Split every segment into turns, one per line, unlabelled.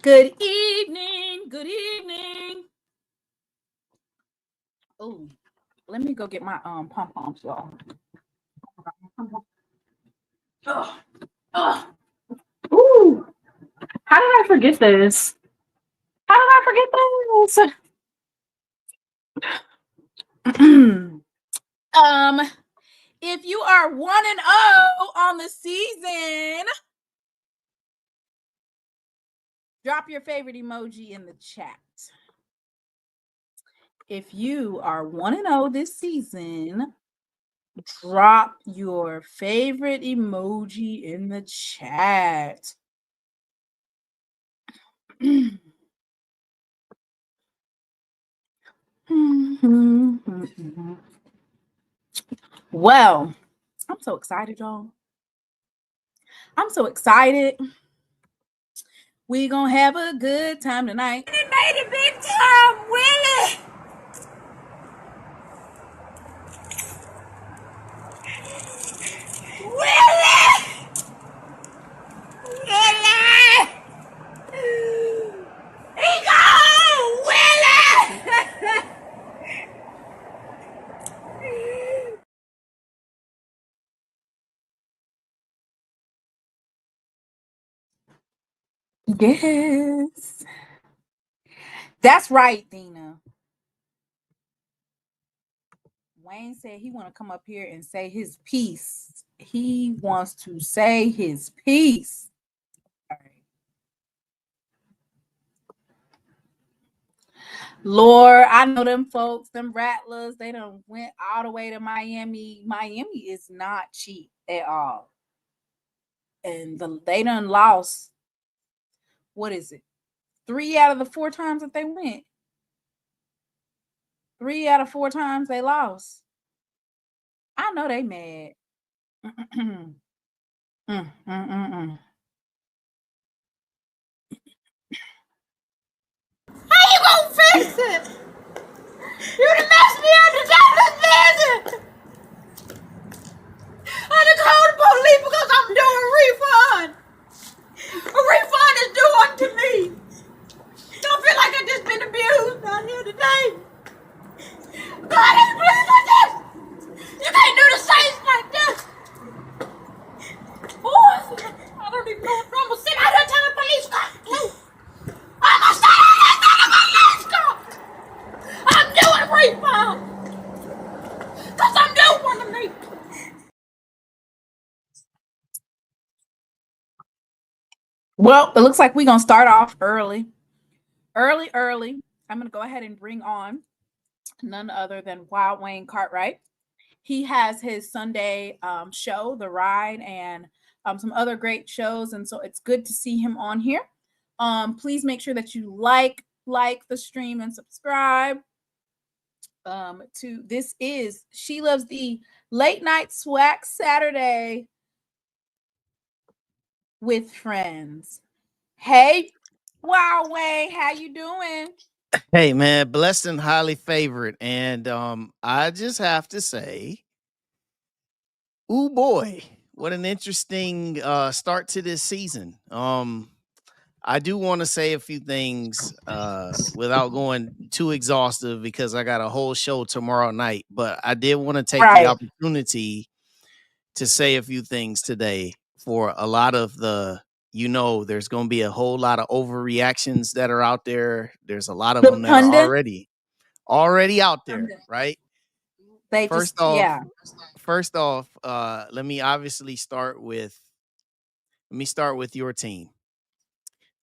Good evening. Good evening. Oh, let me go get my pom-poms, y'all. Ooh. How did I forget this? How did I forget this? If you are 1-0 on the season, drop your favorite emoji in the chat. If you are 1-0 this season, drop your favorite emoji in the chat. Well, I'm so excited, y'all. I'm so excited. We gonna have a good time tonight. It made a big time, Willie. Willie! Willie! He go! Willie! Yes. That's right, Dina. Wayne said he want to come up here and say his piece. He wants to say his piece. All right. Lord, I know them folks, them Rattlers, they done went all the way to Miami. Miami is not cheap at all. And they done lost, what is it? 3 out of the 4 times that they went. 3 out of 4 times they lost. I know they mad. How you gonna fix it? You done messed me up the jobless visit. I done called the police because I'm doing a refund. A refund is due unto me. Don't feel like I just been abused out here today. God ain't pleased with this. You can't do the Saints like this. Boy, I don't even know what I'm gonna sit out here telling the police car. I'm gonna sit out here telling the police car. I'm doing refund. Cause I'm doing one of me. Well, it looks like we're gonna start off early. I'm gonna go ahead and bring on none other than Wild Wayne Cartwright. He has his Sunday show, The Ride, and some other great shows, and so it's good to see him on here. Please make sure that you like the stream and subscribe. To this is She Loves the Late Night SWAC Saturday with friends. Hey, Wild Wayne, how you doing?
Hey man, blessed and highly favored. And I just have to say, ooh boy, what an interesting start to this season. I do want to say a few things without going too exhaustive because I got a whole show tomorrow night. But I did want to take the opportunity to say a few things today for a lot of there's going to be a whole lot of overreactions that are out there. There's a lot of them that are already out there, right? First off, let me start with your team.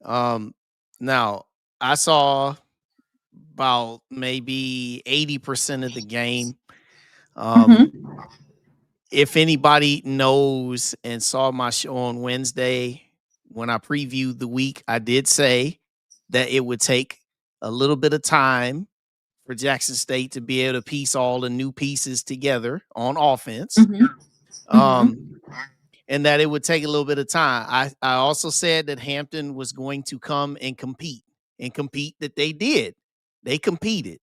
Now I saw about maybe 80% of the game. If anybody knows and saw my show on Wednesday, when I previewed the week, I did say that it would take a little bit of time for Jackson State to be able to piece all the new pieces together on offense. And that it would take a little bit of time. I also said that Hampton was going to come and compete that they did. They competed.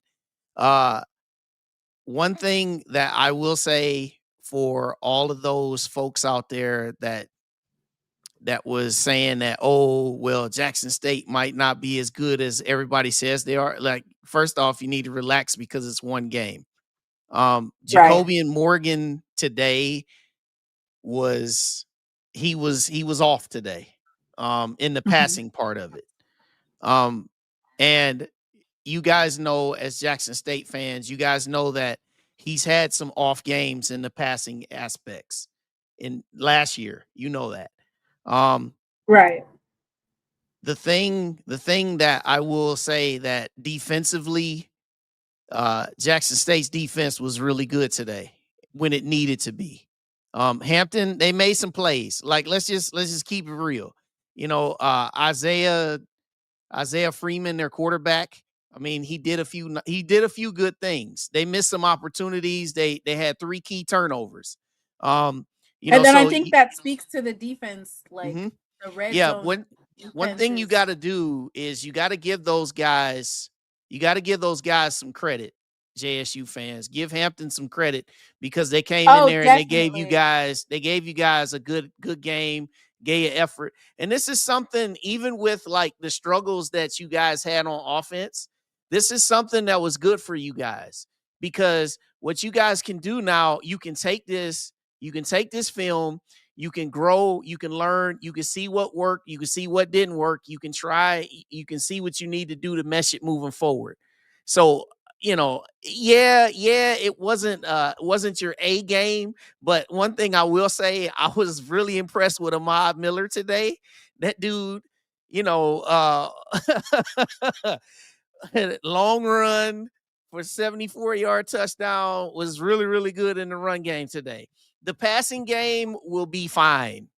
One thing that I will say for all of those folks out there that that was saying that, oh, well, Jackson State might not be as good as everybody says they are. Like, first off, you need to relax because it's one game.
Right.
Jacobian Morgan today was off today in the passing part of it. And you guys know, as Jackson State fans, you guys know that he's had some off games in the passing aspects in last year. You know that.
Right.
The thing that I will say that defensively, Jackson State's defense was really good today when it needed to be. Hampton, they made some plays. Like, let's just keep it real. You know, Isaiah Freeman, their quarterback. I mean, he did a few good things. They missed some opportunities. They had 3 key turnovers.
And then I think that speaks to the defense, like the red zone.
One thing you got to do is you got to give those guys some credit. JSU fans, give Hampton some credit because they came in there and they gave you guys a good game, gave you effort. And this is something, even with like the struggles that you guys had on offense, this is something that was good for you guys, because what you guys can do now, you can take this film, you can grow, you can learn, you can see what worked, you can see what didn't work, you can try, you can see what you need to do to mesh it moving forward. So, you know, it wasn't your A game, but one thing I will say, I was really impressed with Ahmad Miller today. That dude, you know, long run for 74-yard touchdown, was really, really good in the run game today. The passing game will be fine.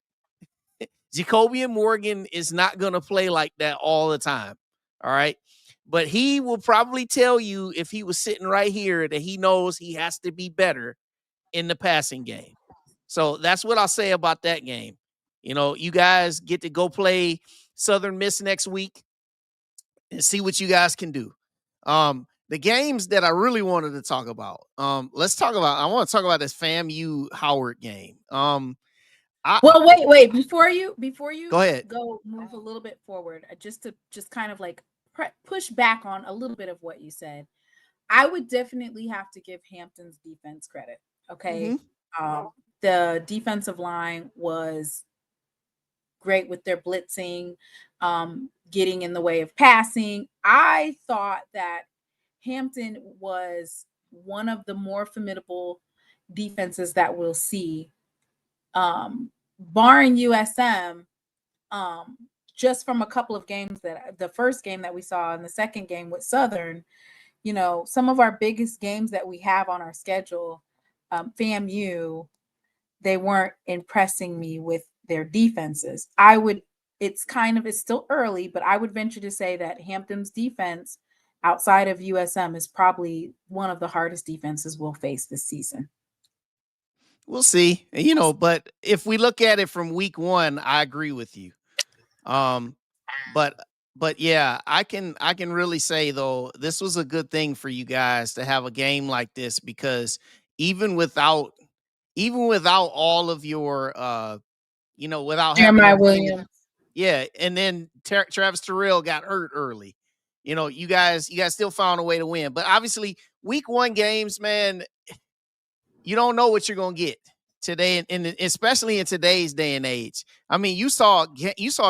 Jacobian Morgan is not going to play like that all the time. All right. But he will probably tell you, if he was sitting right here, that he knows he has to be better in the passing game. So that's what I'll say about that game. You know, you guys get to go play Southern Miss next week and see what you guys can do. The games that I really wanted to talk about. I want to talk about this FAMU Howard game.
Well, wait, before you
go ahead,
move a little bit forward, just kind of like push back on a little bit of what you said. I would definitely have to give Hampton's defense credit. Okay. The defensive line was great with their blitzing, getting in the way of passing. I thought that Hampton was one of the more formidable defenses that we'll see, barring USM, just from a couple of games, that the first game that we saw and the second game with Southern. You know, some of our biggest games that we have on our schedule, FAMU, they weren't impressing me with their defenses. It's still early, but I would venture to say that Hampton's defense outside of USM is probably one of the hardest defenses we'll face this season.
We'll see, you know, but if we look at it from week 1, I agree with you. But yeah, I can really say, though, this was a good thing for you guys to have a game like this, because even without all of your, you know, without
Jeremiah Williams.
Yeah. And then Travis Terrell got hurt early. You know, you guys still found a way to win. But obviously, week 1 games, man, you don't know what you're going to get today, and especially in today's day and age. I mean, you saw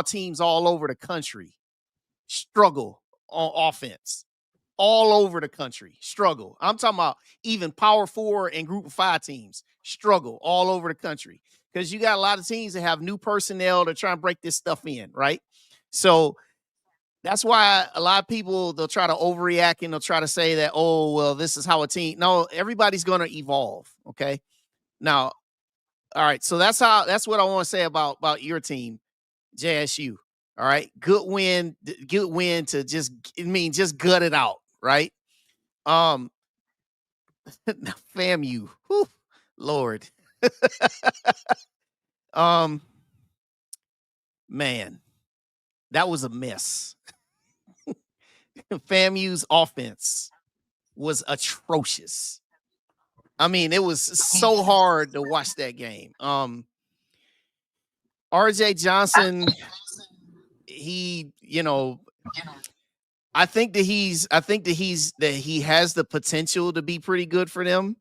teams all over the country struggle on offense. All over the country struggle. I'm talking about even Power 4 and Group of 5 teams struggle all over the country, because you got a lot of teams that have new personnel to try and break this stuff in, right? So that's why a lot of people, they'll try to overreact and they'll try to say that, oh, well, this is how a team. No, everybody's going to evolve. Okay. Now, all right. So that's what I want to say about your team, JSU. All right. Good win to just gut it out. Right. FAMU. Whew, Lord. Man, that was a mess. FAMU's offense was atrocious. I mean, it was so hard to watch that game. RJ Johnson, he, I think that he has the potential to be pretty good for them,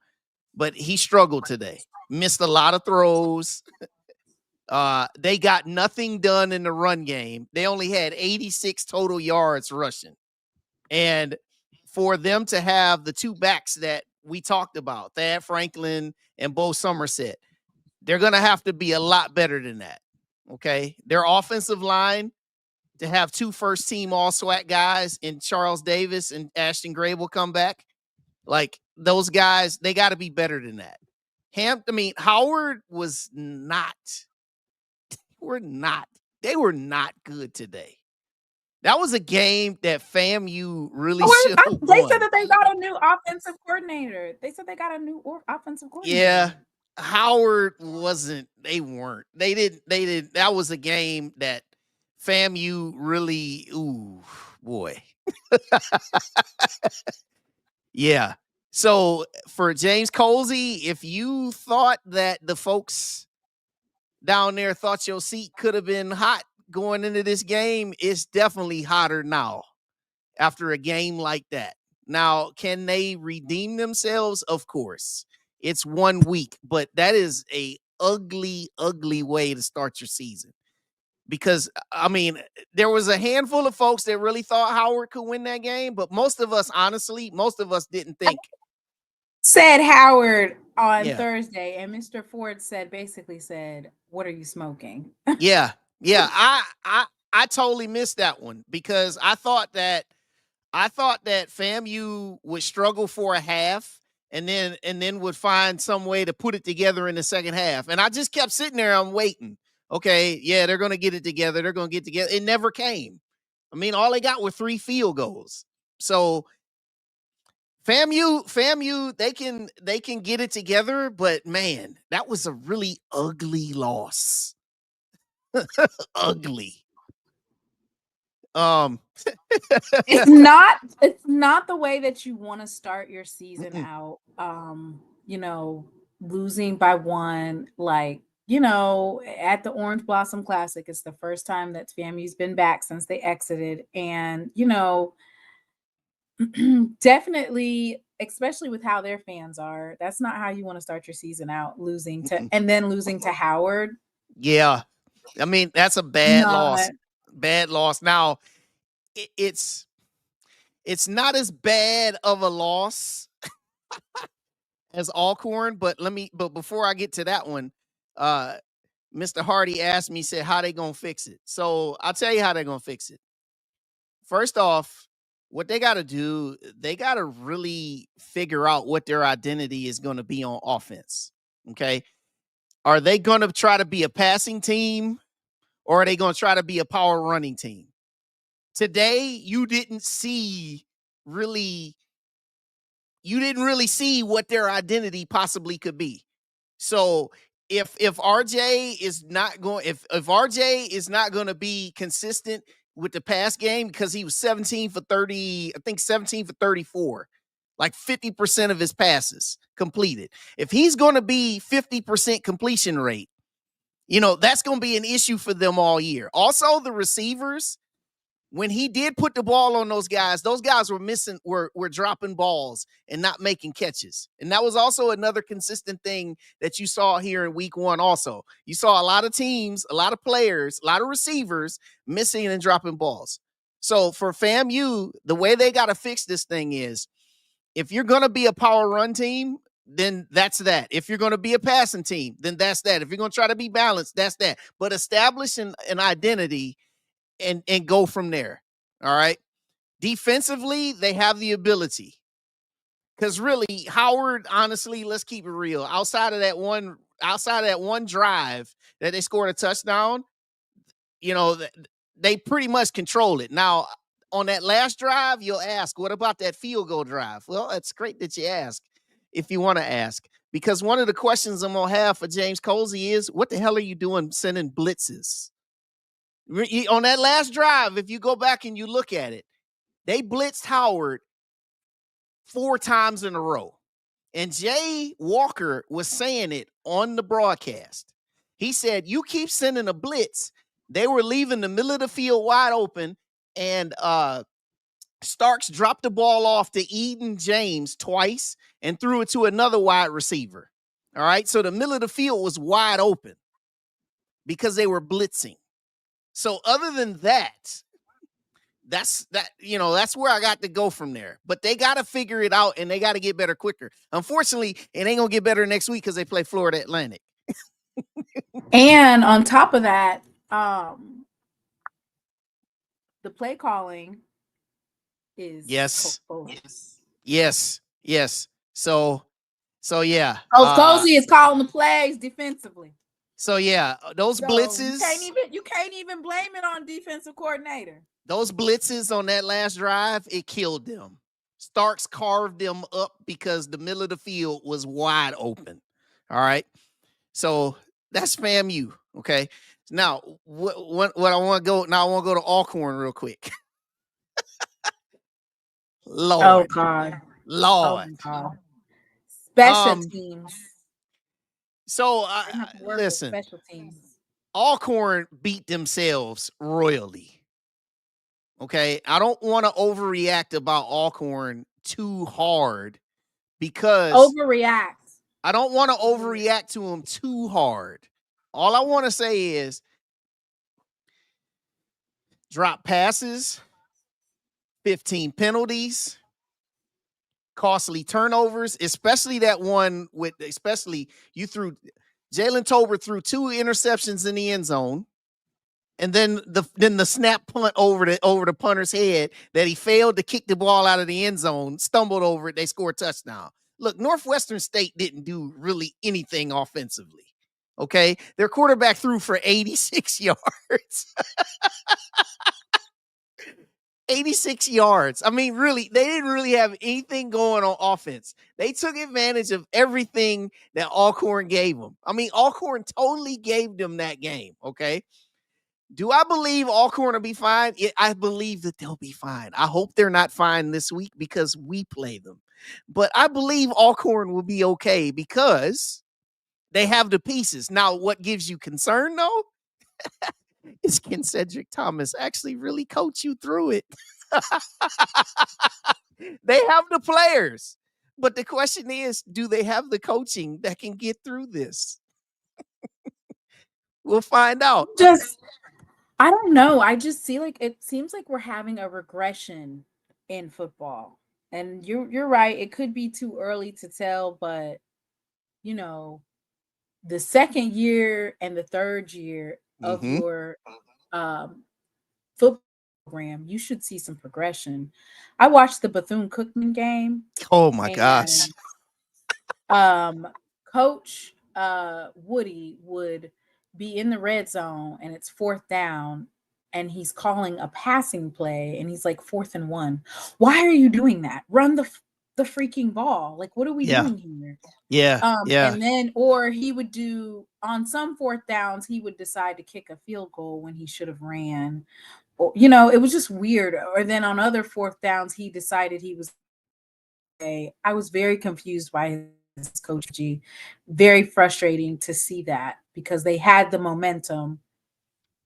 but he struggled today. Missed a lot of throws. They got nothing done in the run game. They only had 86 total yards rushing. And for them to have the two backs that we talked about, Thad Franklin and Bo Somerset, they're going to have to be a lot better than that. Okay. Their offensive line, to have two first-team all-SWAC guys in Charles Davis and Ashton Grable come back, like those guys, they got to be better than that. Howard was not. They were not good today. That was a game that FAMU really should have won.
They said that they got a new offensive coordinator.
Yeah. Howard wasn't. They weren't. They did. That was a game that FAMU really. Ooh, boy. Yeah. So for James Colsey, if you thought that the folks down there thought your seat could have been hot going into this game, it's definitely hotter now after a game like that. Now, can they redeem themselves? Of course. It's 1 week, but that is a ugly, ugly way to start your season. Because, there was a handful of folks that really thought Howard could win that game, but most of us didn't think.
Said Howard on Thursday, and Mr. Ford basically said, "What are you smoking?"
Yeah. I totally missed that one because I thought that FAMU would struggle for a half and then would find some way to put it together in the second half. And I just kept sitting there, I'm waiting. Okay, yeah, they're going to get it together. They're going to get together. It never came. All they got were 3 field goals. So FAMU, they can get it together, but man, that was a really ugly loss. Ugly.
It's not the way that you want to start your season out. Losing by 1, at the Orange Blossom Classic. It's the first time that FAMU's been back since they exited. And, definitely, especially with how their fans are, that's not how you want to start your season out, losing to Howard.
Yeah. That's a bad loss. Bad loss. Now, it's not as bad of a loss as Alcorn, but before I get to that one, Mr. Hardy asked me, said, how they gonna fix it? So I'll tell you how they're gonna fix it. First off, what they got to do, they got to really figure out what their identity is going to be on offense. Okay. Are they going to try to be a passing team or are they going to try to be a power running team? Today, you didn't really see what their identity possibly could be. So if RJ is not going, if RJ is not going to be consistent with the pass game, because he was 17 for 30, I think 17 for 34, like 50% of his passes completed. If he's going to be 50% completion rate, that's going to be an issue for them all year. Also, the receivers, when he did put the ball on those guys were dropping balls and not making catches. And that was also another consistent thing that you saw here in week 1 also. You saw a lot of teams, a lot of players, a lot of receivers missing and dropping balls. So for FAMU, the way they got to fix this thing is, if you're going to be a power run team, then that's that. If you're going to be a passing team, then that's that. If you're going to try to be balanced, that's that. But establish an identity and go from there. All right. Defensively, they have the ability. Because really, Howard, honestly, let's keep it real. Outside of that one drive that they scored a touchdown, they pretty much control it. Now, on that last drive, you'll ask, what about that field goal drive? Well, it's great that you ask, if you want to ask. Because one of the questions I'm going to have for James Colsey is, what the hell are you doing sending blitzes? On that last drive, if you go back and you look at it, they blitzed Howard 4 times in a row. And Jay Walker was saying it on the broadcast. He said, you keep sending a blitz. They were leaving the middle of the field wide open, and Starks dropped the ball off to Eden James twice and threw it to another wide receiver. All right. So the middle of the field was wide open because they were blitzing. So other than that, that's where I got to go from there. But they got to figure it out, and they got to get better quicker. Unfortunately, it ain't going to get better next week because they play Florida Atlantic.
And on top of that, the play calling is
yes. So yeah.
Coach Cozy is calling the plays defensively.
So yeah, those blitzes.
You can't even blame it on defensive coordinator.
Those blitzes on that last drive, it killed them. Starks carved them up because the middle of the field was wide open. All right. So that's FAMU. Okay. Now, what I want to go now, I want to go to Alcorn real quick. Lord.
Oh God.
Lord.
Oh, God. Special teams.
So listen,
special teams.
Alcorn beat themselves royally. Okay. I don't want to overreact about Alcorn too hard because
overreact.
I don't want to overreact to them too hard. All I want to say is drop passes, 15 penalties, costly turnovers, especially that one you threw Jalen Tolbert threw 2 interceptions in the end zone. And then the snap punt over the punter's head that he failed to kick the ball out of the end zone, stumbled over it, they scored a touchdown. Look, Northwestern State didn't do really anything offensively. Okay? Their quarterback threw for 86 yards. 86 yards. I mean, really, they didn't really have anything going on offense. They took advantage of everything that Alcorn gave them. I mean, Alcorn totally gave them that game, okay? Do I believe Alcorn will be fine? I believe that they'll be fine. I hope they're not fine this week because we play them. But I believe Alcorn will be okay because they have the pieces. Now, what gives you concern, though, is can Cedric Thomas actually really coach you through it? They have the players. But the question is, do they have the coaching that can get through this? We'll find out.
I don't know. I just see it seems like we're having a regression in football. And you're right. It could be too early to tell, but the second year and the third year of your football program, you should see some progression. I watched the Bethune-Cookman game.
Oh my gosh.
Coach Woody would be in the red zone and it's 4th down and he's calling a passing play and he's like 4th and 1. Why are you doing that? Run the freaking ball. Like, what are we doing here?
Yeah.
And then, or he would do on some 4th downs, he would decide to kick a field goal when he should have ran. Or, it was just weird. Or then on other 4th downs, he decided he was okay. I was very confused by his Coach G. Very frustrating to see that because they had the momentum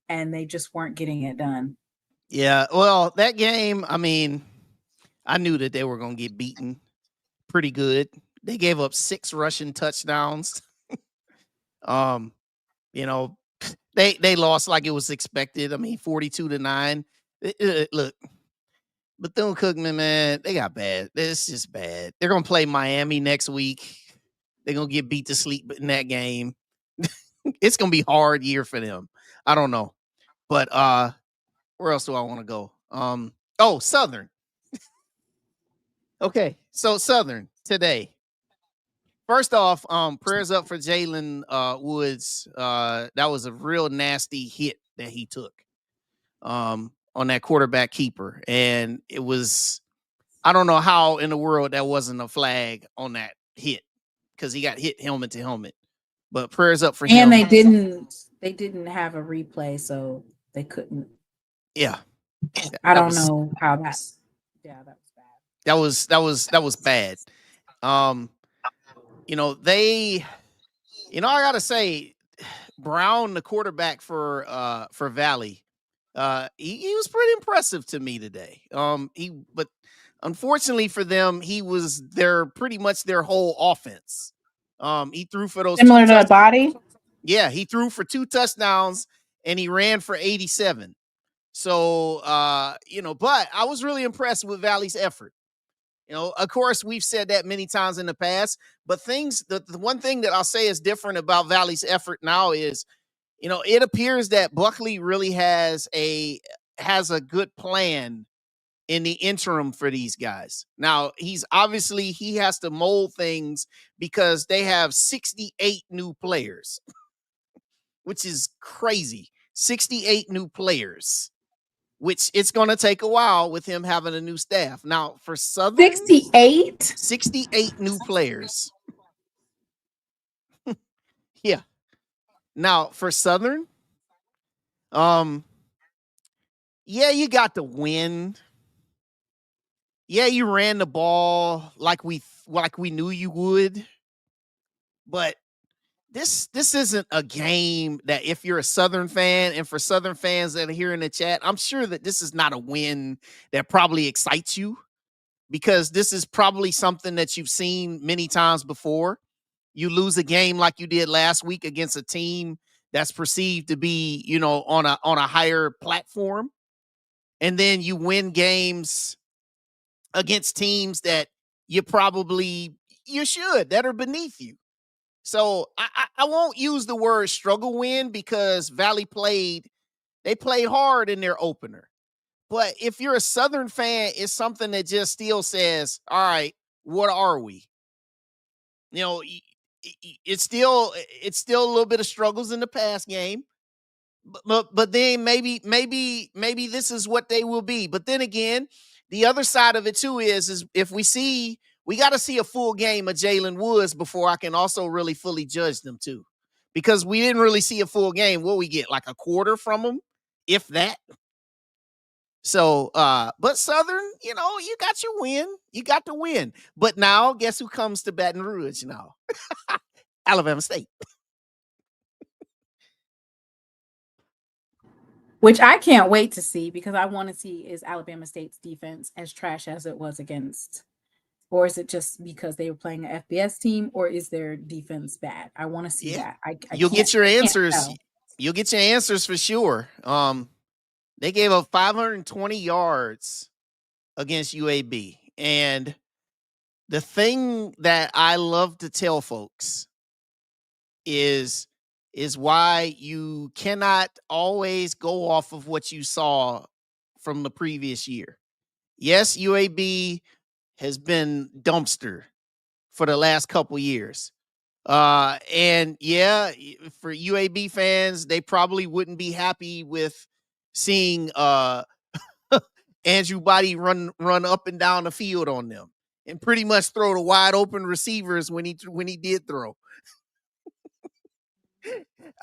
and they just weren't getting it done.
Yeah. Well, that game, I mean, I knew that they were going to get beaten pretty good. They gave up 6 rushing touchdowns. They lost like it was expected. I mean, 42-9. Look, Bethune-Cookman, man, they got bad. It's just bad. They're going to play Miami next week. They're going to get beat to sleep in that game. It's going to be a hard year for them. I don't know. But where else do I want to go? Southern. Okay, so Southern today. First off, prayers up for Jalen Woods. That was a real nasty hit that he took on that quarterback keeper. And it was, I don't know how in the world that wasn't a flag on that hit because he got hit helmet to helmet. But prayers up for him.
And they didn't have a replay, so they couldn't.
Yeah.
I don't know how that's. Yeah, that was bad.
That was bad. I gotta say, Brown, the quarterback for Valley, he was pretty impressive to me today. But unfortunately for them, he was pretty much their whole offense. He threw for those
similar to Body.
Yeah, he threw for 2 touchdowns and he ran for 87. So, but I was really impressed with Valley's effort. Of course, we've said that many times in the past, but the one thing that I'll say is different about Valley's effort now is, it appears that Buckley really has a good plan in the interim for these guys. Now, he has to mold things because they have 68 new players, which is crazy. 68 new players, which it's going to take a while with him having a new staff. Now, for Southern, 68 new players. Yeah. Now, for Southern, yeah, you got the win. Yeah, you ran the ball like we knew you would. But this isn't a game that, if you're a Southern fan, and for Southern fans that are here in the chat, I'm sure that this is not a win that probably excites you, because this is probably something that you've seen many times before. You lose a game like you did last week against a team that's perceived to be, on a higher platform. And then you win games against teams that you should, that are beneath you. So I won't use the word struggle win, because Valley played hard in their opener. But if you're a Southern fan, it's something that just still says, all right, what are we? It's still a little bit of struggles in the past game. But then maybe this is what they will be. But then again, the other side of it too is if we got to see a full game of Jalen Woods before I can also really fully judge them too, because we didn't really see a full game. What we get, like a quarter from them, if that. So, but Southern, you got your win. You got the win. But now, guess who comes to Baton Rouge now? Alabama State.
Which I can't wait to see, because I want to see, is Alabama State's defense as trash as it was against, or is it just because they were playing an FBS team, or is their defense bad? I want to see that.
You'll get your answers. You'll get your answers for sure. They gave up 520 yards against UAB. And the thing that I love to tell folks is why you cannot always go off of what you saw from the previous year. Yes, UAB has been dumpster for the last couple years. And yeah, for UAB fans, they probably wouldn't be happy with seeing Andrew Body run up and down the field on them and pretty much throw the wide open receivers when he did throw.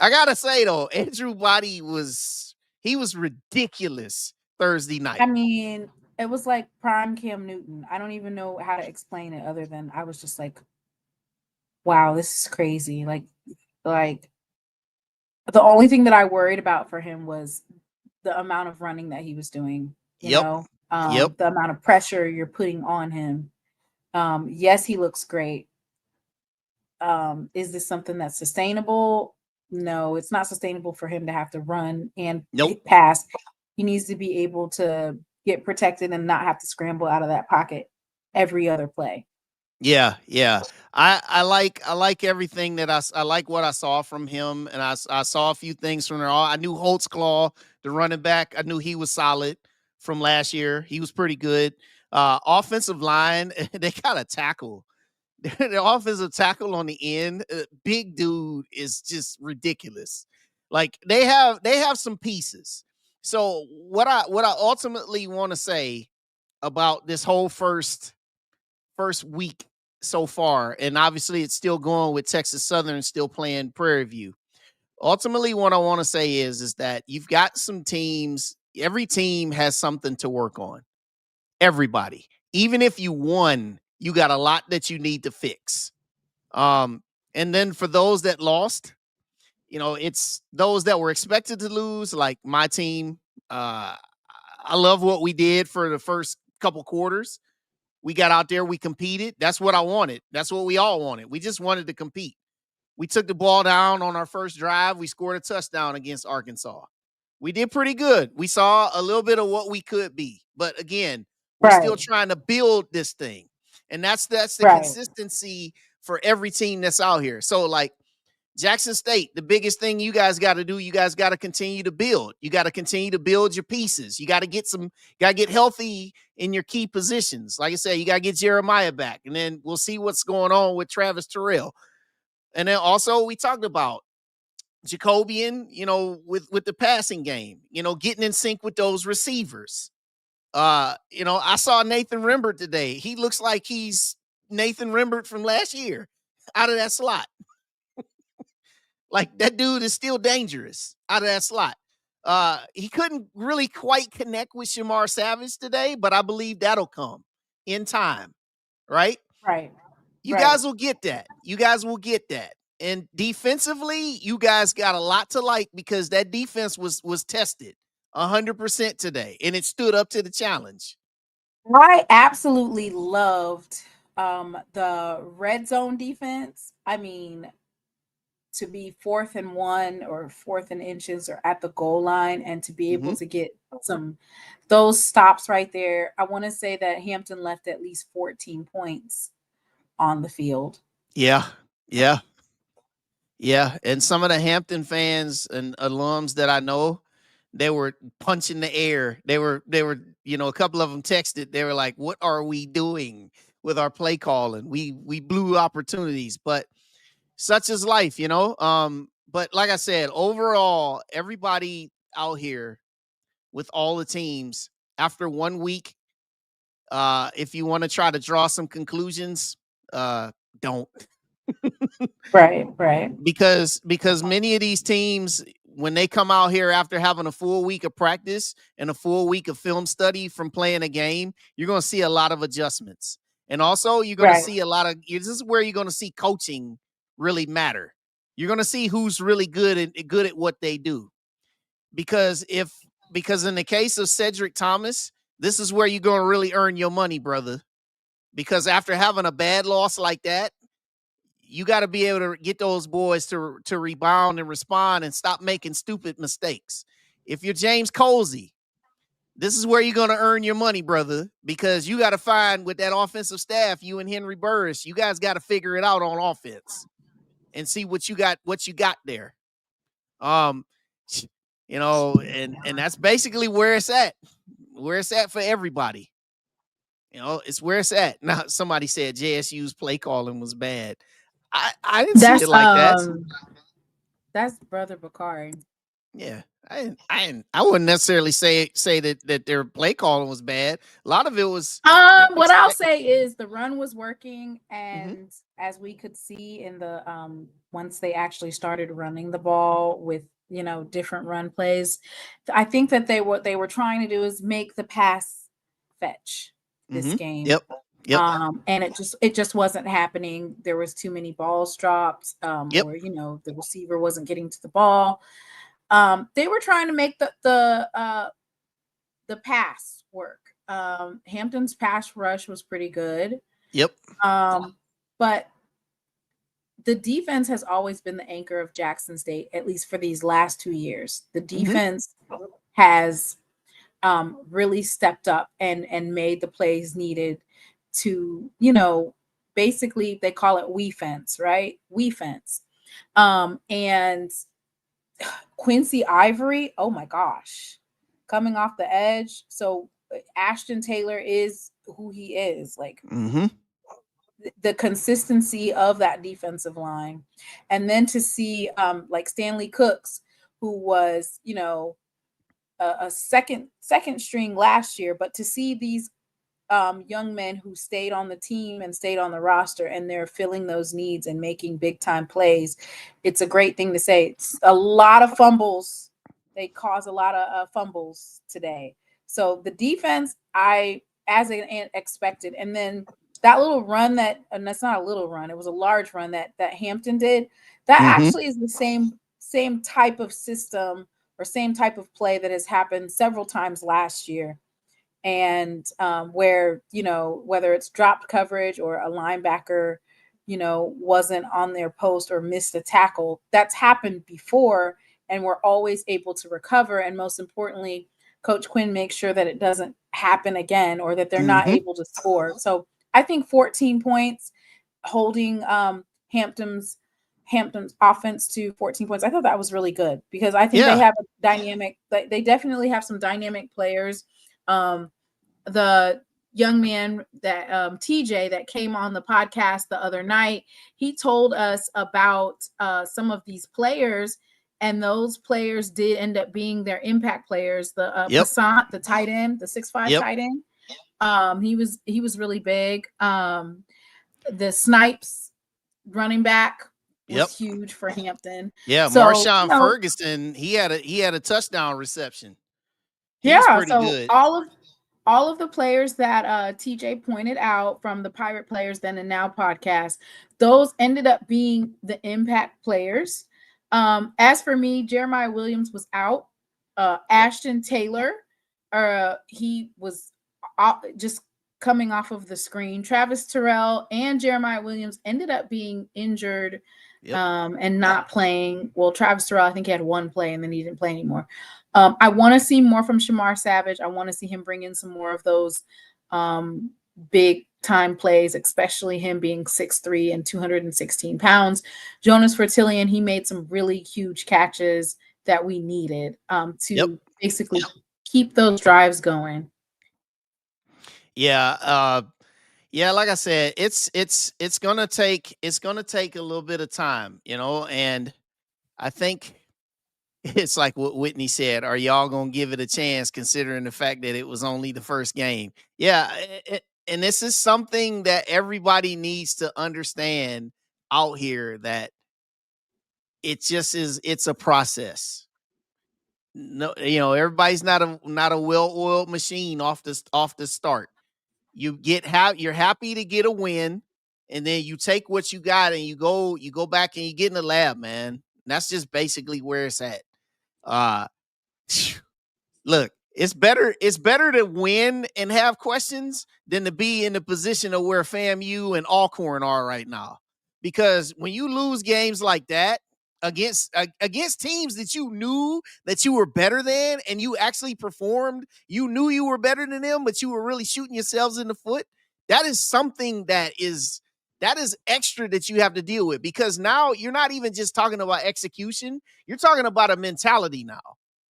I gotta say though, Andrew Body was ridiculous Thursday night.
I mean, it was like prime Cam Newton. I don't even know how to explain it, other than I was just like, wow, this is crazy. Like the only thing that I worried about for him was the amount of running that he was doing. You know, the amount of pressure you're putting on him. Yes, he looks great. Is this something that's sustainable? No, it's not sustainable for him to have to run and pass. He needs to be able to get protected and not have to scramble out of that pocket every other play.
Yeah. I like everything that I like what I saw from him, and I saw a few things from there. I knew Holtzclaw, the running back, I knew he was solid from last year. He was pretty good. Offensive line, they got a tackle. The offensive tackle on the end, big dude, is just ridiculous. Like they have some pieces. So what I ultimately want to say about this whole first week so far, and obviously it's still going with Texas Southern still playing Prairie View. Ultimately, what I want to say is that you've got some teams. Every team has something to work on. Everybody, even if you won, you got a lot that you need to fix. And then for those that lost, it's those that were expected to lose, like my team. I love what we did for the first couple quarters. We got out there, we competed. That's what I wanted. That's what we all wanted. We just wanted to compete. We took the ball down on our first drive. We scored a touchdown against Arkansas. We did pretty good. We saw a little bit of what we could be. But again, we're still trying to build this thing. And that's the consistency for every team that's out here. So like Jackson State, the biggest thing you guys got to do, you guys got to continue to build. You got to continue to build your pieces. You got to get healthy in your key positions. Like I said, you got to get Jeremiah back. And then we'll see what's going on with Travis Terrell. And then also we talked about Jacobian, with the passing game, getting in sync with those receivers. I saw Nathan Rimbert today. He looks like he's Nathan Rimbert from last year out of that slot. Like that dude is still dangerous out of that slot. He couldn't really quite connect with Shamar Savage today, but I believe that'll come in time. Right. You guys will get that. You guys will get that. And defensively, you guys got a lot to like because that defense was tested 100% today, and it stood up to the challenge.
I absolutely loved the red zone defense. I mean, to be 4th and 1 or 4th and inches or at the goal line and to be able to get those stops right there. I want to say that Hampton left at least 14 points on the field.
Yeah. And some of the Hampton fans and alums that I know, they were punching the air. They were, a couple of them texted. They were like, what are we doing with our play calling? We blew opportunities, but such is life, But like I said, overall, everybody out here with all the teams after 1 week, if you want to try to draw some conclusions, don't.
Right.
Because many of these teams, when they come out here after having a full week of practice and a full week of film study from playing a game, you're going to see a lot of adjustments. And also you're going to see this is where you're going to see coaching really matter. You're going to see who's really good at what they do. Because in the case of Cedric Thomas, this is where you're going to really earn your money, brother. Because after having a bad loss like that, you got to be able to get those boys to rebound and respond and stop making stupid mistakes. If you're James Colsey, this is where you're going to earn your money, brother, because you got to find with that offensive staff, you and Henry Burris, you guys got to figure it out on offense and see what you got there. And that's basically where it's at for everybody. It's where it's at. Now, somebody said JSU's play calling was bad. I didn't see it like that.
That's Brother Bakari.
Yeah, I wouldn't necessarily say that their play calling was bad. A lot of it was.
What I'll say is the run was working, and as we could see in the once they actually started running the ball with different run plays, I think that what they were trying to do is make the pass fetch this game.
Yep.
And it just wasn't happening. There was too many balls dropped, or the receiver wasn't getting to the ball. They were trying to make the pass work. Hampton's pass rush was pretty good.
Yep.
But the defense has always been the anchor of Jackson State, at least for these last 2 years. The defense has really stepped up and made the plays needed to, basically they call it we fence, right? We fence. And Quincy Ivory, oh my gosh, coming off the edge. So Ashton Taylor is who he is, like the consistency of that defensive line. And then to see like Stanley Cooks, who was, a second string last year, but to see these young men who stayed on the team and stayed on the roster and they're filling those needs and making big time plays. It's a great thing to say. It's a lot of fumbles. They cause a lot of fumbles today. So the defense, as expected. And then that little run and that's not a little run. It was a large run that Hampton did. That actually is the type of system or same type of play that has happened several times last year. And where, whether it's dropped coverage or a linebacker, wasn't on their post or missed a tackle, that's happened before. And we're always able to recover. And most importantly, Coach Quinn makes sure that it doesn't happen again or that they're not able to score. So I think 14 points holding Hampton's offense to 14 points. I thought that was really good because I think they have a dynamic, they definitely have some dynamic players. The young man that TJ that came on the podcast the other night, he told us about some of these players, and those players did end up being their impact players. The Passant, the tight end, the 6'5" tight end. He was really big. The Snipes running back was huge for Hampton.
Yeah, so, Marshawn Ferguson, he had a touchdown reception. He's pretty good.
All of the players that TJ pointed out from the Pirate Players Then and Now podcast, those ended up being the impact players. As for me, Jeremiah Williams was out. Ashton Taylor, he was just coming off of the screen. Travis Terrell and Jeremiah Williams ended up being injured and not playing. Well, Travis Terrell, I think he had one play and then he didn't play anymore. I want to see more from Shamar Savage. I want to see him bring in some more of those big time plays, especially him being 6'3" and 216 pounds. Jonas Fertillion, he made some really huge catches that we needed to basically keep those drives going.
Yeah. Like I said, it's gonna take a little bit of time, and I think it's like what Whitney said. Are y'all gonna give it a chance, considering the fact that it was only the first game? Yeah, and this is something that everybody needs to understand out here, that it just is. It's a process. No, everybody's not a well-oiled machine off the start. You're happy to get a win, and then you take what you got and you go back and you get in the lab, man. And that's just basically where it's at. Look, it's better to win and have questions than to be in the position of where FAMU and Alcorn are right now. Because when you lose games like that against teams that you knew that you were better than, and you actually performed, you knew you were better than them, but you were really shooting yourselves in the foot, that is something that is extra that you have to deal with, because now you're not even just talking about execution. You're talking about a mentality now.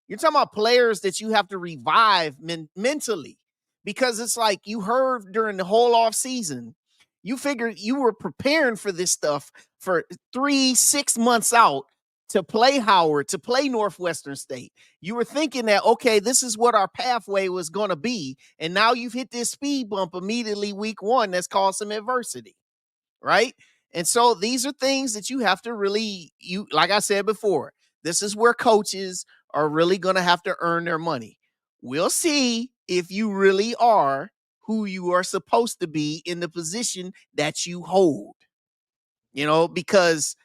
You're talking about players that you have to revive mentally, because it's like you heard during the whole off season, you figured you were preparing for this stuff for 3-6 months out to play Howard, to play Northwestern State. You were thinking that, okay, this is what our pathway was going to be. And now you've hit this speed bump immediately week one that's caused some adversity. Right. And so these are things that you have to really, like I said before, this is where coaches are really going to have to earn their money. We'll see if you really are who you are supposed to be in the position that you hold, because,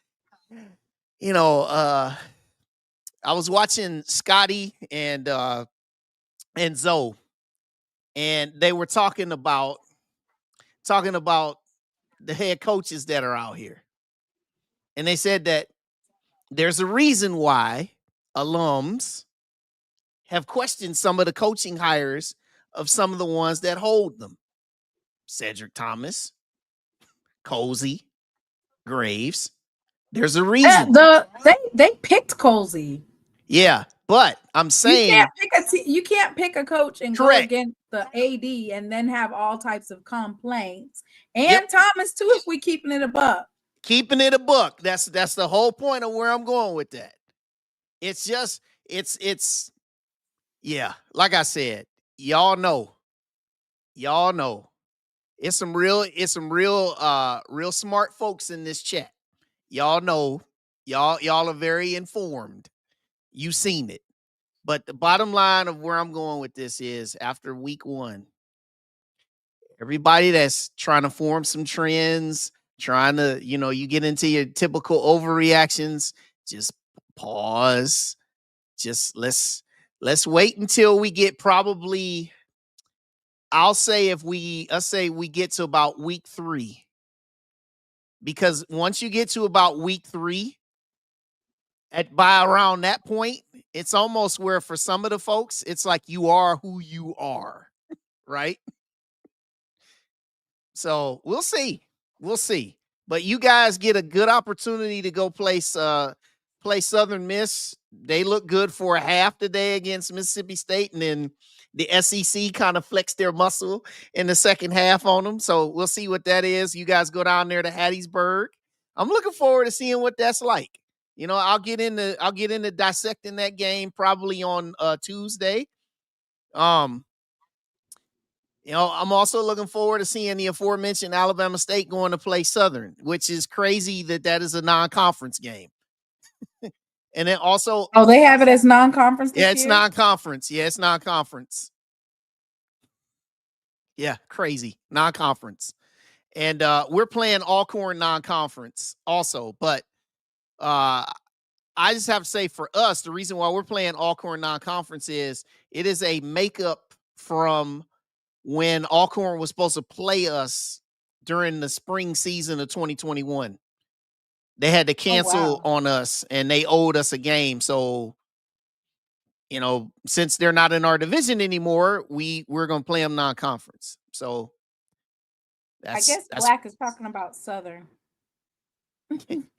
I was watching Scotty and Zoe, and they were talking about the head coaches that are out here. And they said that there's a reason why alums have questioned some of the coaching hires of some of the ones that hold them. Cedric Thomas, Colsey, Graves. There's a reason.
They picked Colsey.
Yeah, but I'm saying
you can't pick a coach and go against the AD and then have all types of complaints. And Thomas too, if we keeping it a buck.
Keeping it a buck. That's the whole point of where I'm going with that. It's just it's like I said, y'all know. It's some real smart folks in this chat. Y'all know. Y'all are very informed. You've seen it. But the bottom line of where I'm going with this is, after week one, everybody that's trying to form some trends, trying to, you get into your typical overreactions, just pause. Just let's wait until we get probably, let's say we get to about week 3. Because once you get to about week 3, by around that point, it's almost where for some of the folks, it's like you are who you are, right? So we'll see. But you guys get a good opportunity to go play Southern Miss. They look good for a half today against Mississippi State, and then the SEC kind of flexed their muscle in the second half on them. So we'll see what that is. You guys go down there to Hattiesburg. I'm looking forward to seeing what that's like. I'll get into dissecting that game probably on Tuesday. I'm also looking forward to seeing the aforementioned Alabama State going to play Southern, which is crazy that is a non-conference game. And then also,
they have it as non-conference this year?
It's non-conference. Yeah, it's non-conference. Yeah, crazy. Non-conference. And we're playing Alcorn non-conference also. But I just have to say, for us, the reason why we're playing Alcorn non-conference is it is a makeup from when Alcorn was supposed to play us during the spring season of 2021. They had to cancel on us, and they owed us a game. So, since they're not in our division anymore, we're going to play them non-conference. So,
I guess Black is talking about Southern.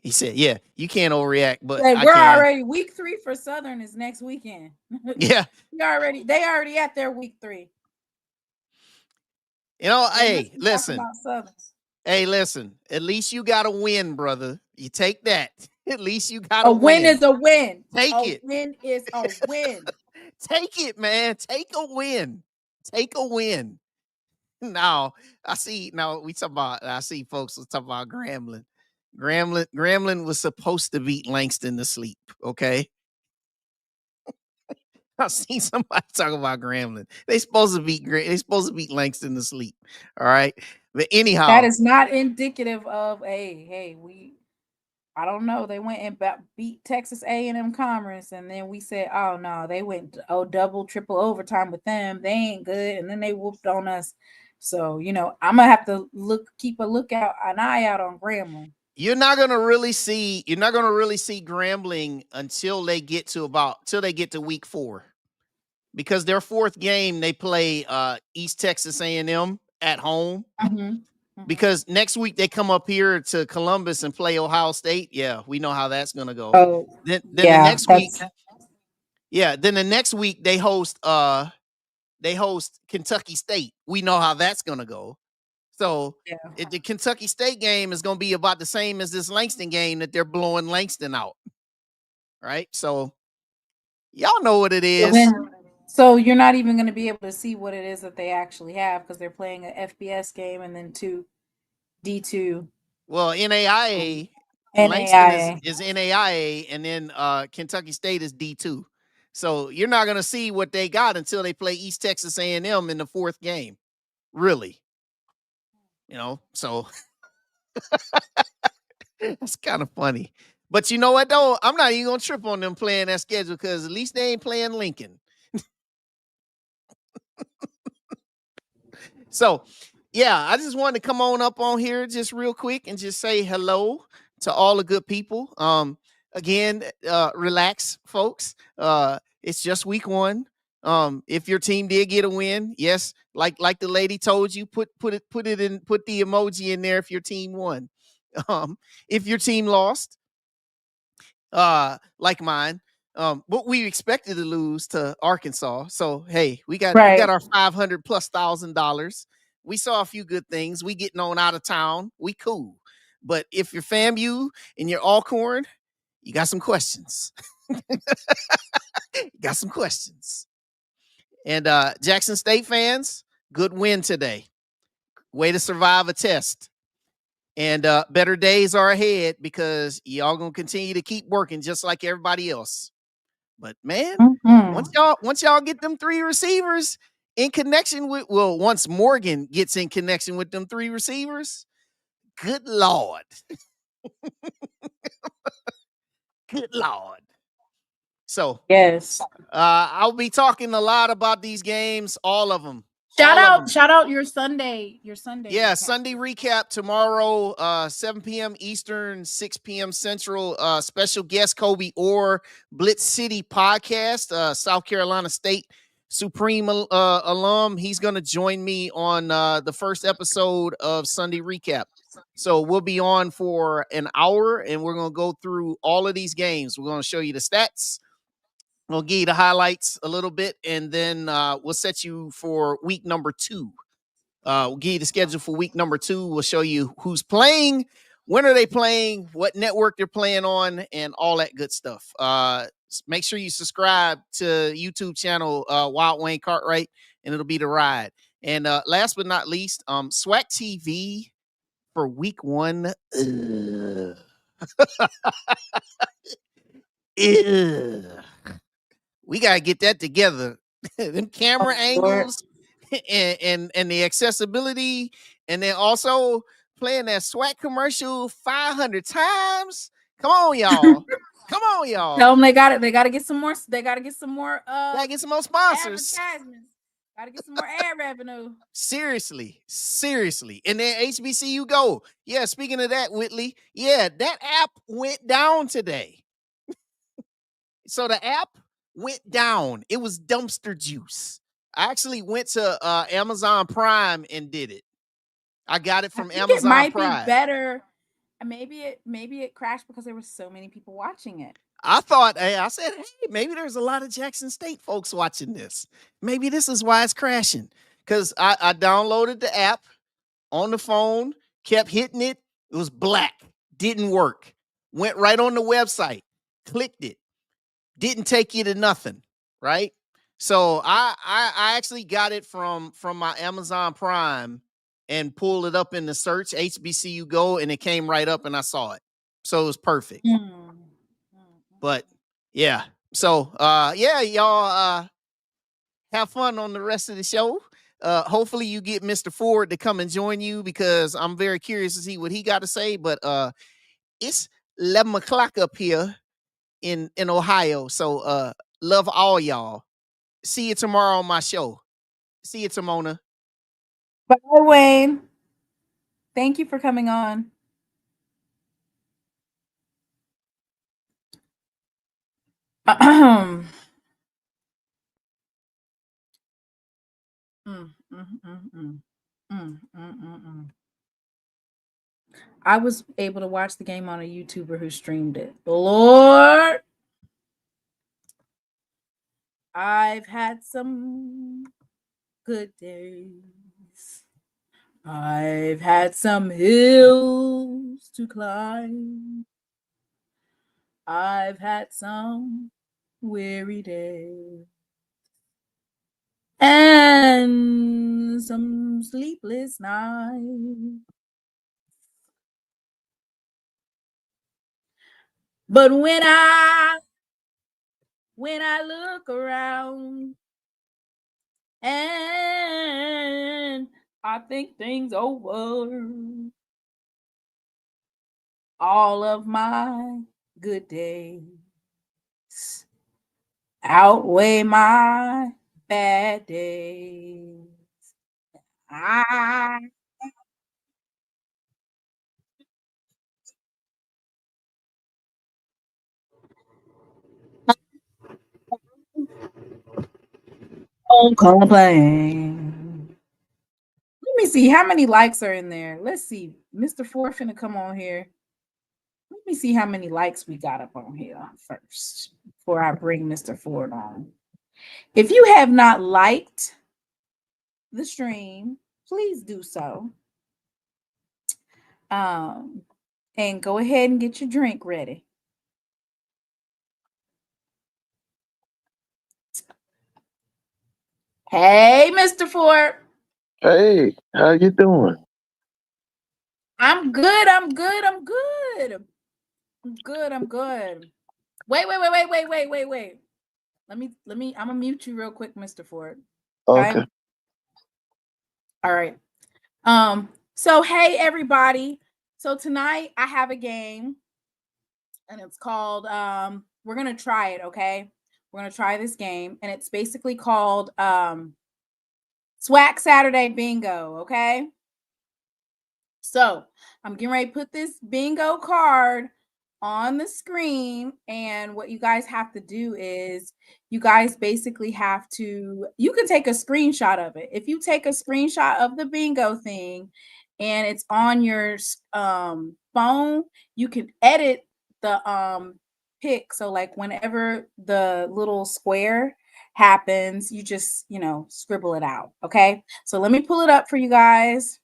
He said, "Yeah, you can't overreact, but
we're already week 3 for Southern is next weekend."
Yeah,
they already at their week 3.
Hey, listen. Hey, listen. At least you got a win, brother. You take that. At least you got a win.
Win is a win.
Take it.
Win is a win.
Take it, man. Take a win. Take a win. Now, I see folks talking about Grambling. Grambling was supposed to beat Langston to sleep, okay? I see somebody talking about Grambling. They supposed to beat Langston to sleep. All right. But anyhow,
that is not indicative of I don't know. They went and beat Texas A&M Commerce, and then we said, "Oh no, they went double, triple overtime with them. They ain't good." And then they whooped on us. So I'm gonna have to keep an eye out on Grambling.
You're not gonna really see Grambling until they get to week 4, because their 4th game they play East Texas A&M at home.
Mm-hmm.
Because next week they come up here to Columbus and play Ohio State. Yeah, we know how that's gonna go.
Oh,
then the next week, then the next week they host Kentucky State. We know how that's gonna go. So the Kentucky State game is gonna be about the same as this Langston game that they're blowing Langston out. Right? So y'all know what it is.
So you're not even going to be able to see what it is that they actually have, because they're playing an FBS game and then D2.
Well, NAIA. Langston is NAIA, and then Kentucky State is D2. So you're not going to see what they got until they play East Texas A&M in the 4th game. Really. So that's kind of funny. But you know what, though? I'm not even going to trip on them playing that schedule, because at least they ain't playing Lincoln. So, yeah, I just wanted to come on up on here just real quick and just say hello to all the good people. Again, relax, folks. It's just week 1. If your team did get a win, yes, like the lady told you, put the emoji in there if your team won. If your team lost, like mine, but we expected to lose to Arkansas. So hey, we got our $500,000+. We saw a few good things. We getting on out of town. We cool. But if you're FAMU and you're Alcorn, you got some questions. Got some questions. And Jackson State fans, good win today. Way to survive a test. And better days are ahead, because y'all gonna continue to keep working just like everybody else. But man, once y'all get them 3 receivers in connection with, once Morgan gets in connection with them 3 receivers, good Lord. Good Lord. So
yes.
I'll be talking a lot about these games, all of them.
Shout out your Sunday.
Yeah,
recap.
Sunday recap tomorrow, 7 p.m. Eastern, 6 p.m. Central. Special guest Kobe Orr, Blitz City podcast, South Carolina State Supreme alum. He's going to join me on the first episode of Sunday recap. So we'll be on for an hour, and we're going to go through all of these games. We're going to show you the stats. We'll give you the highlights a little bit, and then we'll set you for week number 2. We'll give you the schedule for week number 2. We'll show you who's playing, when are they playing, what network they're playing on, and all that good stuff. Make sure you subscribe to YouTube channel Wild Wayne Cartwright, and it'll be the ride. And last but not least, SWAC TV for week 1. We gotta get that together. Them camera angles and the accessibility, and then also playing that SWAC commercial 500 times. Come on, y'all. Come on, y'all.
Tell them they got it. They got to get some more. They got to get some more.
Gotta get some more sponsors.
Advertisements. Got to get some more ad revenue.
Seriously. And then HBCU Go. Yeah, speaking of that, Whitley. Yeah, that app went down today. So the app went down. It was dumpster juice. I actually went to Amazon Prime and did it. I got it from Amazon
it might
Prime.
Be better. Maybe it crashed because there were so many people watching it.
I said, hey, maybe there's a lot of Jackson State folks watching this. Maybe this is why it's crashing. Because I downloaded the app on the phone, kept hitting it. It was black. Didn't work. Went right on the website. Clicked it. Didn't take you to nothing, right? So I actually got it from my Amazon Prime and pulled it up in the search HBCU Go, and it came right up and I saw it. So it was perfect. But yeah. So yeah, y'all have fun on the rest of the show. Hopefully you get Mr. Ford to come and join you, because I'm very curious to see what he got to say. But it's 11 o'clock up here in Ohio. So love all y'all. See you tomorrow on my show. See you, Timona.
Bye, Wayne. Thank you for coming on. I was able to watch the game on a YouTuber who streamed it. Lord, I've had some good days. I've had some hills to climb. I've had some weary days and some sleepless nights. But when I look around and I think things over, all of my good days outweigh my bad days. Don't complain. Let me see how many likes are in there. Let's see. Mr. Ford finna come on here. Let me see how many likes we got up on here first before I bring Mr. Ford on. If you have not liked the stream, please do so. And go ahead and get your drink ready. Hey, Mr. Ford.
Hey, how you doing?
I'm good. Wait. Let me, I'm gonna mute you real quick, Mr. Ford.
Okay.
All right. So hey everybody. So tonight I have a game and it's called we're gonna try it, okay? We're going to try this game, and it's basically called SWAC Saturday Bingo, okay? So I'm getting ready to put this bingo card on the screen, and what you guys have to do is you guys basically have to, you can take a screenshot of it. If you take a screenshot of the bingo thing and it's on your phone, you can edit the pick. So like whenever the little square happens, you just, scribble it out. Okay. So let me pull it up for you guys.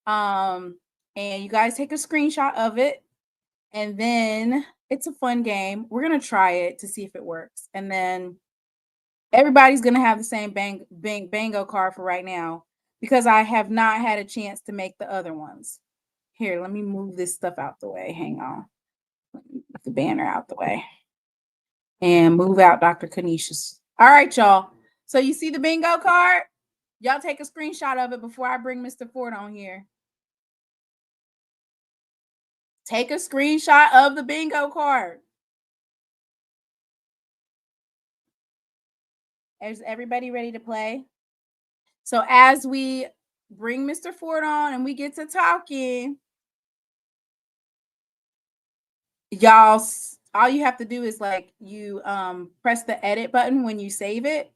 And you guys take a screenshot of it, and then it's a fun game. We're going to try it to see if it works. And then everybody's going to have the same bingo card for right now, because I have not had a chance to make the other ones. Here, let me move this stuff out the way. Hang on. Let me move the banner out the way. And move out Dr. Kanisha's. All right, y'all. So you see the bingo card? Y'all take a screenshot of it before I bring Mr. Ford on here. Take a screenshot of the bingo card. Is everybody ready to play? So as we bring Mr. Ford on and we get to talking, y'all, all you have to do is like you press the edit button when you save it,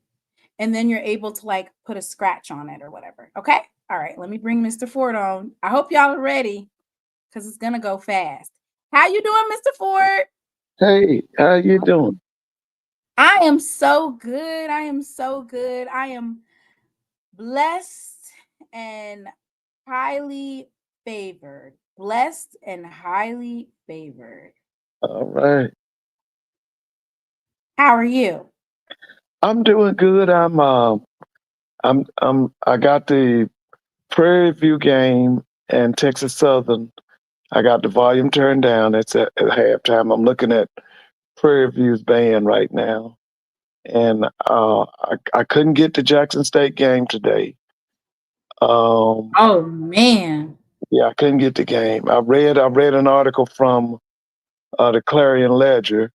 and then you're able to like put a scratch on it or whatever. Okay. All right. Let me bring Mr. Ford on. I hope y'all are ready, because it's going to go fast. How you doing, Mr. Ford?
Hey, how you doing?
I am so good. I am so good. I am blessed and highly favored. Blessed and highly favored.
All right.
How are you?
I'm doing good. I got the Prairie View game and Texas Southern. I got the volume turned down. It's at halftime. I'm looking at Prairie View's band right now. And I couldn't get the Jackson State game today.
Oh man.
Yeah, I couldn't get the game. I read an article from the Clarion Ledger,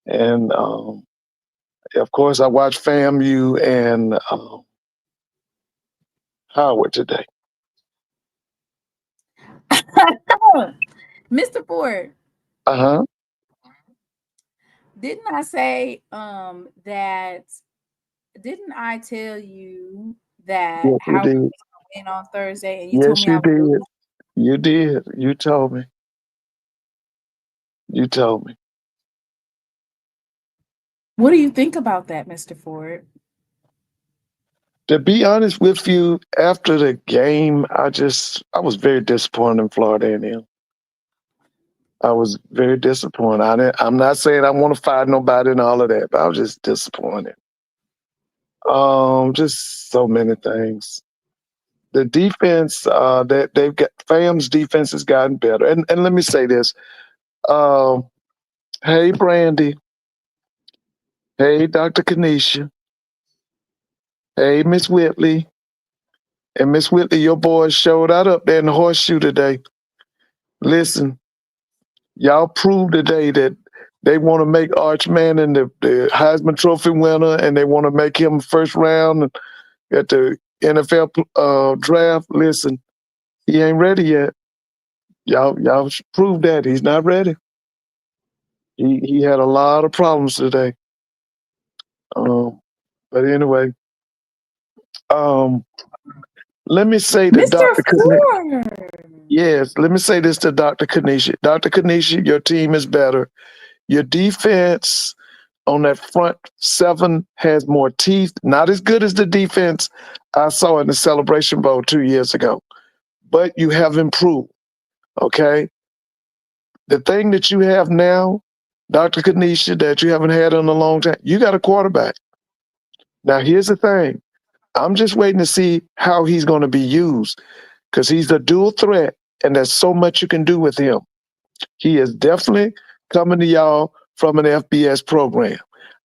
and of course I watched FAMU and Howard today.
Mr. Ford.
Uh-huh.
Didn't I say that? Didn't I tell you that
Yes, you
Howard
did.
was going to win on Thursday, and you told
Yes,
me I
you
was
did.
losing?
You did. You told me. You told me.
What do you think about that, Mr. Ford?
To be honest with you, after the game, I was very disappointed in Florida A&M. I was very disappointed. I'm not saying I want to fight nobody and all of that, but I was just disappointed. Just so many things. The defense that they've got, FAM's defense has gotten better. And let me say this. Hey, Brandy. Hey, Dr. Kanisha. Hey, Miss Whitley. And Miss Whitley, your boys showed out up there in the horseshoe today. Listen, y'all proved today that they want to make Arch Manning the Heisman Trophy winner, and they want to make him first round at the NFL draft. Listen, he ain't ready yet. Y'all proved that he's not ready. He had a lot of problems today. But anyway, let me say to
Mr.
Dr.
Ford.
Yes, let me say this to Dr. Kanisha. Dr. Kanisha, your team is better. Your defense on that front seven has more teeth. Not as good as the defense I saw in the Celebration Bowl 2 years ago, but you have improved, okay? The thing that you have now, Dr. Kanisha, that you haven't had in a long time, you got a quarterback. Now, here's the thing. I'm just waiting to see how he's going to be used, because he's a dual threat, and there's so much you can do with him. He is definitely coming to y'all from an FBS program.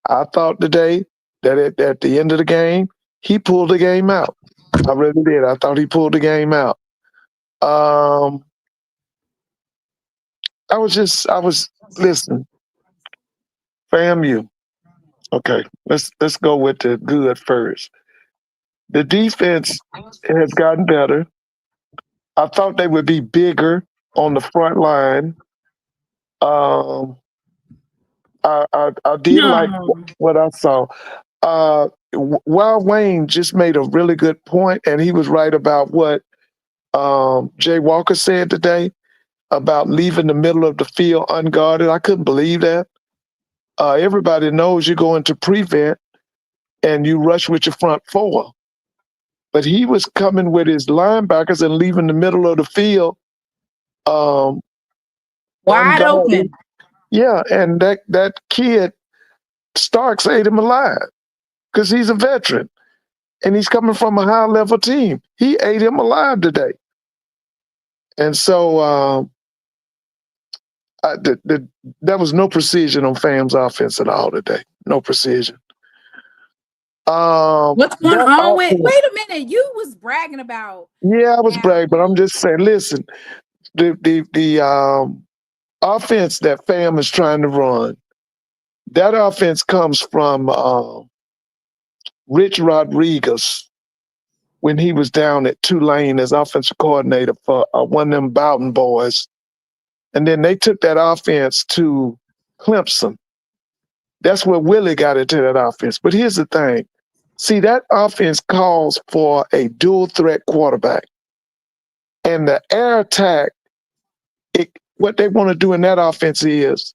I thought today that at the end of the game, he pulled the game out. I really did. I thought he pulled the game out. Listen, FAMU, Okay, let's go with the good first. The defense has gotten better. I thought they would be bigger on the front line. I did like
No.
what I saw. Wild Wayne just made a really good point, and he was right about what Jay Walker said today about leaving the middle of the field unguarded. I couldn't believe that. Everybody knows you go into prevent and you rush with your front four. But he was coming with his linebackers and leaving the middle of the field
Wide
unguarded.
open.
Yeah, and that kid Starks ate him alive because he's a veteran and he's coming from a high level team. He ate him alive today. And so there was no precision on FAM's offense at all today. No precision.
What's going
that
on with?
offense-
Wait a minute. You was bragging about.
Yeah, I was
Yeah.
bragging, but I'm just saying. Listen, the offense that FAM is trying to run, that offense comes from Rich Rodriguez when he was down at Tulane as offensive coordinator for one of them Bowden boys. And then they took that offense to Clemson. That's where Willie got into that offense. But here's the thing. See, that offense calls for a dual threat quarterback. And the air attack, what they want to do in that offense is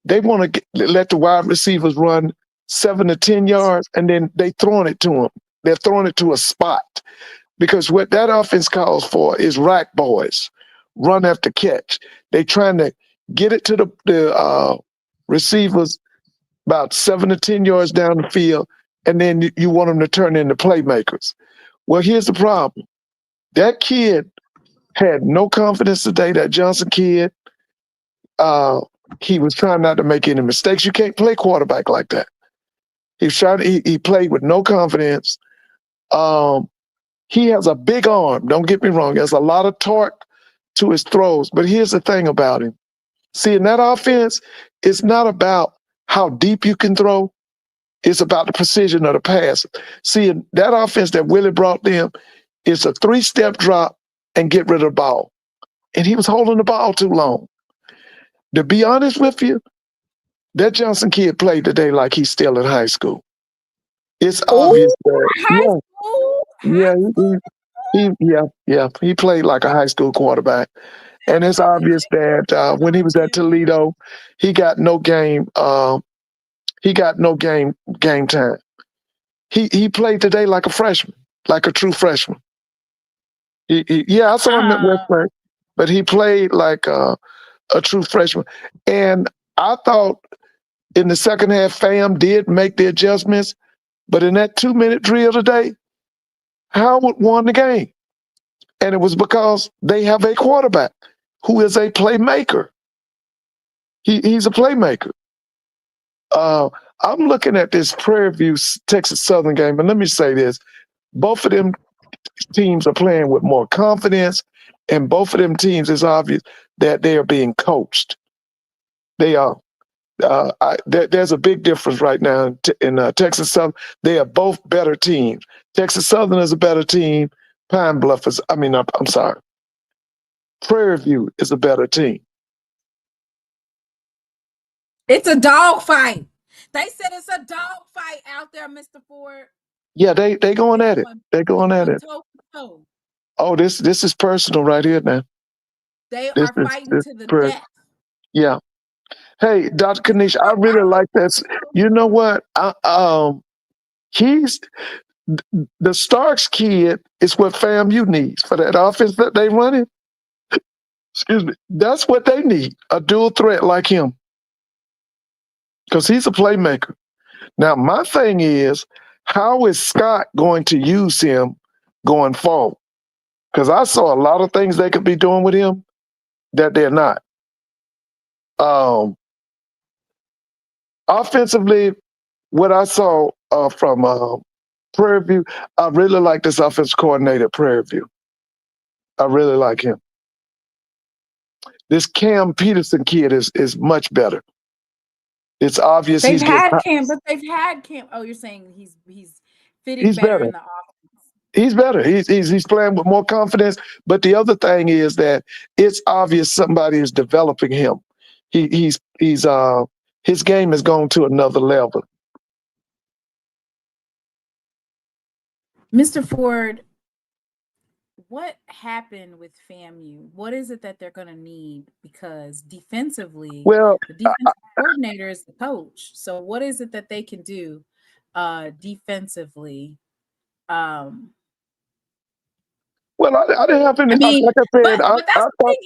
they want to let the wide receivers run 7 to 10 yards, and then they throwing it to them. They're throwing it to a spot. Because what that offense calls for is rack boys, run after catch. They trying to get it to the receivers about 7 to 10 yards down the field, and then you want them to turn into playmakers. Well, here's the problem. That kid had no confidence today, that Johnson kid. He was trying not to make any mistakes. You can't play quarterback like that. He played with no confidence. He has a big arm. Don't get me wrong. He has a lot of torque to his throws. But here's the thing about him. See, in that offense, it's not about how deep you can throw. It's about the precision of the pass. See, in that offense that Willie brought them, it's a 3-step drop and get rid of the ball. And he was holding the ball too long. To be honest with you, that Johnson kid played today like he's still in high school. It's obvious that
High school.
he played like a high school quarterback. And it's obvious that when he was at Toledo, he got no game time. He played today like a freshman, like a true freshman. I saw him at West Point, but he played like a true freshman. And I thought in the second half, FAM did make the adjustments, but in that 2-minute drill today, Howard won the game. And it was because they have a quarterback who is a playmaker. He's a playmaker. I'm looking at this Prairie View Texas Southern game, and let me say this. Both of them teams are playing with more confidence, and both of them teams, it's obvious that they are being coached. They are. There's a big difference right now in Texas Southern. They are both better teams. Texas Southern is a better team. Pine Bluff is, I'm sorry. Prairie View is a better team.
It's a dog fight. They said it's a dog fight out there, Mr. Ford.
Yeah, they going at it. They're going at it. Oh, this is personal right here now.
They are fighting to the death.
Yeah. Hey, Dr. Kanish, I really like this. You know what? He's the Starks kid is what FAMU needs for that offense that they running. Excuse me. That's what they need. A dual threat like him. Because he's a playmaker. Now, my thing is, how is Scott going to use him going forward? Because I saw a lot of things they could be doing with him that they're not. Offensively, what I saw from Prairie View, I really like this offensive coordinator at Prairie View. I really like him. This Cam Peterson kid is much better. It's obvious
They've
he's getting.
had camp, but they've had camp. Oh, you're saying he's fitting
He's
better
better.
in the offense.
He's better. He's playing with more confidence. But the other thing is that it's obvious somebody is developing him. His game has gone to another level.
Mr. Ford, what happened with FAMU? What is it that they're going to need? Because defensively,
Well,
the defensive coordinator is the coach. So what is it that they can do defensively?
well, I didn't have any.
I mean,
like I said,
but that's
I
the
thought,
thing.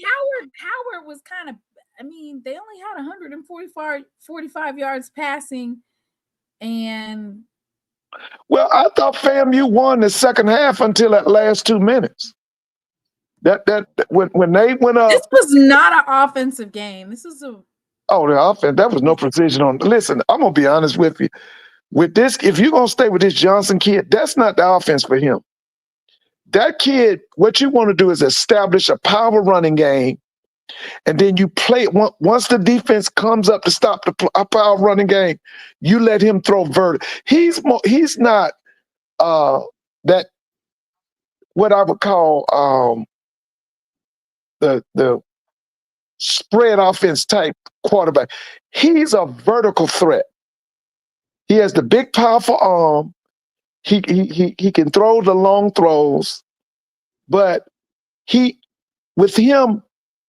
Howard was kind of. I mean, they only had 145 yards passing, and
well, I thought FAMU won the second half until that last 2 minutes. That when they went up.
this was not an offensive game. This was a.
Oh, the offense. That was no precision on. Listen, I'm gonna be honest with you. With this, if you're gonna stay with this Johnson kid, that's not the offense for him. That kid, what you want to do is establish a power running game, and then you play it. Once the defense comes up to stop the power running game, you let him throw He's not that what I would call the spread offense type quarterback. He's a vertical threat. He has the big, powerful arm. He can throw the long throws, but with him,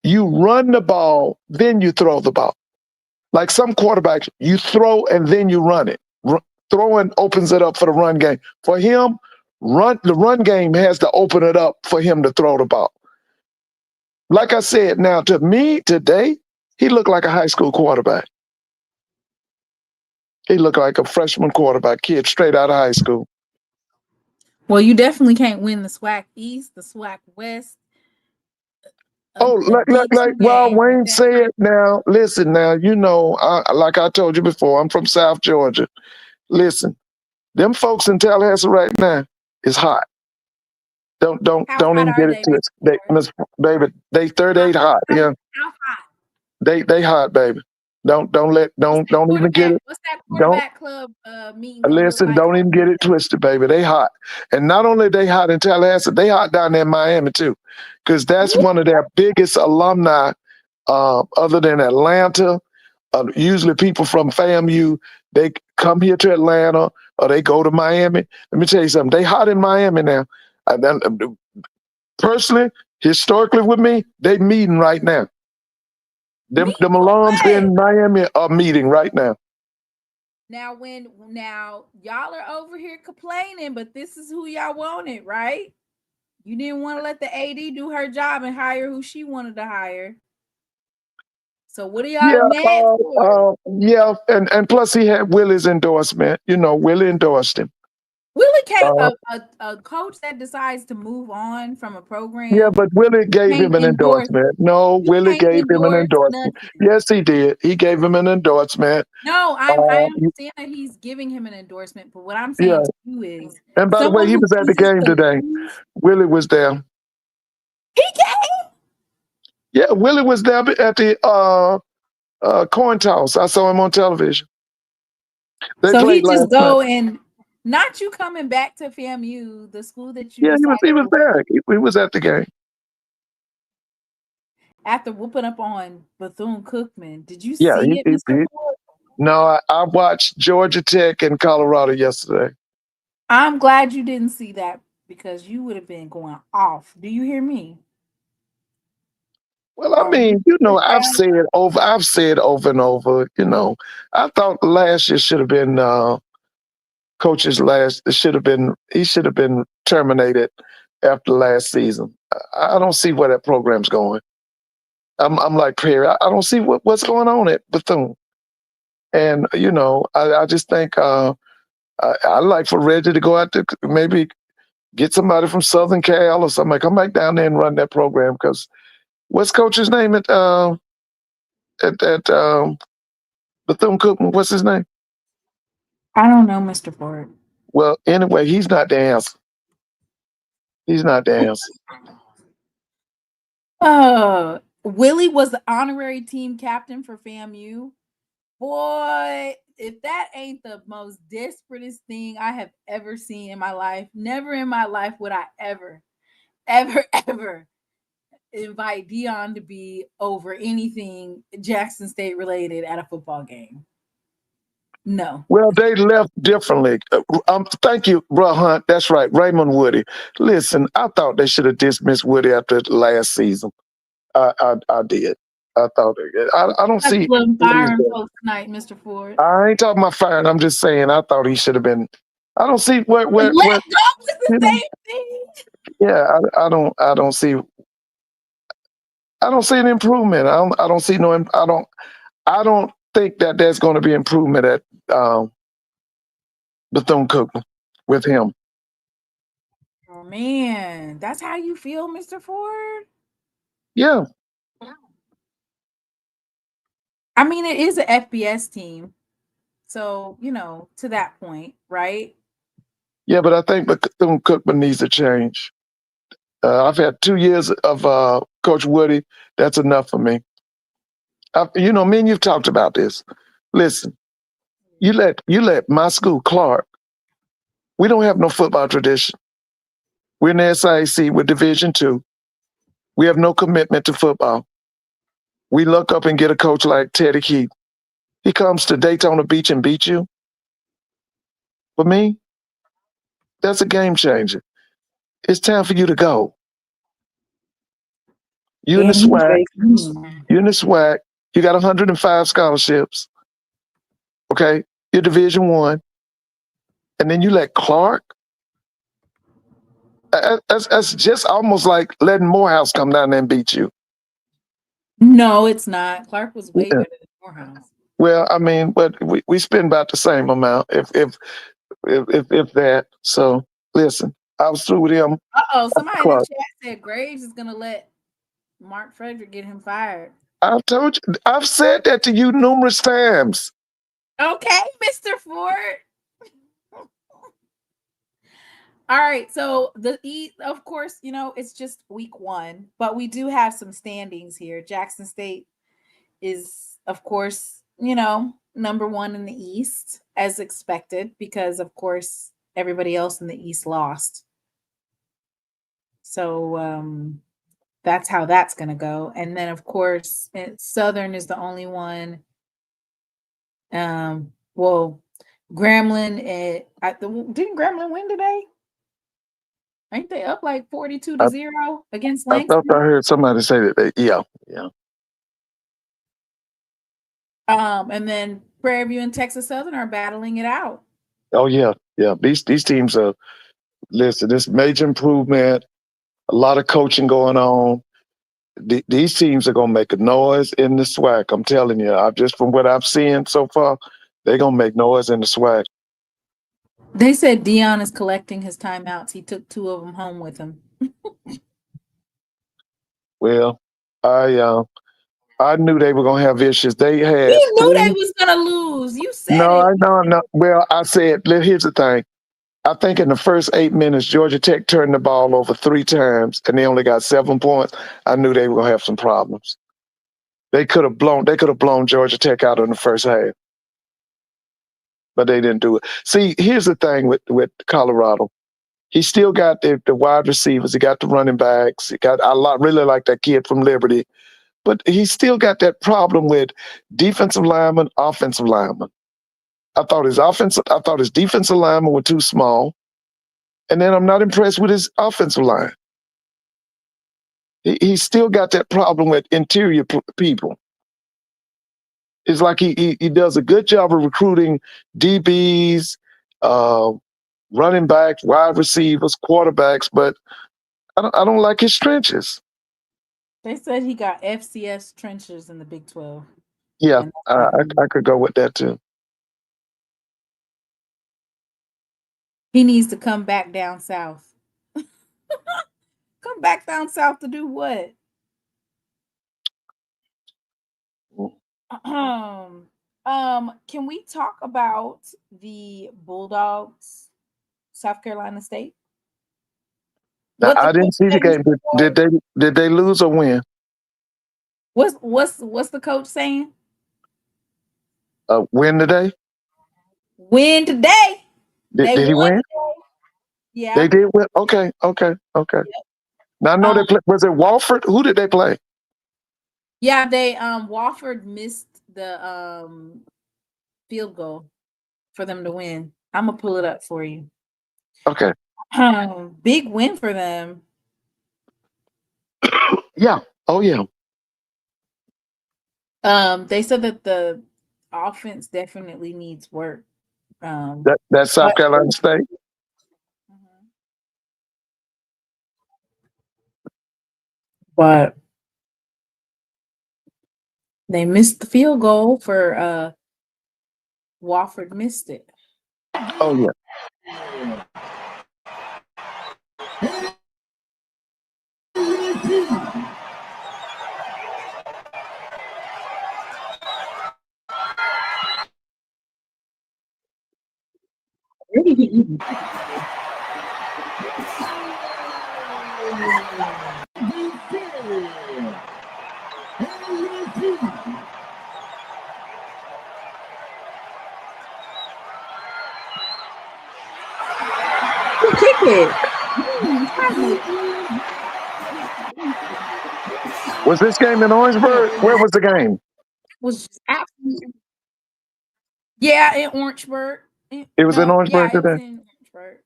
you run the ball, then you throw the ball. Like some quarterbacks, you throw and then you run it. Throwing opens it up for the run game. For him, the run game has to open it up for him to throw the ball. Like I said, now to me today, he looked like a high school quarterback. He looked like a freshman quarterback kid straight out of high school.
Well, you definitely can't win the SWAC East, the SWAC West.
Like Wild Wayne said, now, listen, now, like I told you before, I'm from South Georgia. Listen, them folks in Tallahassee right now is hot. Don't even get it to it. Baby, they 38 hot. Yeah.
How hot?
They hot, baby. Don't even get it.
What's that quarterback club meeting?
Listen, don't even get it twisted, baby. They hot. And not only they hot in Tallahassee, they hot down there in Miami too. Because that's one of their biggest alumni, other than Atlanta. Usually people from FAMU, they come here to Atlanta or they go to Miami. Let me tell you something. They hot in Miami now. Personally, historically with me, they meeting right now. Them alums in Miami are meeting right now.
Now y'all are over here complaining, but this is who y'all wanted, right? You didn't want to let the AD do her job and hire who she wanted to hire. So what are y'all mad for?
Yeah, and plus he had Willie's endorsement. Willie endorsed him.
Willie can't a coach that decides to move on from a program.
Yeah, but Willie gave him an endorsement. No, Willie gave him an endorsement. Yes, he did. He gave him an endorsement.
No, I understand that he's giving him an endorsement, but what I'm saying to you is,
and by the way, he was at the game today. Willie was there.
He came.
Yeah, Willie was there at the coin toss. I saw him on television.
So he just go and not you coming back to FAMU, the school that you.
Yeah, he was there. He was at the game.
After whooping up on Bethune-Cookman, did you see it, Mr. Ford?
No, I watched Georgia Tech and Colorado yesterday.
I'm glad you didn't see that because you would have been going off. Do you hear me?
Well, I mean, I've said over and over, I thought last year should have been he should have been terminated after last season. I don't see where that program's going. I'm like Prairie. I don't see what's going on at Bethune. And, I just think I'd like for Reggie to go out there, maybe get somebody from Southern Cal or something. Come back down there and run that program. Because what's coach's name at Bethune-Cookman? What's his name?
I don't know, Mr. Ford.
Well, anyway, he's not the answer. He's not the answer.
Willie was the honorary team captain for FAMU. Boy, if that ain't the most desperatest thing I have ever seen in my life, never in my life would I ever invite Dion to be over anything Jackson State related at a football game. No.
Well, they left differently. Thank you, bro Hunt. That's right, Raymond Woody. Listen, I thought they should have dismissed Woody after last season. I did. I thought I don't
That's
see.
firing folks tonight, Mr. Ford.
I ain't talking about firing. I'm just saying I thought he should have been. I don't see where
Let go was the same thing.
Yeah, I don't see. I don't see an improvement. I don't see no. I don't think that there's going to be improvement at Bethune-Cookman with him.
Oh man, that's how you feel, Mr. Ford?
Yeah.
I mean, it is an FBS team. So, to that point, right?
Yeah, but I think Bethune-Cookman needs a change. I've had 2 years of Coach Woody. That's enough for me. Me and you've talked about this. Listen, you let my school, Clark, we don't have no football tradition. We're in the SIAC, we're Division II. We have no commitment to football. We look up and get a coach like Teddy Keith. He comes to Daytona Beach and beats you. For me, that's a game changer. It's time for you to go. You in the SWAC. You in the SWAC. You got 105 scholarships. Okay, you're Division I, and then you let Clark. That's just almost like letting Morehouse come down there and beat you.
No, it's not. Clark was way better than Morehouse.
Well, I mean, but we spend about the same amount, if that. So listen, I was through with him.
Somebody in the chat said Graves is gonna let Mark Frederick get him fired.
I've told you. I've said that to you numerous times.
Okay, Mr. Ford. All right, so of course, it's just week 1, but we do have some standings here. Jackson State is, of course, number 1 in the East, as expected, because of course everybody else in the East lost. So that's how that's going to go. And then, of course, Southern is the only one. Well, Grambling, didn't Grambling win today? Ain't they up like 42-0 against Langston?
I heard somebody say that. Yeah.
And then Prairie View and Texas Southern are battling it out.
Oh yeah. These teams are. Listen, this major improvement. A lot of coaching going on. These teams are gonna make a noise in the SWAC. I'm telling you. Just from what I've seen so far, they're gonna make noise in the SWAC.
They said Dion is collecting his timeouts. He took 2 of them home with him.
Well, I knew they were gonna have issues. They had.
You knew they was gonna lose. You said
no,
it.
I know. Well, I said. Here's the thing. I think in the first 8 minutes, Georgia Tech turned the ball over 3 times, and they only got 7 points. I knew they were gonna have some problems. They could have blown Georgia Tech out in the first half, but they didn't do it. See, here's the thing with Colorado. He still got the wide receivers. He got the running backs. Really like that kid from Liberty, but he still got that problem with defensive linemen, offensive linemen. I thought his defensive linemen were too small, and then I'm not impressed with his offensive line. He still got that problem with interior people. It's like he does a good job of recruiting DBs, running backs, wide receivers, quarterbacks, but I don't like his trenches.
They said he got FCS trenches in the Big 12.
Yeah, I could go with that too.
He needs to come back down south. Come back down south to do what? Can we talk about the Bulldogs, South Carolina State?
I didn't see the game. Did they lose or win?
What's the coach saying?
Win today?
Win today.
Did he
won
win?
today. Yeah.
They did win. Okay. Now I know they play. Was it Walford? Who did they play?
Yeah, they Wofford missed the field goal for them to win. I'm gonna pull it up for you.
Okay.
Big win for them.
Yeah. Oh yeah.
They said that the offense definitely needs work.
That's South Carolina State.
But they missed the field goal for Wofford missed it.
Oh yeah.
Kick it.
Was this game in Orangeburg? Where was the game?
Was just absolutely. Yeah, in Orangeburg.
It was in Orangeburg
yeah,
today.
It was in Orangeburg.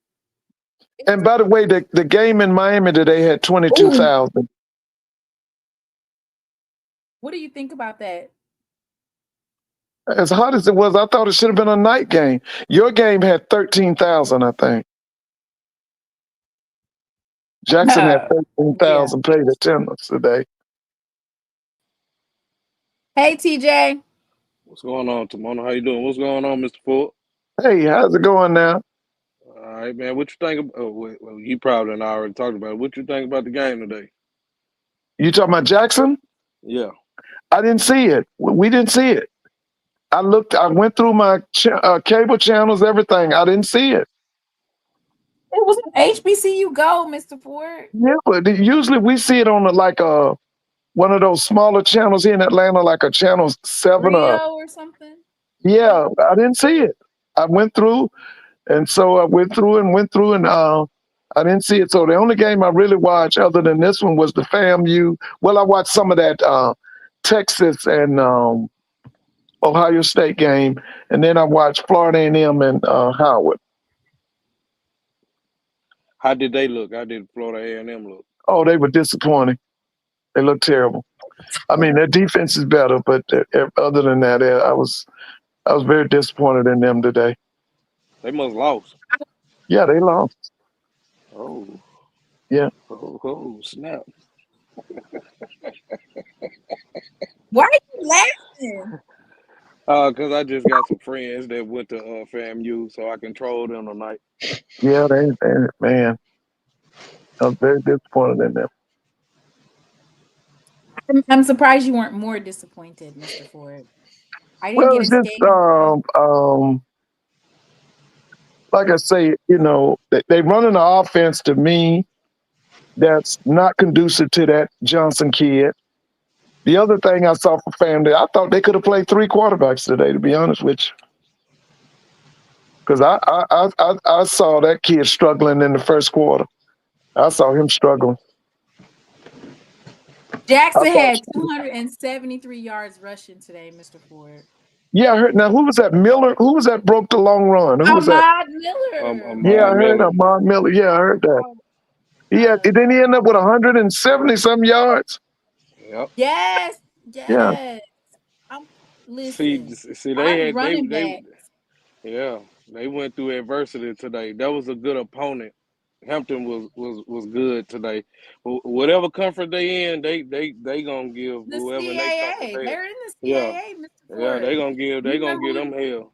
And by the way, the game in Miami today had 22,000.
What do you think about that?
As hot as it was, I thought it should have been a night game. Your game had 13,000, I think. Jackson had 13,000 paid attendance today.
Hey, TJ.
What's going on, Timona? How you doing? What's going on, Mr. Ford?
Hey, how's it going now?
All right, man. What you think? Well, you probably done already talked about it. What you think about the game today?
You talking about Jackson?
Yeah.
I didn't see it. We didn't see it. I went through my cable channels, everything. I didn't see it.
It was HBCU Go, Mr. Ford.
Yeah, but usually we see it on one of those smaller channels here in Atlanta, like a channel 7
or something.
Yeah, I didn't see it. I went through, and so I went through, and I didn't see it. So the only game I really watched other than this one was the FAMU. Well, I watched some of that Texas and Ohio State game, and then I watched Florida A&M and Howard.
How did they look? How did Florida A&M look?
Oh, they were disappointing. They looked terrible. I mean, their defense is better, but other than that, I was very disappointed in them today.
They must have lost.
Yeah, they lost.
Oh.
Yeah.
Oh, snap.
Why are you laughing?
Because I just got some friends that went to FAMU, so I controlled them tonight.
Yeah, man. I was very disappointed in them.
I'm surprised you weren't more disappointed, Mr. Ford. I didn't
Well,
get a
just like I say, they running an offense to me that's not conducive to that Johnson kid. The other thing I saw for family, I thought they could have played 3 quarterbacks today, to be honest with you. Because I saw that kid struggling in the first quarter. I saw him struggling.
Jackson had 273 yards rushing today, Mr. Ford.
Yeah, I heard. Now, who was that? Miller? Who was that broke the long run? Who was that?
Miller.
Yeah, I heard Ahmad Miller. Yeah, I heard that. Didn't he end up with 170-some yards?
Yep.
Yes.
Yeah.
Listen.
See, they went through adversity today. That was a good opponent. Hampton was good today. Whatever conference they in, they gonna give
the
whoever
CAA.
they conference.
They're in the CAA, Mr. Ford.
Yeah, they gonna give them hell.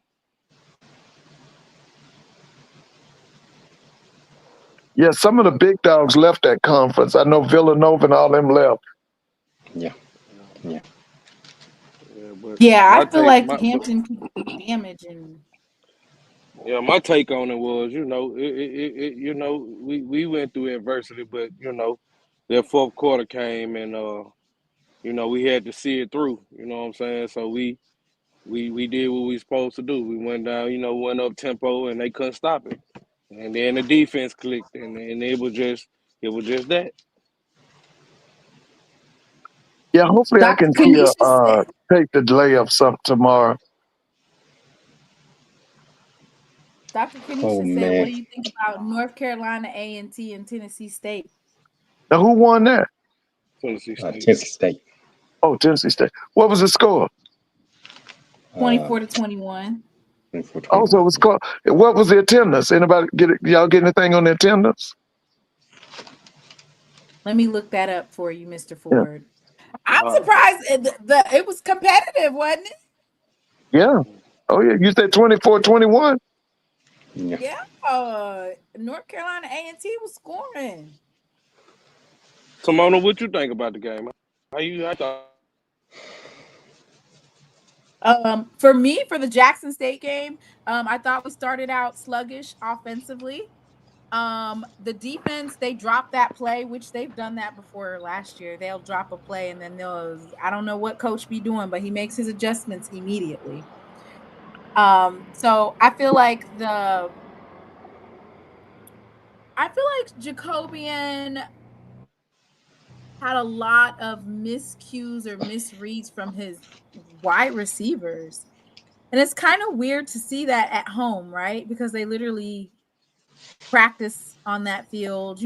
Yeah, some of the big dogs left that conference. I know Villanova and all them left.
Yeah.
I feel like Hampton could do damage and.
Yeah, my take on it was, we went through adversity, but that fourth quarter came and we had to see it through. You know what I'm saying? So we we did what we supposed to do. We went down, went up tempo, and they couldn't stop it. And then the defense clicked, and it was just that.
Yeah, hopefully I
Dr.
can see
Kanisha said,
take the layup something tomorrow.
Dr. Kanisha
Oh,
said,
man.
what do you think about North Carolina A&T and Tennessee State?
Now, who won that?
Tennessee State.
Tennessee State.
Oh, Tennessee State. What was the score?
24-21.
Oh, so it was called. What was the attendance? Anybody y'all get anything on the attendance?
Let me look that up for you, Mr. Ford. I'm surprised it was competitive, wasn't it?
Yeah. Oh, yeah. You said 24-21?
Yeah. North Carolina A&T was scoring.
Simona, what you think about the game? I thought.
For me, for the Jackson State game, I thought we started out sluggish offensively. The defense, they dropped that play, which they've done that before last year. They'll drop a play and then I don't know what coach be doing, but he makes his adjustments immediately. So I feel like Jacobian had a lot of miscues or misreads from his wide receivers. And it's kind of weird to see that at home, right? Because they literally practice on that field,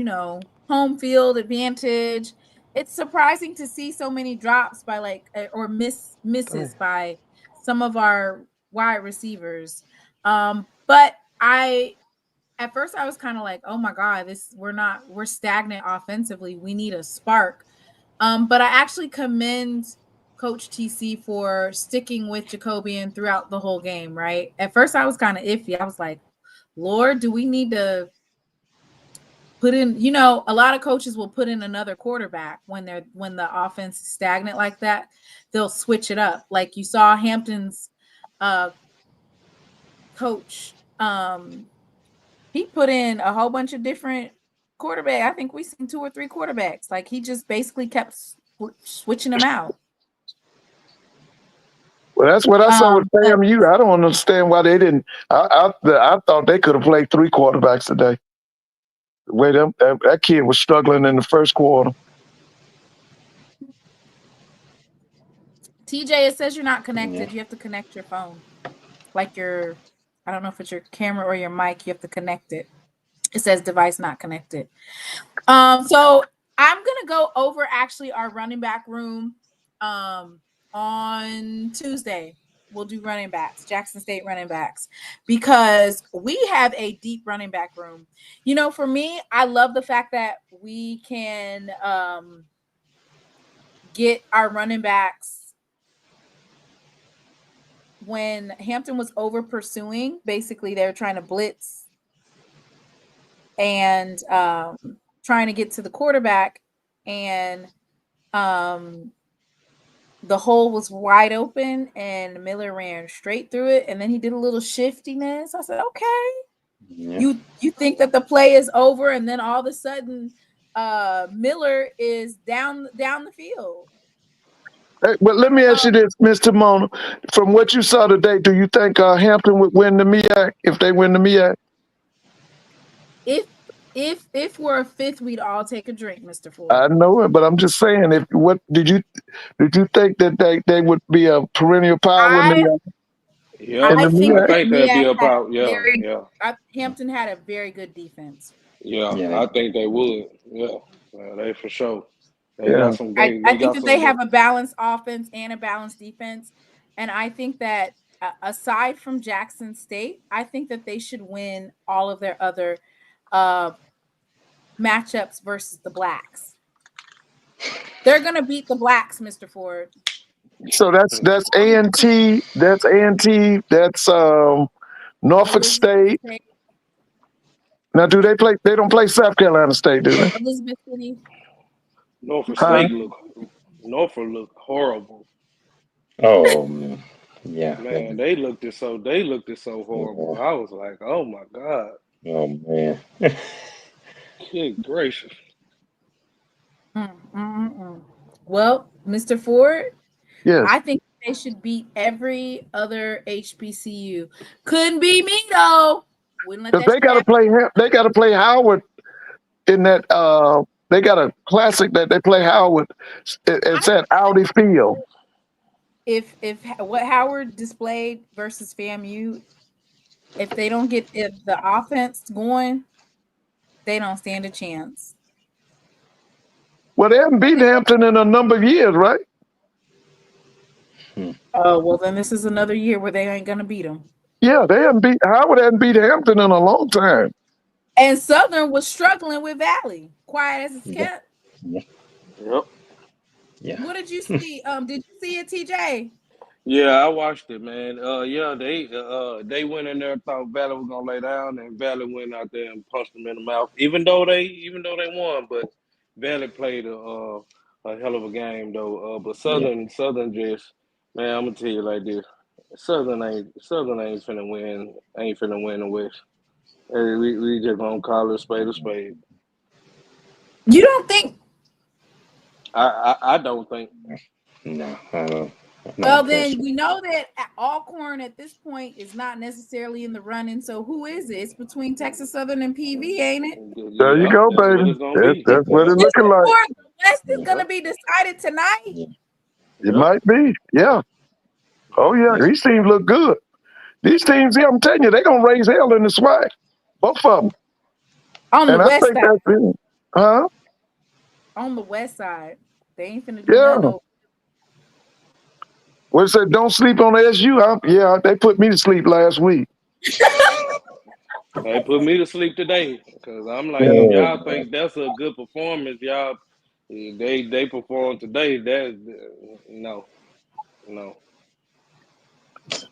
home field advantage. It's surprising to see so many drops by or misses by some of our wide receivers. But at first I was kind of like, oh my God, we're stagnant offensively. We need a spark. But I actually commend Coach TC for sticking with Jacobian throughout the whole game, right? At first I was kind of iffy. I was like, Lord, do we need to put in, a lot of coaches will put in another quarterback when the offense is stagnant like that. They'll switch it up. Like you saw Hampton's coach, he put in a whole bunch of different quarterbacks. I think we seen 2 or 3 quarterbacks. Like he just basically kept switching them out.
Well, that's what I saw with FAMU. I don't understand why they didn't. I thought they could have played 3 quarterbacks today. The way that kid was struggling in the first quarter.
TJ, it says you're not connected. Yeah. You have to connect your phone. Like I don't know if it's your camera or your mic. You have to connect it. It says device not connected. So I'm going to go over actually our running back room on Tuesday. We'll do running backs, Jackson State running backs, because we have a deep running back room. For me, I love the fact that we can get our running backs. When Hampton was over pursuing, basically they were trying to blitz and trying to get to the quarterback, and the hole was wide open and Miller ran straight through it, and then he did a little shiftiness. I said, okay. Yeah. You think that the play is over, and then all of a sudden Miller is down the field.
Hey, but let me ask you this, Mr. Mona. From what you saw today, do you think Hampton would win the MEAC if they win the MEAC?
If we're a 5th, we'd all take a drink, Mr. Ford.
I know it, but I'm just saying. What did you think that they would be a perennial power?
I think
that'd be a power. Yeah.
Hampton had a very good defense.
Yeah. I think they would. Yeah, they for sure.
I think that they have a balanced offense and a balanced defense, and I think that aside from Jackson State, I think that they should win all of their other matchups versus the Blacks. They're gonna beat the Blacks, Mr. Ford.
So that's A&T. That's A&T. That's Norfolk State. Now, do they play? They don't play South Carolina State, do they?
Elizabeth City.
Norfolk State look horrible.
Oh man. Yeah.
Man, they looked it so horrible. I was like, oh my God.
Oh man.
Good gracious.
Well, Mr. Ford,
yes.
I think they should beat every other HBCU. Couldn't be me though. Wouldn't let that
Because
shit happen.
they got to play Howard in that. They got a classic that they play Howard. It's at Audi Field.
If what Howard displayed versus FAMU, if they don't get the offense going, they don't stand a chance.
Well, they haven't beaten Hampton in a number of years, right?
Oh, well, then this is another year where they ain't gonna beat them.
Yeah, Howard hadn't beat Hampton in a long time.
And Southern was struggling with Valley, quiet as it's kept.
Yep.
Yeah.
What did you see? Did you see it, TJ?
Yeah, I watched it, man. Yeah, they went in there, thought Valley was gonna lay down, and Valley went out there and punched them in the mouth. Even though they won, but Valley played a hell of a game though. But Southern just, man, I'm gonna tell you like this: Southern ain't finna win. Ain't finna win the West. Hey, we just gonna call it a spade a spade.
You don't think?
I don't think.
No, I don't.
Well, then we know that Alcorn at this point is not necessarily in the running. So who is it? It's between Texas Southern and PV, ain't it?
There you go, baby. That's what it's looking like.
The West is going to be decided tonight.
It might be, yeah. Oh yeah, these teams look good. These teams, yeah, I'm telling you, they're gonna raise hell in the SWAC. Both of them.
On the
And
west side.
that's it. Huh?
On the west side. They ain't finna do
Yeah.
nothing.
Well, it said don't sleep on SU. Yeah, they put me to sleep last week.
They put me to sleep today because I'm like, if y'all think that's a good performance, y'all, they performed today. That no.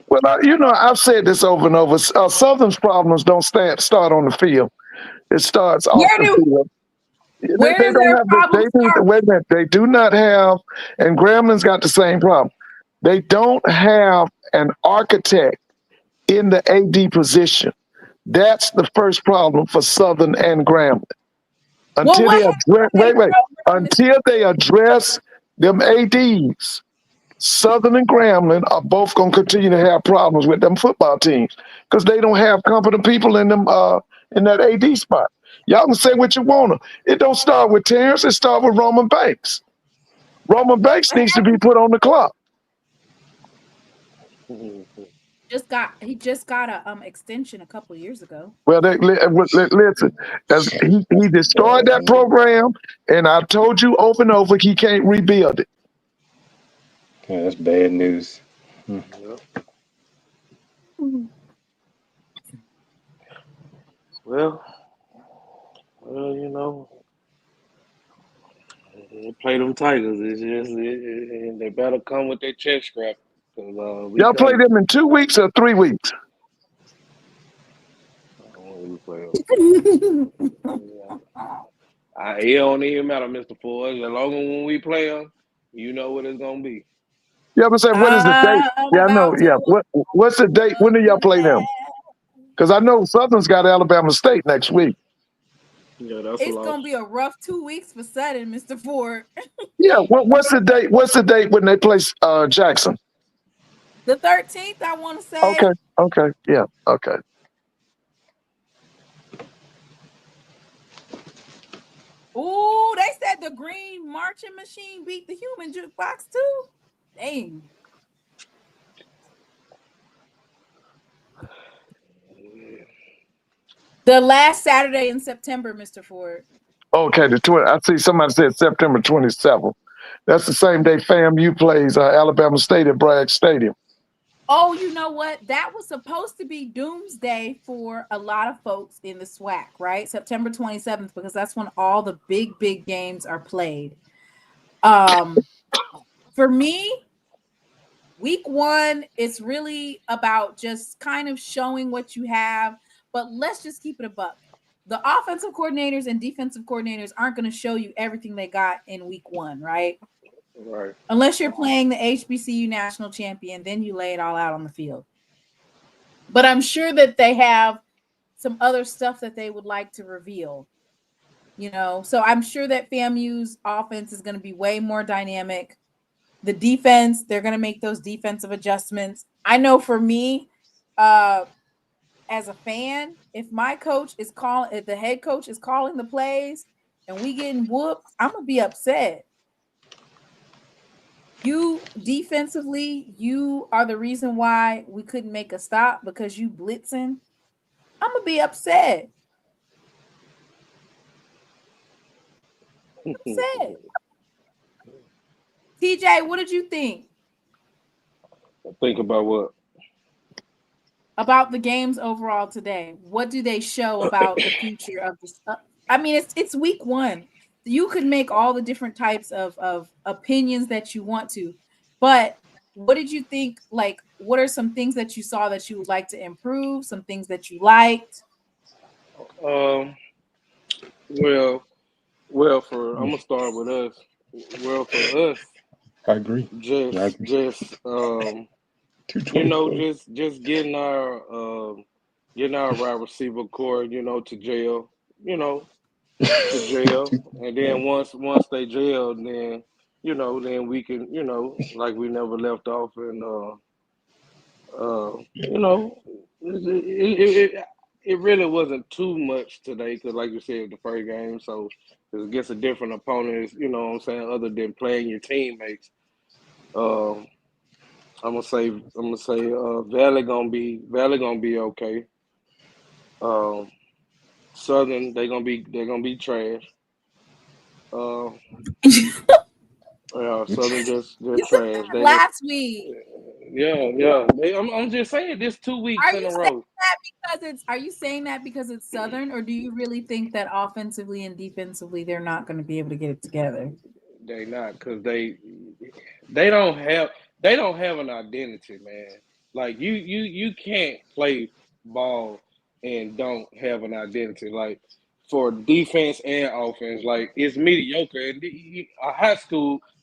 Well, I've said this over and over. Southern's problems don't start on the field. It starts off the field.
Where
They
does
don't
their
have
problem start?
wait a minute. They do not have, and Grambling's got the same problem. They don't have an architect in the AD position. That's the first problem for Southern and Grambling. Until they address them ADs, Southern and Grambling are both going to continue to have problems with them football teams because they don't have competent people in them in that AD spot. Y'all can say what you want to. It don't start with Terrence. It starts with Roman Banks. Roman Banks needs to be put on the clock.
He just got a extension a couple years ago.
Well, listen, he destroyed that program, and I told you over and over he can't rebuild it.
Yeah, that's bad news.
Well, they play them Tigers. It's just they better come with their chest strap.
Y'all play them in 2 weeks or 3 weeks?
It don't even matter, Mr. Ford. As long as when we play them, you know what it's gonna be.
Yeah, but say, what is the date? Yeah, I know. Yeah, what's the date? When do y'all play them? Because I know Southern's got Alabama State next week.
Yeah,
it's gonna be a rough 2 weeks for Southern, Mr. Ford.
Yeah, what's the date? What's the date when they play Jackson?
The 13th, I want to say.
Okay, yeah, okay.
Ooh, they said the green marching machine beat the human jukebox too. Dang. The last Saturday in September, Mr. Ford.
Okay, I see somebody said September 27th. That's the same day FAMU plays Alabama State at Bragg Stadium.
Oh, you know what? That was supposed to be doomsday for a lot of folks in the SWAC, right? September 27th, because that's when all the big games are played. For me, week 1, it's really about just kind of showing what you have, but let's just keep it a buck. The offensive coordinators and defensive coordinators aren't going to show you everything they got in week 1, right?
Right.
Unless you're playing the HBCU national champion, then you lay it all out on the field. But I'm sure that they have some other stuff that they would like to reveal, So I'm sure that FAMU's offense is going to be way more dynamic. the defense, they're going to make those defensive adjustments. I know for me, as a fan, if my coach is calling, if the head coach is calling the plays and we getting whooped, I'm going to be upset. You defensively, you are the reason why we couldn't make a stop because you blitzing. I'm going to be upset. Upset. TJ, what did you think?
Think about what?
About the games overall today. What do they show about the future of this? I mean, it's week 1. You could make all the different types of opinions that you want to, but what did you think? Like, what are some things that you saw that you would like to improve? Some things that you liked?
Well, I'm gonna start with us. Well, for us,
I agree.
just just getting our wide receiver core, to jail, and then once they jail, then then we can, like we never left off, and it really wasn't too much today because, like you said, the first game, so against a different opponent, what I'm saying, other than playing your teammates. I'm gonna say Valley gonna be okay. Southern they're gonna be trash. Southern just trash.
Last week.
Yeah. I'm just saying this 2 weeks in a row.
Are you saying that because it's Southern, or do you really think that offensively and defensively they're not going to be able to get it together?
They not, because they don't have an identity, man. Like you can't play ball and don't have an identity. Like for defense and offense, like it's mediocre. And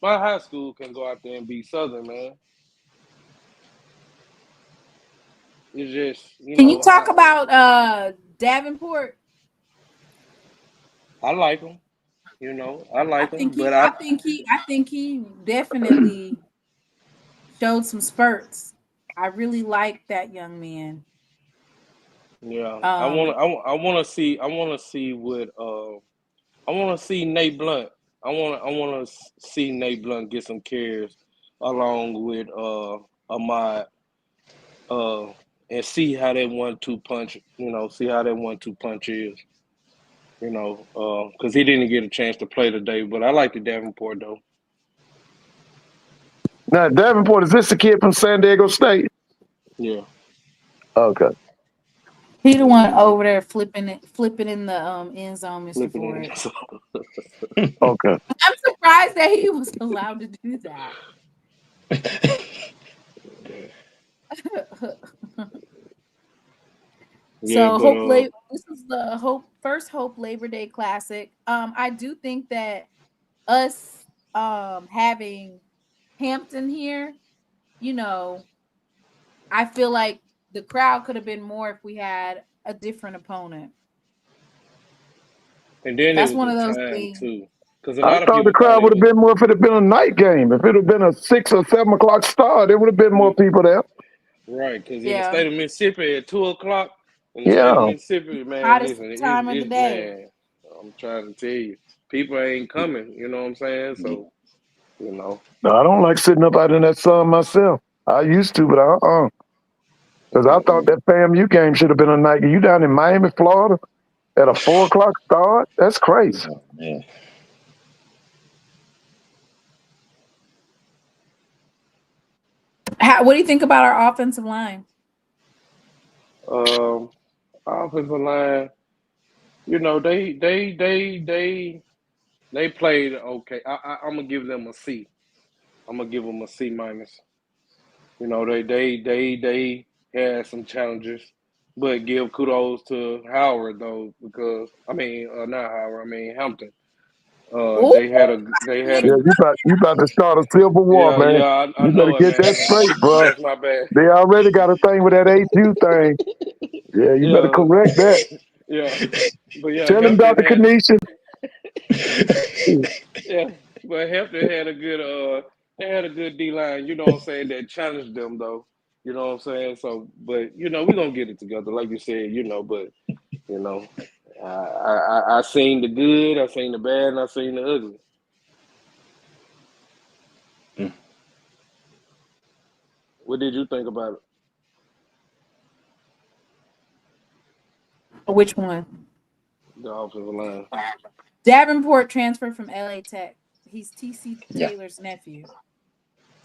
my high school can go out there and beat Southern, man. It's just
Can you talk about Davenport?
I like him. I like him, but
I think he definitely showed some spurts. I really like that young man.
Yeah, I want to see what I want to see Nate Blunt. I want to see Nate Blunt get some carries along with Ahmad, and see how that 1-2 punch. See how that 1-2 punch is. Because he didn't get a chance to play today, but I like the Davenport though.
Now, Davenport, is this the kid from San Diego State?
Yeah.
Okay.
He the one over there flipping in the end zone, Mr. Ford.
Okay.
I'm surprised that he was allowed to do that. This is the first Hope Labor Day Classic. I do think that us having Hampton here, I feel like the crowd could have been more if we had a different opponent.
And then
that's
it was
one of those
time
things
too.
I thought the crowd would have been more if it had been a night game. If it had been a 6 or 7 o'clock start, there would have been more people there.
Right, because in the state of Mississippi at 2 o'clock, in the
Yeah.
state of Mississippi, man,
hottest
listen,
time of the day.
Man, I'm trying to tell you, people ain't coming. You know what I'm saying? So,
No, I don't like sitting up out in that sun myself. I used to, but because I thought that FAMU game should have been a night. You down in Miami, Florida, at a 4 o'clock start? That's crazy.
Oh, man.
What do you think about our offensive line?
Offensive line, they played okay. I'm gonna give them a C. I'm gonna give them a C minus. They had some challenges, but give kudos to Howard though, because not Howard, Hampton. They had a
you about to start a civil war, man.
Yeah, I
you
know
better get
man.
that straight, bro.
That's my bad.
They already got a thing with that HU thing. Yeah, you better correct that.
Yeah, but yeah,
tell him, Dr. Kanisha.
Yeah, but Hampton had a good They had a good D line, you know what I'm saying, that challenged them though. You know what I'm saying? So, but you know, we're gonna get it together, like you said, you know, but you know, I seen the good, I seen the bad, and I seen the ugly.
Mm.
What did you think about it?
Which one?
The offensive line.
Davenport transferred from LA Tech. He's TC
Yeah.
Taylor's nephew.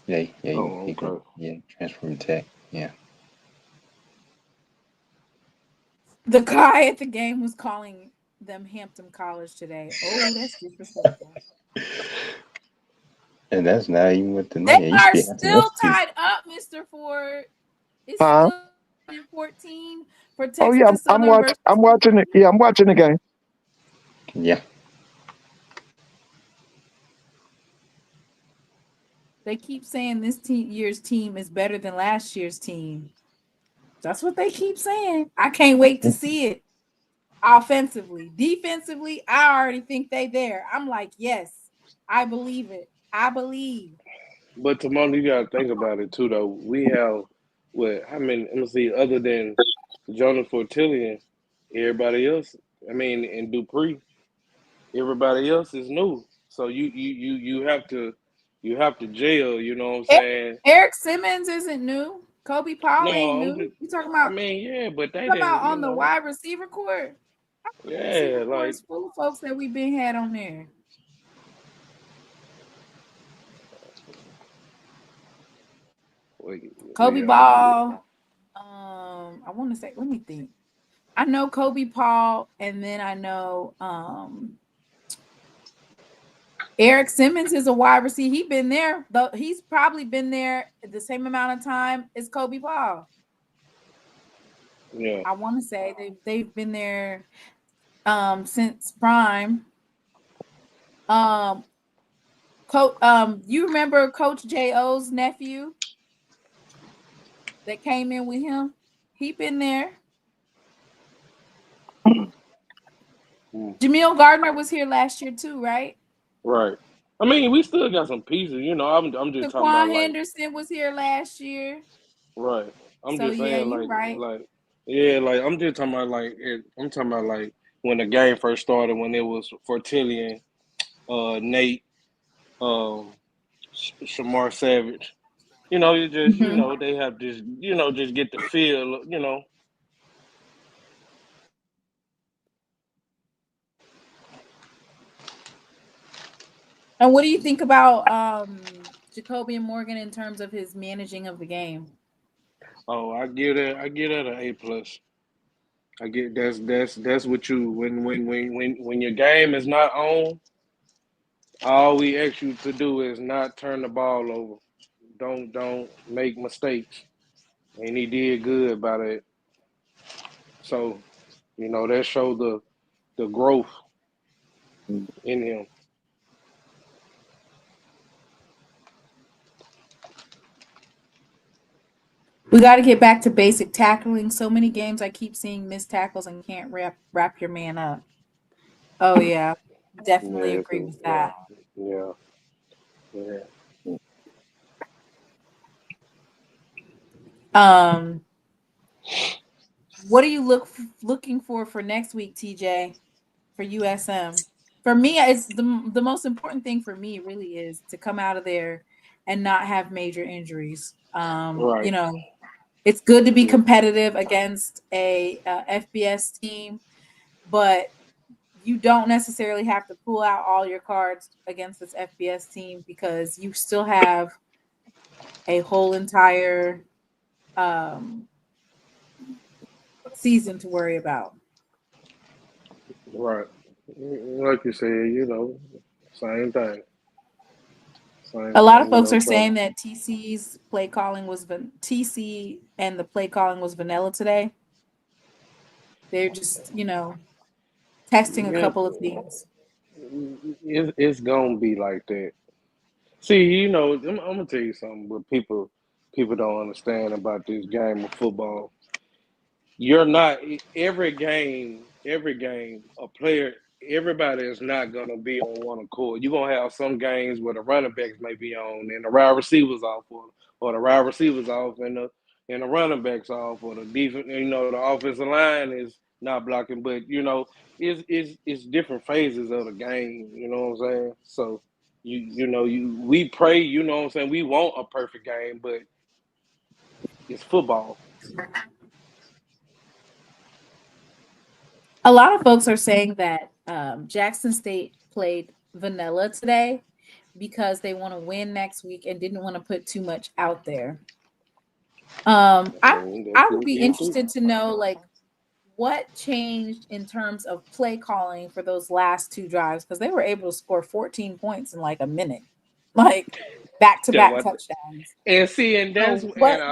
Yeah,
Oh,
he could,
okay.
transfer from Tech. Yeah.
The guy at the game was calling them Hampton College today. Oh, that's disrespectful.
And that's not even what the
They
name. It used to
are
be Hampton
still
West too.
tied up, Mr. Ford. It's
Huh?
still 14 for
Oh
Texas
yeah,
and Southern versus.
I'm watching it. Yeah, I'm watching the game.
Yeah.
They keep saying this year's team is better than last year's team. That's what they keep saying. I can't wait to see it. Offensively, defensively, I already think they there. I'm like, yes, I believe it. I believe.
But Timon, you gotta think about it too though. We have how many, let me see, other than Jonah Fortillion, everybody else, I mean, and Dupree, everybody else is new. So you have to jail, you know what I'm saying?
Eric Simmons isn't new. Kobe Paul ain't
No, I'm
new.
just,
You talking
I
about
mean, yeah, but they didn't,
on the wide receiver court?
yeah,
Receiver court is full of folks that we've been had on there. Kobe Ball. I want to say, let me think. I know Kobe Paul, and then I know Eric Simmons is a wide receiver. He's been there, though. He's probably been there the same amount of time as Kobe Paul.
Yeah.
I want to say they've been there since prime. You remember Coach J.O.'s nephew that came in with him? He been there. Jamil Gardner was here last year too, right?
Right. I mean, we still got some pieces, you know. I'm just talking
Taquan
about
Henderson was here last year.
right. I'm
So
just
yeah,
saying
you're right.
yeah, like I'm just talking about I'm talking about like when the game first started, when it was Fortillion, Nate, Shamar Savage. You know, you just you know they have this just get the feel, you know.
And what do you think about Jacoby and Morgan in terms of his managing of the game?
Oh, I get it an A+. I get that's what you when your game is not on, all we ask you to do is not turn the ball over. Don't make mistakes. And he did good by that. So, you know, that showed the growth in him.
We got to get back to basic tackling. So many games I keep seeing missed tackles and can't wrap your man up. Oh yeah, definitely agree with that.
Yeah.
What are you looking for next week, TJ, for USM? For me, it's the most important thing for me really is to come out of there and not have major injuries.
Right.
You know, it's good to be competitive against a FBS team, but you don't necessarily have to pull out all your cards against this FBS team because you still have a whole entire season to worry about.
Right. Like you said, you know, same thing.
A lot of folks are saying that TC's play calling was TC and the play calling was vanilla today. They're just, you know, testing a couple of things.
It's gonna be like that. See, you know, I'm gonna tell you something. What people don't understand about this game of football. You're not every game. A player everybody is not gonna be on one accord. You're gonna have some games where the running backs may be on and the wide receivers off, or the wide receivers off and the running backs off, or the defense, the offensive line is not blocking. But it's different phases of the game. You know what I'm saying? So we pray. You know what I'm saying? We want a perfect game, but it's football.
A lot of folks are saying that Jackson State played vanilla today because they want to win next week and didn't want to put too much out there. I would be interested to know, like, what changed in terms of play calling for those last two drives, because they were able to score 14 points in like a minute, like back-to-back touchdowns.
And see, and I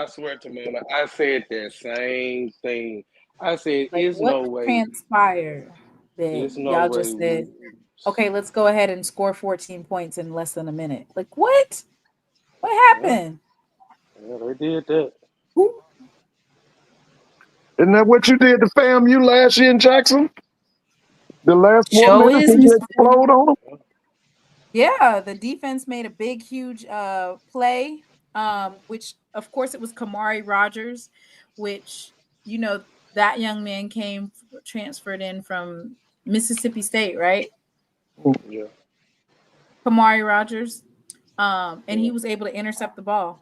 swear to man, I said that same thing. I said,
like,
"There's no way
transpired that y'all just said, okay, let's go ahead and score 14 points in less than a minute." Like, what? What happened?
Yeah, they did that.
Who?
Isn't that what you did to FAMU last year in Jackson? The last 4
Show
minutes,
is
did you explode on them?
Yeah, the defense made a big, huge play, which, of course, it was Kamari Rogers, which, that young man transferred in from Mississippi State, right?
Yeah.
Kamari Rogers. And he was able to intercept the ball.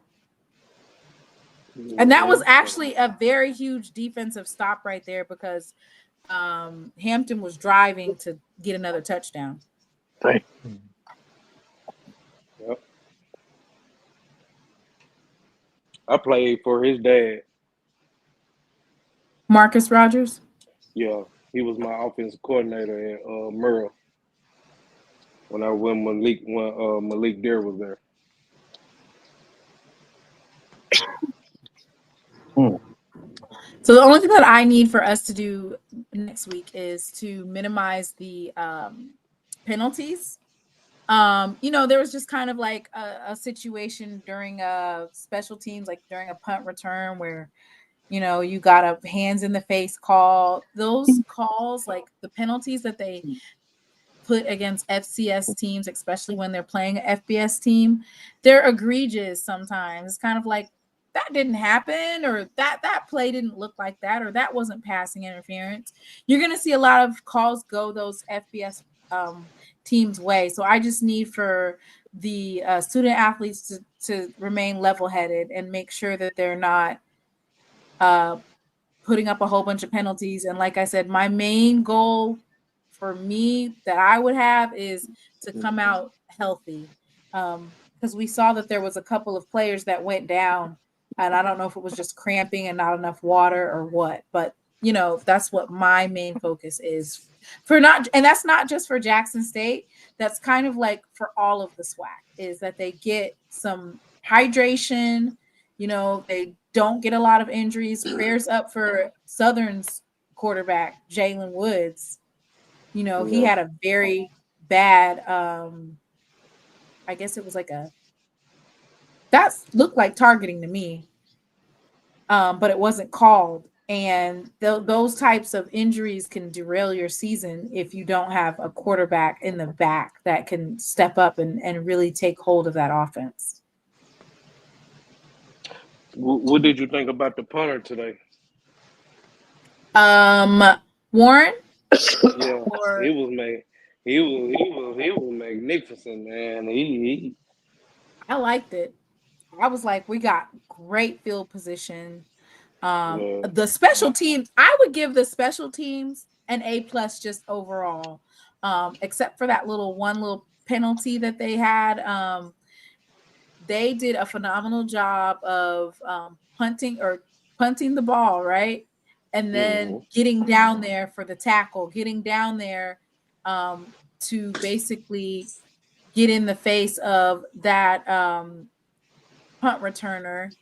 And that was actually a very huge defensive stop right there, because Hampton was driving to get another touchdown.
Thank
Yep. I played for his dad.
Marcus Rogers?
Yeah, he was my offensive coordinator at Merle when Malik Deer was there.
So the only thing that I need for us to do next week is to minimize the penalties. There was just kind of like a situation during special teams, like during a punt return where, you got a hands in the face call. Those calls, like the penalties that they put against FCS teams, especially when they're playing an FBS team, they're egregious sometimes. It's kind of like, that didn't happen, or that play didn't look like that, or that wasn't passing interference. You're going to see a lot of calls go those FBS teams' way. So I just need for the student athletes to remain level-headed and make sure that they're not putting up a whole bunch of penalties. And like I said, my main goal for me that I would have is to come out healthy, because we saw that there was a couple of players that went down. And I don't know if it was just cramping and not enough water or what, but that's what my main focus is and that's not just for Jackson State. That's kind of like for all of the SWAC, is that they get some hydration, they don't get a lot of injuries. Prayers up for Southern's quarterback, Jalen Woods. He had a very bad, I guess it was like that looked like targeting to me. But it wasn't called. And those types of injuries can derail your season if you don't have a quarterback in the back that can step up and really take hold of that offense.
What did you think about the punter today?
Warren?
Yeah, he was magnificent, man.
I liked it. I was like, we got great field position. The special teams, I would give the special teams an A+ just overall, except for that one little penalty that they had. They did a phenomenal job of punting the ball, right? And then getting down there for the tackle, getting down there to basically get in the face of that punt returner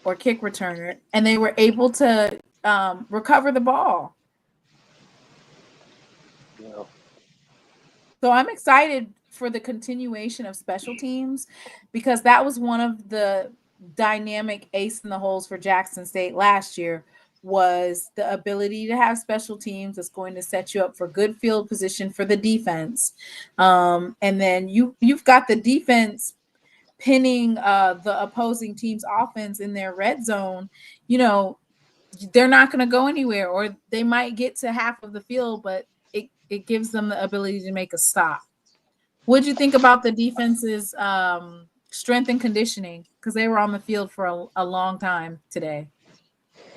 or kick returner, and they were able to recover the ball.
Yeah.
So I'm excited for the continuation of special teams, because that was one of the dynamic ace in the holes for Jackson State last year, was the ability to have special teams that's going to set you up for good field position for the defense. And then you've got the defense pinning the opposing team's offense in their red zone. You know, they're not going to go anywhere, or they might get to half of the field, but it gives them the ability to make a stop. What'd you think about the defense's strength and conditioning? Because they were on the field for a long time today.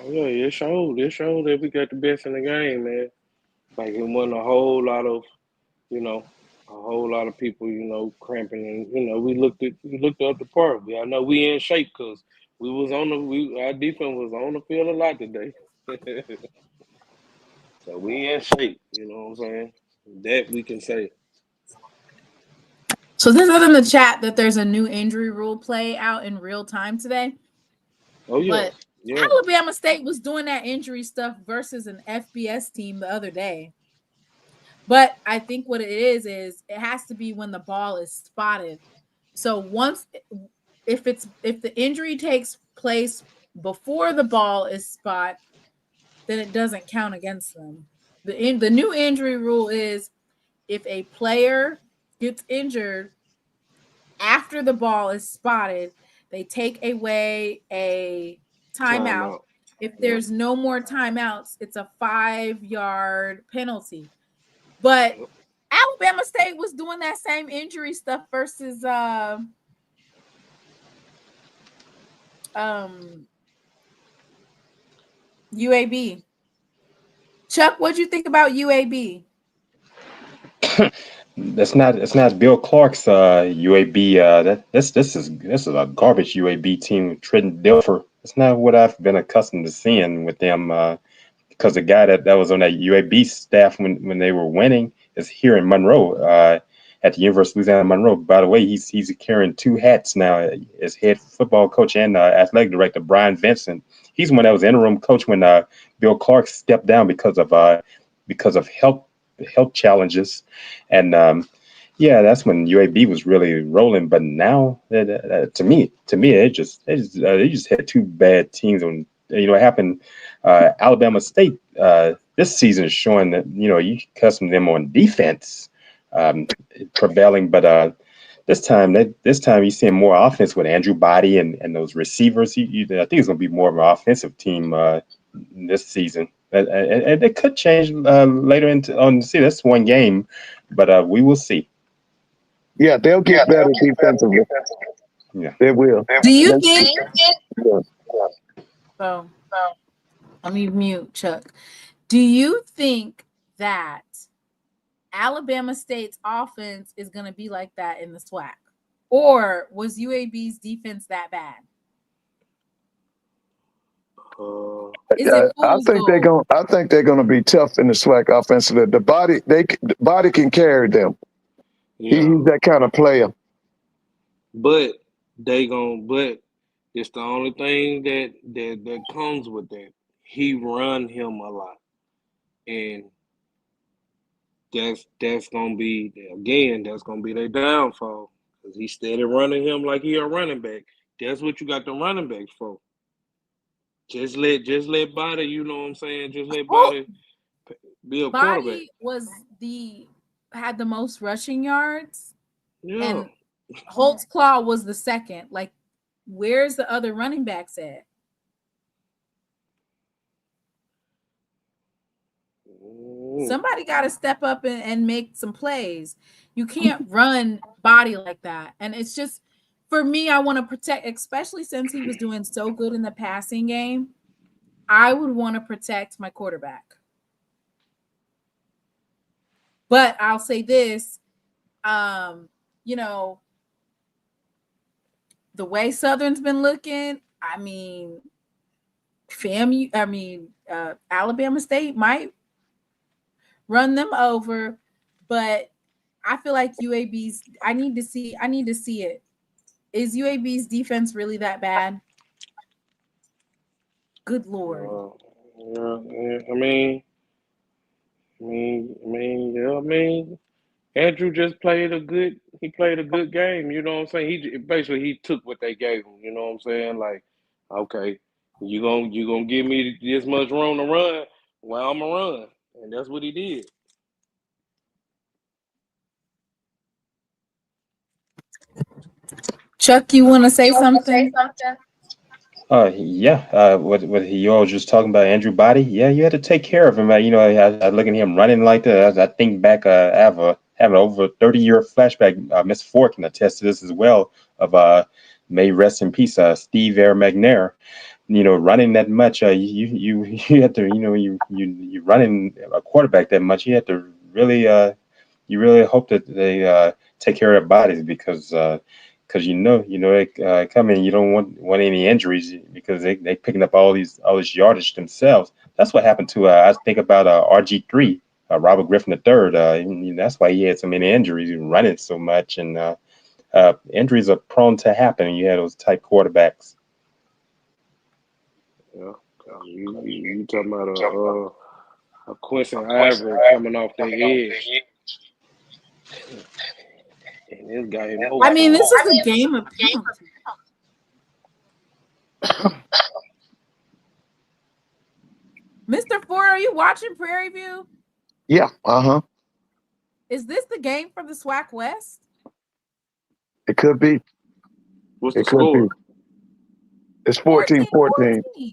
Oh, yeah, it showed. It showed that we got the best in the game, man. Like, it wasn't a whole lot of, you know, a whole lot of people, you know, cramping, and you know, we looked up the part. I know we in shape because our defense was on the field a lot today. So we in shape, you know what I'm saying? That we can say.
So this is in the chat that there's a new injury rule play out in real time today.
Oh yeah.
But
yeah.
Alabama State was doing that injury stuff versus an FBS team the other day. But I think what it is it has to be when the ball is spotted. So if the injury takes place before the ball is spot, then it doesn't count against them. The new injury rule is if a player gets injured after the ball is spotted, they take away a timeout. If there's no more timeouts, it's a 5-yard penalty. But Alabama State was doing that same injury stuff versus UAB. Chuck, what'd you think about UAB?
That's not Bill Clark's UAB. This is a garbage UAB team. Trenton Dilfer. It's not what I've been accustomed to seeing with them. Because the guy that was on that UAB staff when they were winning is here in Monroe, at the University of Louisiana Monroe. By the way, he's carrying 2 hats now as head football coach and athletic director. Brian Vincent. He's one that was interim coach when Bill Clark stepped down because of health challenges, and that's when UAB was really rolling. But now, to me, they just had 2 bad teams. On it happened. Alabama State this season is showing that you custom them on defense prevailing, but this time you're seeing more offense with Andrew Body and those receivers. I think it's going to be more of an offensive team this season. And it could change later on the season. That's one game, but we will see.
Yeah, they'll get better defensively.
Yeah,
they will.
Do you think? Oh, let me mute Chuck. Do you think that Alabama State's offense is going to be like that in the SWAC, or was UAB's defense that bad?
I think they're going to be tough in the SWAC offensively. The body can carry them. Yeah. He's that kind of player.
But it's the only thing that comes with that. He run him a lot, and that's gonna be their downfall because he steady running him like he a running back. That's what you got the running backs for. Just let Body, you know what I'm saying? Just let Body be a quarterback.
Body had the most rushing yards.
Yeah.
And Holtzclaw was the second. Like, where's the other running backs at? Somebody got to step up and make some plays. You can't run Body like that. And it's just, for me, I want to protect, especially since he was doing so good in the passing game, I would want to protect my quarterback. But I'll say this, the way Southern's been looking, FAMU, Alabama State might run them over, but I feel like UAB's, I need to see it. Is UAB's defense really that bad? Good Lord.
Andrew just played a good game, you know what I'm saying? He took what they gave him, you know what I'm saying? Like, okay, You gonna give me this much room to run? Well, I'm gonna run, and that's what he did.
Chuck, you want to say something?
Yeah. What he all just talking about, Andrew Body. Yeah, you had to take care of him. I look at him running like that. I think back. I have an over 30-year flashback. Miss Ford can attest to this as well. Of may rest in peace, Steve Air McNair. Running that much, you had to, you running a quarterback that much. You had to really, you really hope that they take care of their bodies because they come in. You don't want any injuries because they picking up all this yardage themselves. That's what happened to I think about RG3, Robert Griffin III. That's why he had so many injuries, running so much, and injuries are prone to happen. You had those type quarterbacks.
Yeah, you talking about a Quincy Ivory coming off the edge, and this guy hit
I mean, this is a game of penalties. Mr. Ford, are you watching Prairie View?
Yeah.
Is this the game for the SWAC West?
It could be.
What's the score?
It's 14-14.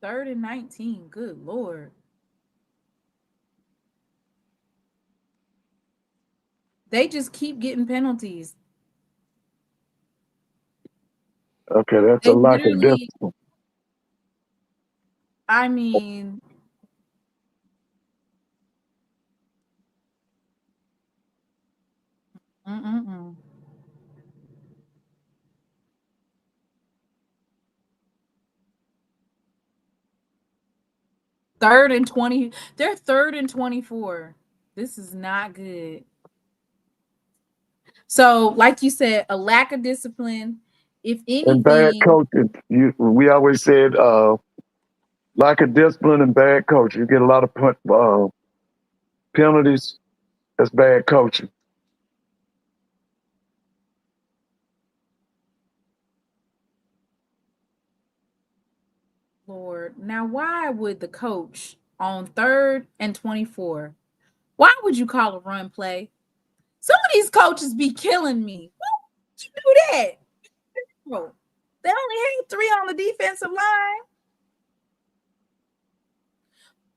Third and 19. Good Lord. They just keep getting penalties.
Okay, that's a lack of discipline.
I mean, Third and 20. They're 3rd and 24. This is not good. So, like you said, a lack of discipline. If anything,
and bad coaching. We always said lack of discipline and bad coaching. You get a lot of penalties. That's bad coaching.
Lord, now why would the coach on 3rd and 24? Why would you call a run play? Some of these coaches be killing me. Why would you do that? Bro, they only had 3 on the defensive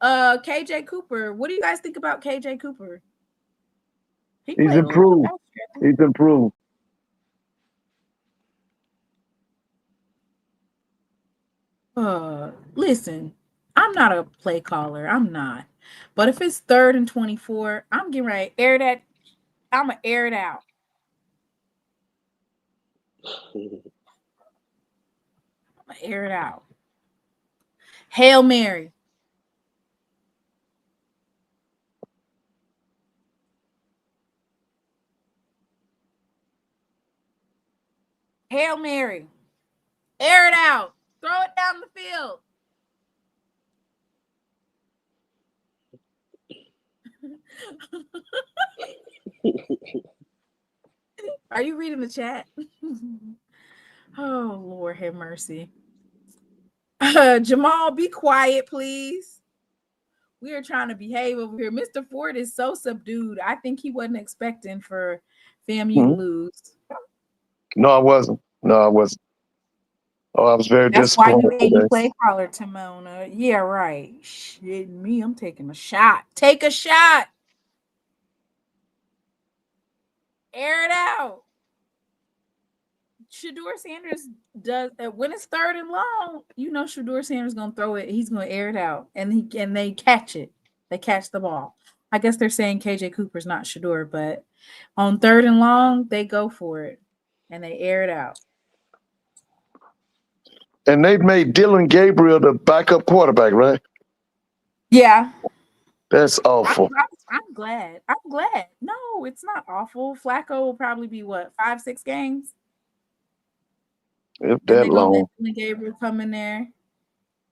line. KJ Cooper. What do you guys think about KJ Cooper?
He's improved. He's improved.
Listen, I'm not a play caller. I'm not. But if it's 3rd and 24, I'm getting ready to air that. I'm going to air it out. Air it out. Hail Mary. Hail Mary. Air it out. Throw it down the field. Are you reading the chat? Oh, Lord have mercy. Jamal, be quiet, please. We are trying to behave over here. Mr. Ford is so subdued. I think he wasn't expecting for FAMU to lose.
No, I wasn't. Oh, I was very disappointed.
That's why you ain't play caller, Timona. Yeah, right. Shit, me, I'm taking a shot. Take a shot. Air it out. Shedeur Sanders does when it's 3rd and long. Shedeur Sanders gonna throw it. He's gonna air it out, and they catch it. They catch the ball. I guess they're saying KJ Cooper's not Shedeur, but on 3rd and long, they go for it and they air it out.
And they made Dylan Gabriel the backup quarterback, right?
Yeah.
That's awful.
I'm glad. No, it's not awful. Flacco will probably be 5-6 games.
If that long.
Let Gabriel come in there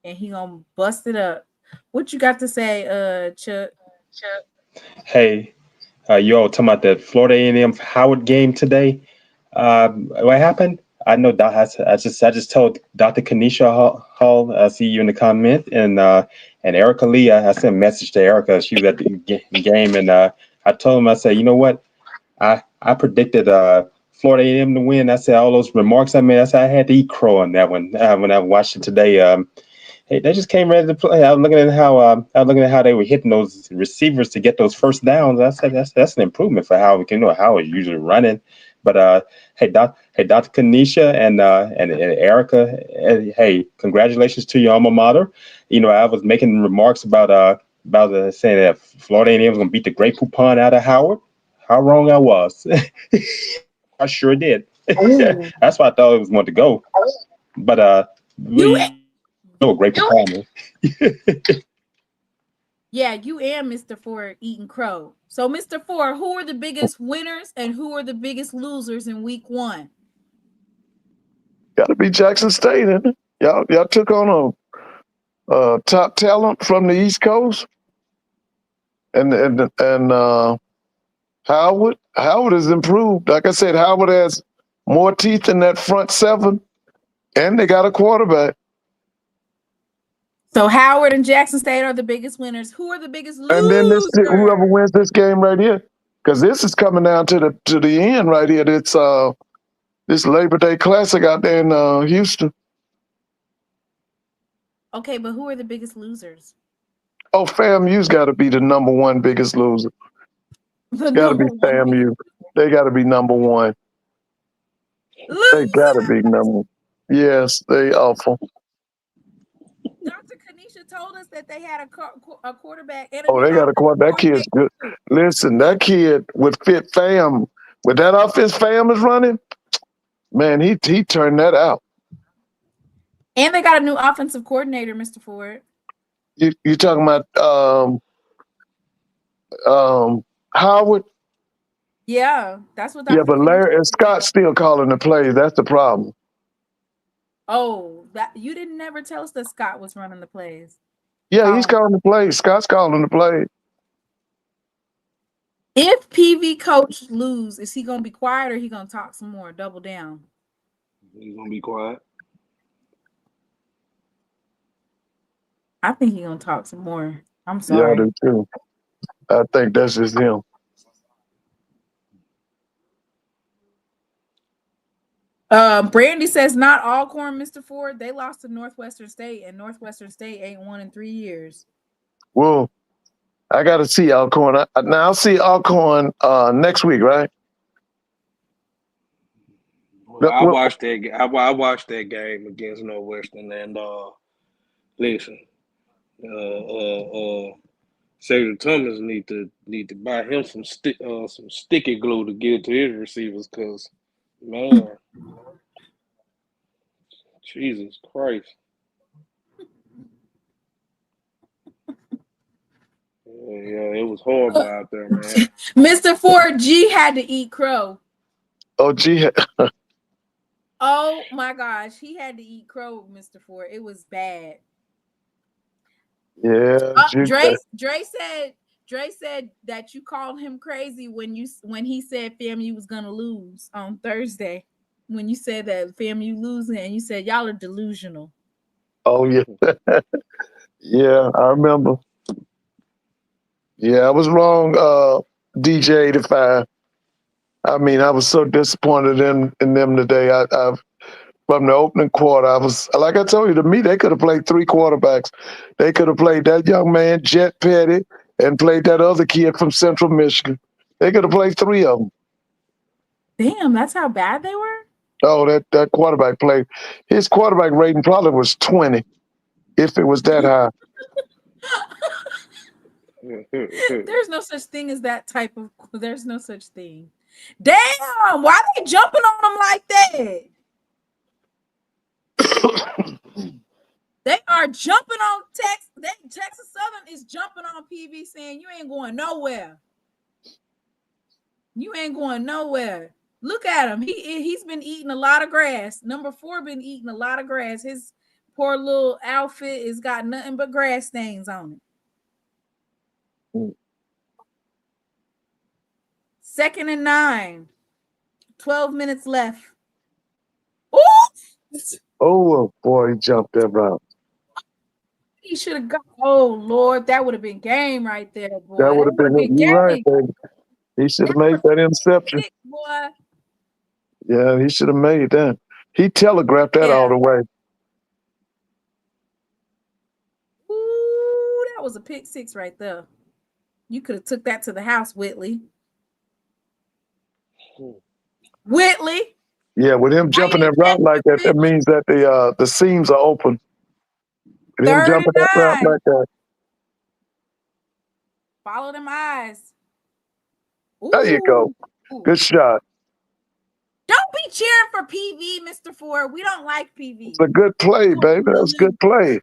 and he gonna bust it up. What you got to say, Chuck?
Hey, you all talking about that Florida A&M Howard game today? What happened? I know. I just told Dr. Kanisha Hall. I see you in the comment, and Erica Lee. I sent a message to Erica. She was at the game, and I told him. I said, you know what? I predicted Florida A&M to win. I said all those remarks I made. I said I had to eat crow on that one when I watched it today. Hey, they just came ready to play. I was looking at how they were hitting those receivers to get those first downs. I said that's an improvement for how we can know how it's usually running. But hey, Dr. Kanisha and Erica, hey, congratulations to your alma mater. You know, I was making remarks about saying that Florida A&M was going to beat the Great Poupon out of Howard. How wrong I was. I sure did.
Ooh.
That's why I thought it was going to go. But
You
know a Great Poupon is.
Yeah, you and Mr. Ford eating crow. So, Mr. Ford, who are the biggest winners and who are the biggest losers in week 1?
Got to be Jackson State, isn't it? Y'all took on a top talent from the East Coast, and Howard has improved. Like I said, Howard has more teeth in that front 7, and they got a quarterback.
So Howard and Jackson State are the biggest winners. Who are the biggest losers?
And then whoever wins this game right here, because this is coming down to the end right here. It's this Labor Day Classic out there in Houston.
Okay, but who are the biggest losers?
Oh, FAMU's got to be the number 1 biggest loser. It's got to be FAMU. They got to be number 1. They got to be number 1. Yes, they awful.
Dr. Kanisha told us that they had a quarterback. And
They got a quarterback. That kid's good. Listen, that kid would fit FAM. With that offense FAM is running, man, he turned that out.
And they got a new offensive coordinator, Mr. Ford.
You talking about Howard?
Yeah, that's what.
Yeah, but Larry and Scott's still calling the plays. That's the problem.
Oh, that you didn't never tell us that Scott was running the plays.
Yeah, he's calling the plays. Scott's calling the plays.
If PV coach lose, is he gonna be quiet or he gonna talk some more? Double down.
He's gonna be quiet.
I think he's gonna talk some more. I'm sorry.
Yeah, I do too. I think that's just him.
Brandy says not Alcorn, Mr. Ford. They lost to Northwestern State, and Northwestern State ain't won in 3 years.
Well, I got to see Alcorn. Now I'll see Alcorn next week, right?
Well, I watched that game against Northwestern, and listen, Cedric Thomas need to buy him some sticky glue to give to his receivers, because man, Jesus Christ. Yeah, it was horrible out there, man.
Mr. Ford, G had to eat crow.
Oh, gee.
Oh my gosh, he had to eat crow, Mr. Ford. It was bad.
Yeah.
Dre said that you called him crazy when he said FAMU was gonna lose on Thursday. When you said that FAMU losing, and you said y'all are delusional.
Oh yeah. Yeah, I remember. Yeah, I was wrong, DJ 85. I mean, I was so disappointed in them today. I from the opening quarter, I was, like I told you, to me, they could have played 3 quarterbacks. They could have played that young man, Jet Petty, and played that other kid from Central Michigan. They could have played 3 of them.
Damn, that's how bad they were?
Oh, that quarterback played. His quarterback rating probably was 20, if it was that high.
There's no such thing as that type of. There's no such thing. Damn, why are they jumping on them like that? They are jumping on Texas Southern is jumping on PV, saying you ain't going nowhere. You ain't going nowhere. Look at him. He's been eating a lot of grass. Number 4 been eating a lot of grass. His poor little outfit has got nothing but grass stains on it. 2nd and 9. 12 minutes left. Ooh!
Oh, boy, he jumped that route.
He should have got. Oh, Lord, that would have been game right there, boy.
That would have been it. You're right, baby. He should have made that interception.
Boy.
Yeah, he should have made that. He telegraphed that all the way.
Ooh, that was a pick 6 right there. You could have took that to the house, Whitley. Whitley.
Yeah, with him jumping that route like that, that means that the seams are open. With him jumping that route like that.
Follow them eyes. Ooh.
There you go. Good shot.
Don't be cheering for PV, Mr. Ford. We don't like PV.
It's a good play, baby. That's a good play.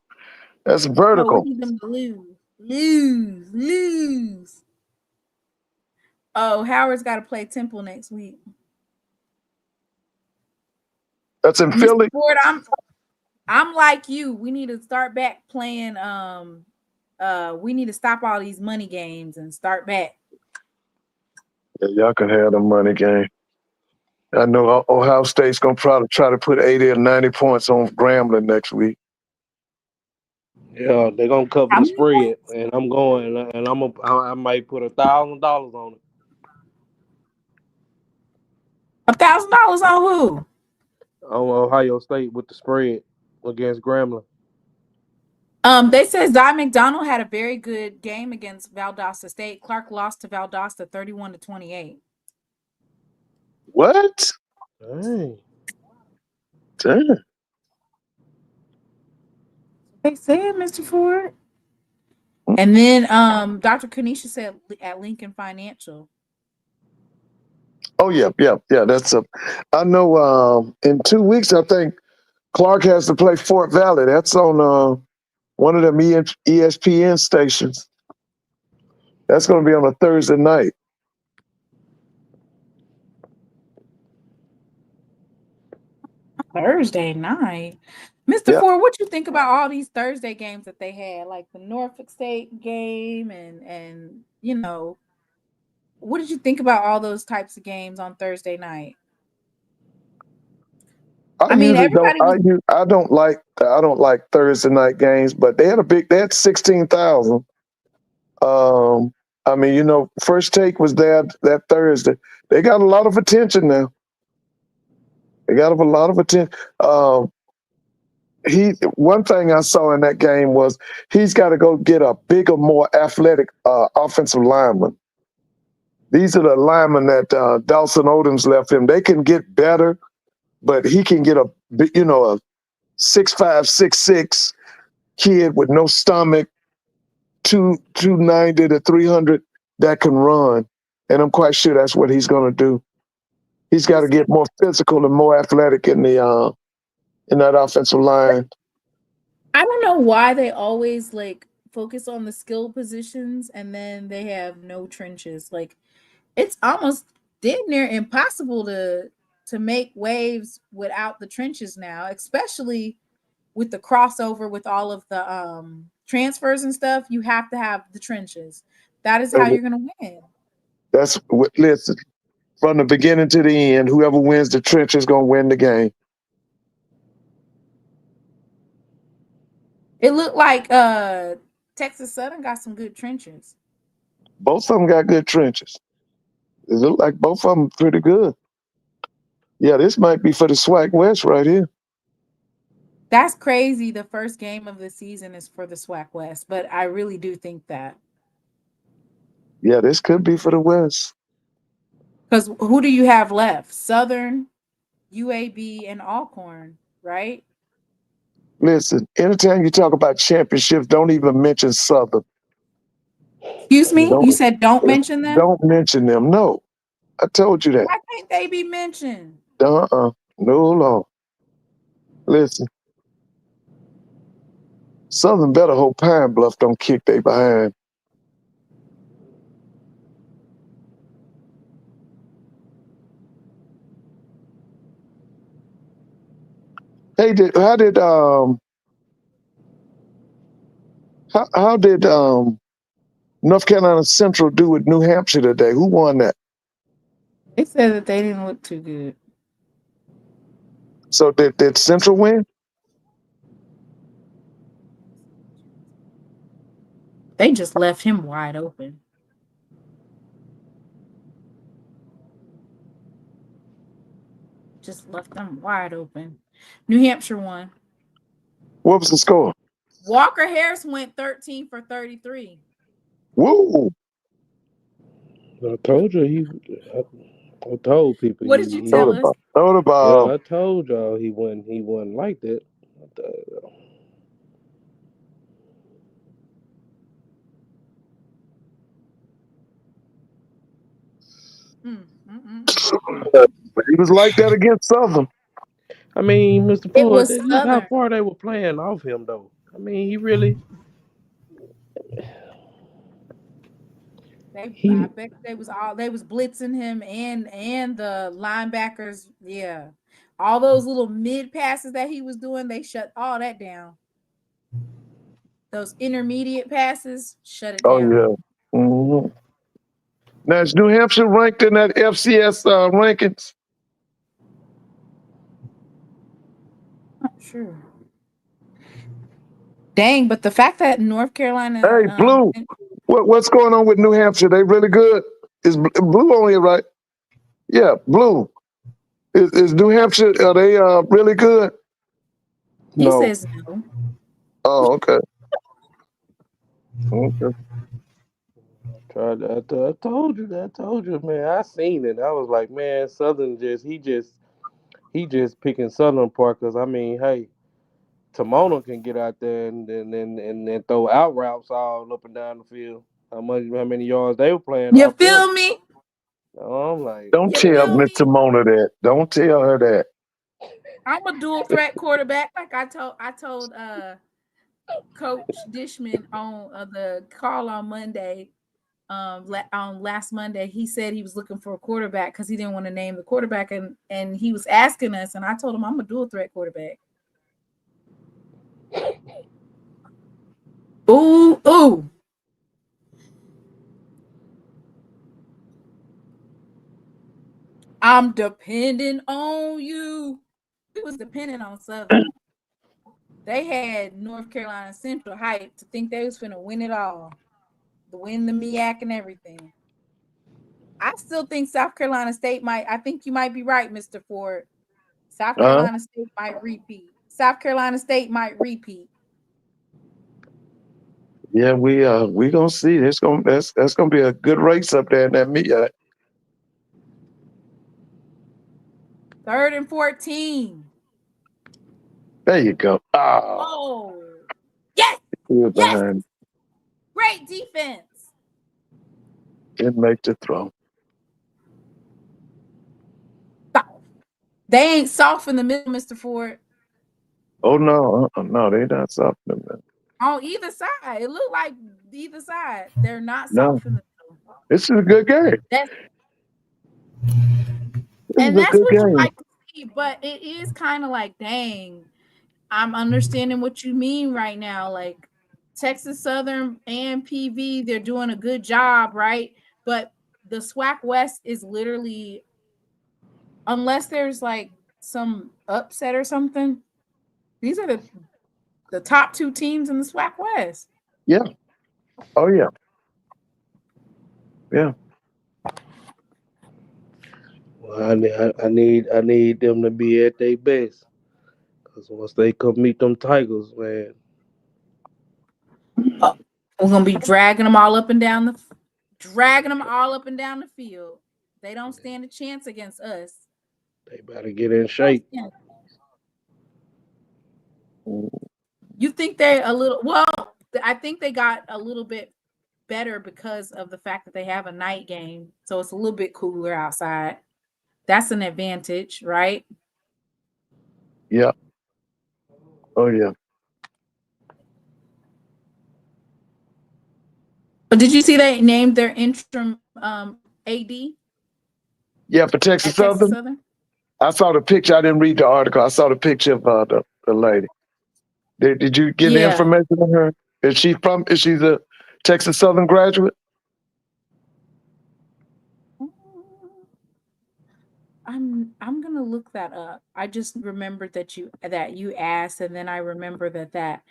That's vertical.
No, we need them to lose. Oh, Howard's got to play Temple next week.
That's in Philly.
Ford, I'm like you. We need to start back playing. We need to stop all these money games and start back.
Yeah, y'all can have the money game. I know Ohio State's gonna probably try to put 80 or 90 points on Grambling next week.
Yeah, they're gonna cover the spread, and I'm going, and I might put $1,000 on it.
$1,000 on who?
On Ohio State with the spread against Grambling.
They said Zy McDonald had a very good game against Valdosta State. Clark lost to Valdosta 31-28.
What?
Dang.
They said, Mr. Ford. And then Dr. Kanisha said at Lincoln Financial.
Oh, yeah. That's I know in 2 weeks, I think Clark has to play Fort Valley. That's on one of them ESPN stations. That's going to be on a Thursday night.
Thursday night. Mr. Ford, what you think about all these Thursday games that they had, like the Norfolk State game and you know, what did you think about all those types of games on Thursday night?
I don't like Thursday night games, but they had 16,000. I mean, you know, First Take was there that Thursday. They got a lot of attention now. They got a lot of attention. One thing I saw in that game was he's got to go get a bigger, more athletic offensive lineman. These are the linemen that Dawson Odoms left him. They can get better, but he can get a 6'5", 6'6" kid with no stomach, 290 to 300 that can run. And I'm quite sure that's what he's going to do. He's got to get more physical and more athletic in that offensive line.
I don't know why they always like focus on the skill positions and then they have no trenches. Like it's almost damn near impossible to make waves without the trenches now, especially with the crossover with all of the transfers and stuff. You have to have the trenches. That is how you're going to win.
Listen, from the beginning to the end, whoever wins the trench is going to win the game.
It looked like Texas Southern got some good trenches.
Both of them got good trenches. It looked like both of them pretty good. Yeah, this might be for the SWAC West right here.
That's crazy. The first game of the season is for the SWAC West, but I really do think that.
Yeah, this could be for the West.
Because who do you have left? Southern, UAB, and Alcorn, right?
Listen, anytime you talk about championships, don't even mention Southern.
Excuse me? You said don't mention them?
Don't mention them. No. I told you that.
Why can't they be mentioned?
No, Lord. Listen. Southern better hope Pine Bluff don't kick they behind. Hey, how did North Carolina Central do with New Hampshire today? Who won that?
They said that they didn't look too good.
So did Central win?
They just left him wide open. Just left them wide open. New Hampshire won.
What was the score?
Walker Harris went 13 for 33.
Woo!
I told you I told people.
What did you tell us?
Throw the ball.
Yeah, I told y'all he wasn't like that.
He was like that against Southern.
I mean, Mr.
It was
Ford, look how
Southern.
far they were playing off him, though. I mean, he really.
I bet they was blitzing him and the linebackers. Yeah, all those little mid passes that he was doing, they shut all that down. Those intermediate passes, shut it down.
Oh yeah. Mm-hmm. Now is New Hampshire ranked in that FCS rankings?
Not sure. Dang, but the fact that North Carolina.
Hey, Blue, what's going on with New Hampshire? They really good? Is Blue on here, right? Yeah, Blue. Is New Hampshire, are they really good?
He says no.
Oh, okay. Okay.
I told you, man. I seen it. I was like, man, Southern he just picking Southern apart because I mean, hey, Timona can get out there and throw out routes all up and down the field. How many yards they were playing?
You feel me?
I'm like,
don't tell Miss Timona that. Don't tell her that.
I'm a dual threat quarterback, like I told Coach Dishman on the call on Monday. On last Monday, he said he was looking for a quarterback because he didn't want to name the quarterback, and he was asking us, and I told him I'm a dual threat quarterback. Ooh. I'm depending on you. He was depending on Southern. They had North Carolina Central hype to think they was finna win it all. To win the MEAC and everything. I still think South Carolina State might. I think you might be right, Mr. Ford. South Carolina State might repeat. South Carolina State might repeat.
Yeah, we gonna see. That's gonna be a good race up there in that MEAC.
3rd and 14.
There you go.
Oh, yes.
Behind.
Great defense.
Didn't make the throw.
They ain't soft in the middle, Mr. Ford.
Oh no, no, they're not soft in the middle.
On either side, it looked like either side. They're not soft in the middle.
This is a good game.
That's what you like to see, but it is kind of like, dang, I'm understanding what you mean right now. Like Texas Southern and PV, they're doing a good job, right? But the SWAC West is literally, unless there's like some upset or something, these are the top 2 teams in the SWAC West.
Yeah. Oh yeah. Yeah.
well, I need them to be at their best. Because once they come meet them Tigers, man.
We're gonna be dragging them all up and down the field. They don't stand a chance against us.
They better get in shape.
You think they're a little, well, I think they got a little bit better because of the fact that they have a night game. So it's a little bit cooler outside. That's an advantage, right?
Yeah. Oh yeah.
But did you see they named their interim AD?
Yeah, for Texas Southern. I saw the picture. I didn't read the article. I saw the picture of the lady. Did you get the information on her? Is she a Texas Southern graduate?
I'm gonna look that up. I just remembered that you asked, and then I remember that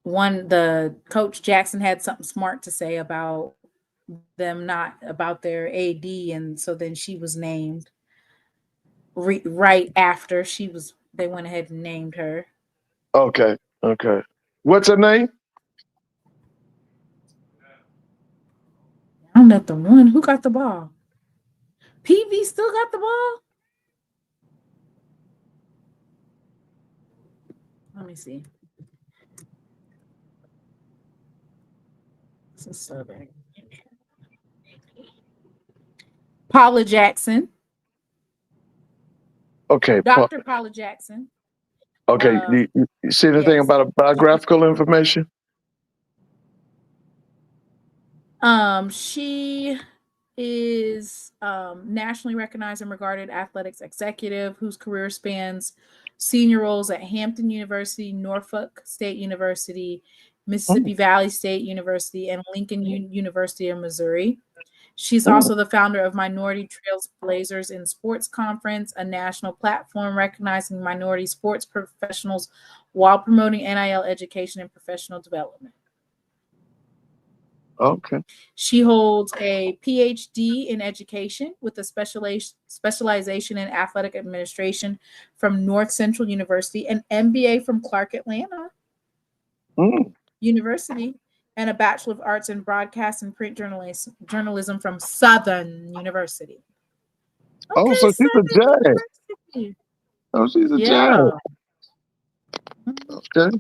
the coach Jackson had something smart to say about them, not about their AD, and so then she was named right after they went ahead and named her.
Okay. What's her name?
I'm not the one who got the ball. PV still got the ball. Let me see. This is Southern. Paula Jackson.
Okay.
Dr. Paula Jackson.
Okay. You see anything
yes.
about a biographical information?
She is nationally recognized and regarded athletics executive whose career spans senior roles at Hampton University, Norfolk State University, Mississippi Valley State University, and Lincoln University of Missouri. She's also the founder of Minority Trails Blazers in Sports Conference, a national platform recognizing minority sports professionals while promoting NIL education and professional development.
Okay.
She holds a PhD in education with a specialization in athletic administration from North Central University, an MBA from Clark Atlanta University, and a Bachelor of Arts in Broadcast and Print Journalism from Southern University.
Okay, so she's a judge. Oh, she's a judge. Okay.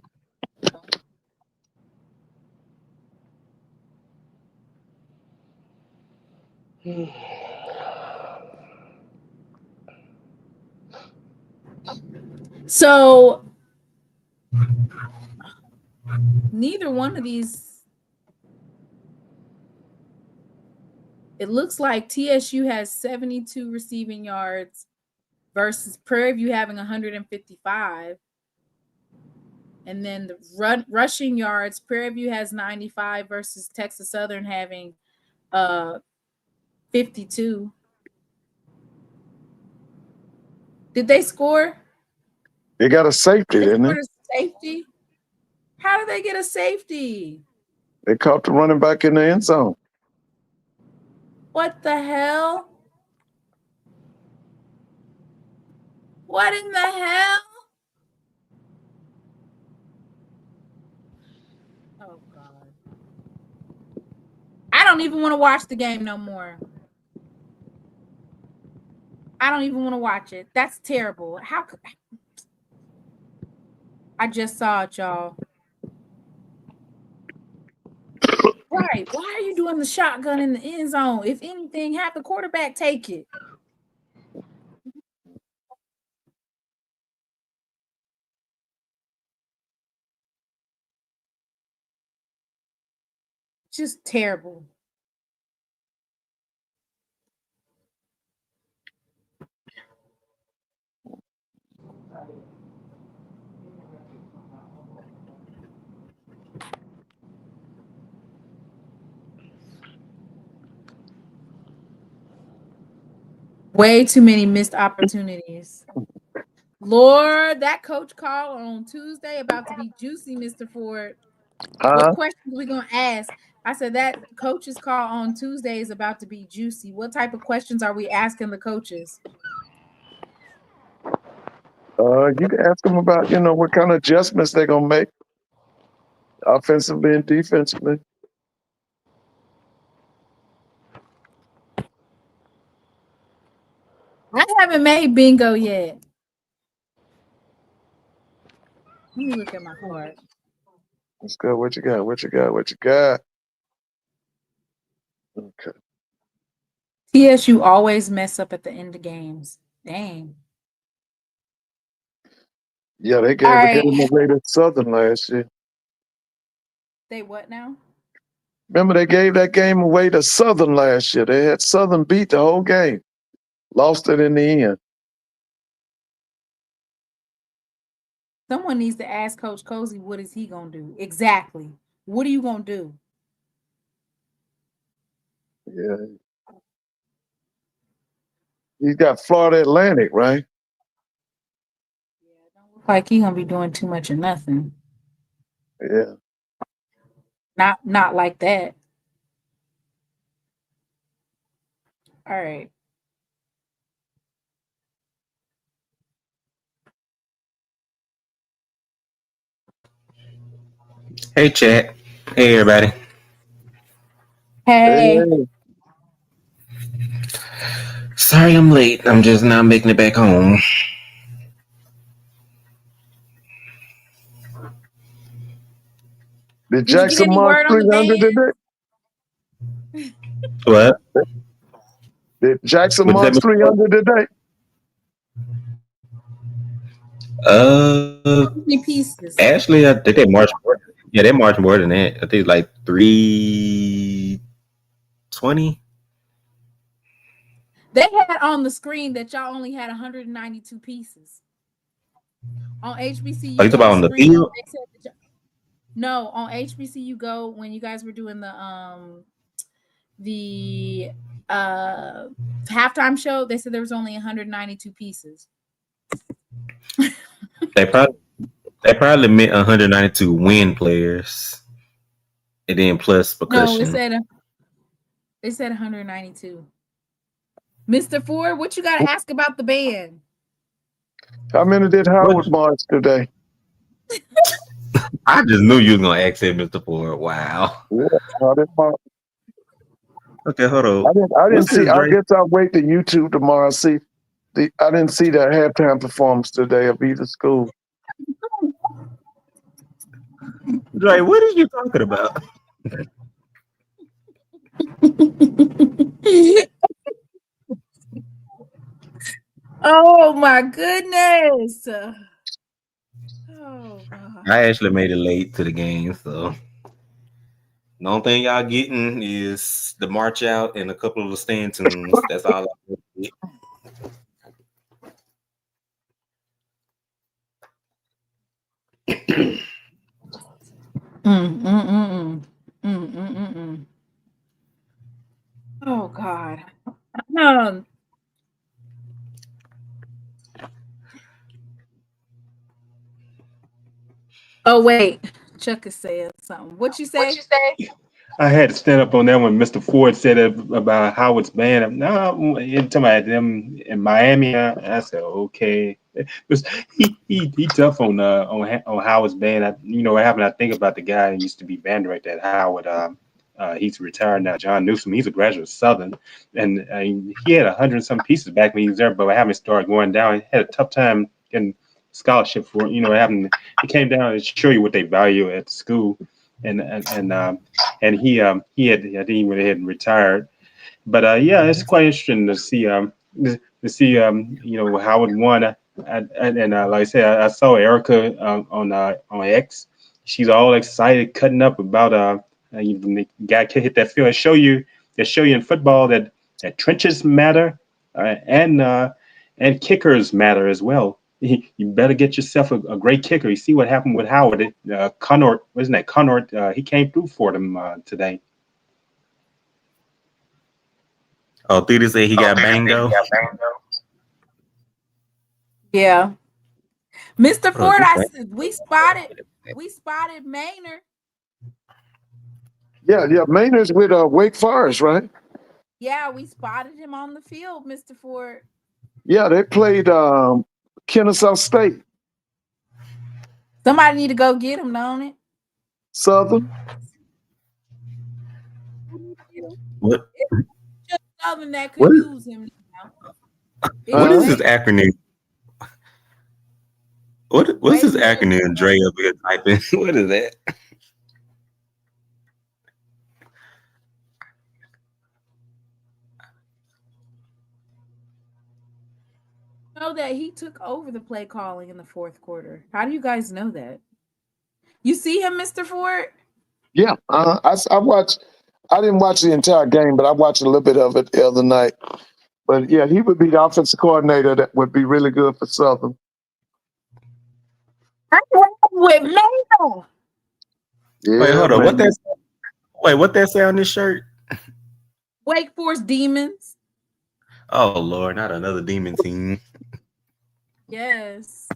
So neither one of these, it looks like TSU has 72 receiving yards versus Prairie View having 155. And then the rushing yards, Prairie View has 95 versus Texas Southern having 52. Did they score?
They got a safety, didn't they?
Safety? How did they get a safety?
They caught the running back in the end zone.
What the hell? What in the hell? Oh, God. I don't even want to watch the game no more. I don't even want to watch it. That's terrible. How could I just saw it, y'all. Right. Why are you doing the shotgun in the end zone? If anything, have the quarterback take it. Just terrible. Way too many missed opportunities. Lord, that coach call on Tuesday about to be juicy, Mr. Ford. What questions are we going to ask? I said that coach's call on Tuesday is about to be juicy. What type of questions are we asking the coaches?
You can ask them about, what kind of adjustments they're going to make offensively and defensively.
I haven't made bingo yet. Let me look at my card.
Let's go. What you got? Okay.
TSU always mess up at the end of games. Dang.
Yeah, they gave a game away to Southern last year.
They what now?
Remember, they gave that game away to Southern last year. They had Southern beat the whole game. Lost it in the end.
Someone needs to ask Coach Cozy, what is he going to do? Exactly. What are you going to do?
Yeah. He's got Florida Atlantic, right?
Yeah, don't look like he's gonna be doing too much of nothing.
Yeah.
Not like that. All right.
Hey, chat. Hey, everybody.
Hey.
Sorry I'm late. I'm just now making it back home.
Did
Did you get
Jackson
any
mark
word on the
300
band?
today?
What?
Did Jackson
What
mark
does that mean?
300 today?
How many pieces?
Actually, I think they marched more. Yeah, they marched more than that. I think like 320.
They had on the screen that y'all only had 192 pieces. On HBCU
Are you talking about on the
screen,
field?
they said that no, on HBCU Go, when you guys were doing the halftime show, they said there was only 192 pieces.
They probably meant 192 win players, and then plus percussion.
No, they said 192. Mr. Ford, what you got to ask about the band?
How many did Howard march today?
I just knew you was gonna ask him, Mr. Ford. Wow.
Yeah, I didn't march.
Okay, hold on.
I didn't
What's
see.
his
I
Drake?
guess I'll wait to YouTube tomorrow. See, I didn't see the halftime performance today of either school.
Drake, what are you talking about?
Oh my goodness. Oh God.
I actually made it late to the game, so the only thing y'all getting is the march out and a couple of the stand tunes. That's all I get.
Oh God. Oh wait, Chuck is saying something. What you say?
I had to stand up on that when Mr. Ford said about Howard's band. No, in talking about them in Miami, I said okay. He tough on Howard's band. You know what happened? I think about the guy who used to be band director at Howard. He's retired now, John Newsom. He's a graduate of Southern, and he had 100-some pieces back when he was there. But having started going down, he had a tough time getting scholarship for it. You know what happened? He came down to show you what they value at the school. And he had, I think he went ahead and retired, but yeah, it's quite interesting to see you know, Howard won, and like I said, I saw Erica on X. She's all excited, cutting up about the guy can hit that field. They show you in football that trenches matter, and kickers matter as well. You better get yourself a great kicker. You see what happened with Howard. Connaught, wasn't that Connaught? He came through for them today.
Oh, Theodore said he got bango.
Yeah. Mr. Ford, we spotted Maynard.
Yeah. Maynard's with Wake Forest, right?
Yeah, we spotted him on the field, Mr. Ford.
Yeah, they played Kennesaw State.
Somebody need to go get him, don't it?
Southern.
What?
Just Southern that could use him now.
What is his acronym? What's his acronym? Dre up here typing. What is that?
Know that he took over the play calling in the fourth quarter. How do you guys know that? You see him, Mr. Ford?
Yeah, I watched. I didn't watch the entire game, but I watched a little bit of it the other night. But yeah, he would be the offensive coordinator that would be really good for Southern.
I'm with Maynard.
Yeah,
Wait, hold on.
man.
What that say on this shirt?
Wake Forest Demons.
Oh Lord, not another demon team.
Yes.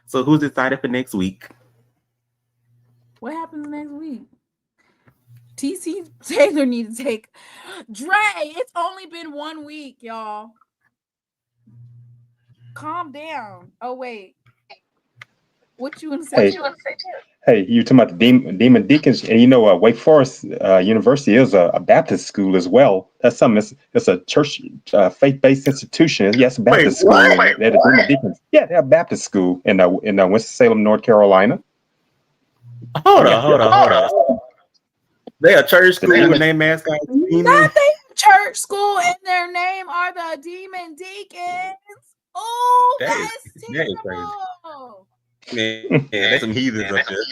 So who's excited for next week?
What happens next week? TC Taylor need to take Dre. It's only been 1 week, y'all. Calm down. Oh wait. What you want to say?
Hey, you talking about the Demon Deacons, and you know, Wake Forest University is a Baptist school as well. That's something. It's a church, faith-based institution. Yes, Baptist school. And they're the Demon Deacons. Yeah, they're a Baptist school in Winston-Salem, North Carolina.
Hold on. They a church school with their mascot.
Not they church school, and their name are the Demon Deacons. Oh, that is terrible.
Man, that's some heathens up there.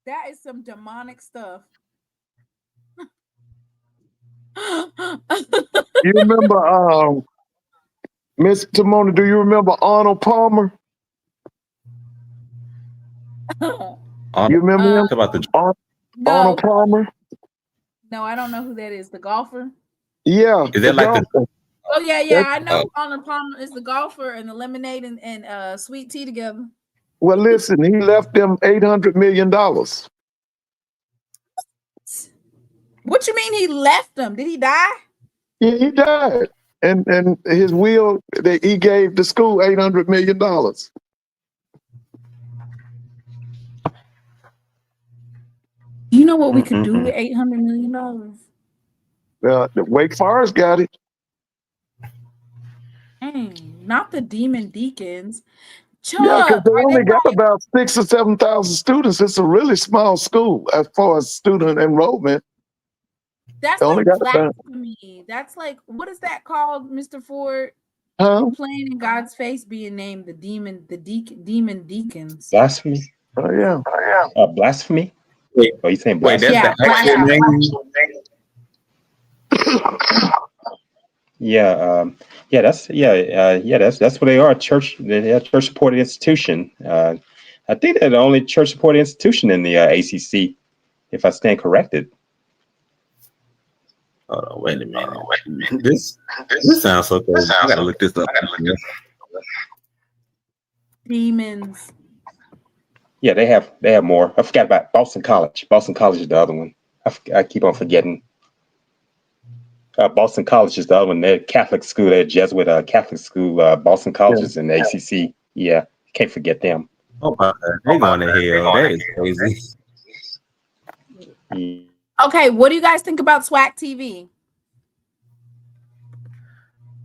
That is some demonic stuff.
You remember, Miss Timona? Do you remember Arnold Palmer? You remember him?
About the
Arnold Palmer?
No, I don't know who that is. The golfer?
Yeah.
Is that like
golfer.
Oh yeah. I know Arnold Palmer is the golfer and the lemonade and sweet tea together.
Well, listen, he left them $800 million.
What you mean he left them? Did he die?
Yeah, he died. And his will, he gave the school $800 million.
You know what we could do with $800 million?
The Wake Forest got it.
Dang, not the Demon Deacons. Chuck,
Yeah, because they only got about 6,000 or 7,000 students. It's a really small school as far as student enrollment.
That's like blasphemy. That's like, what is that called, Mr. Ford? Playing in God's face, being named the Demon Deacons.
Blasphemy.
Oh yeah.
Blasphemy.
Wait,
you saying blasphemy?
That's the actual name.
That's what they are. They're a church supported institution. I think they're the only church supported institution in the ACC, if I stand corrected.
Hold on, wait a minute. This sounds so crazy. I gotta look this up.
Demons.
Yeah, they have more. I forgot about Boston College. Boston College is the other one. I keep on forgetting. Boston College is the other one. They're Catholic school. They're Jesuit Catholic school. Boston College is in the ACC. Yeah, can't forget them.
Oh my God, they going to hell. That is crazy.
Yeah.
Okay, what do you guys think about SWAC TV?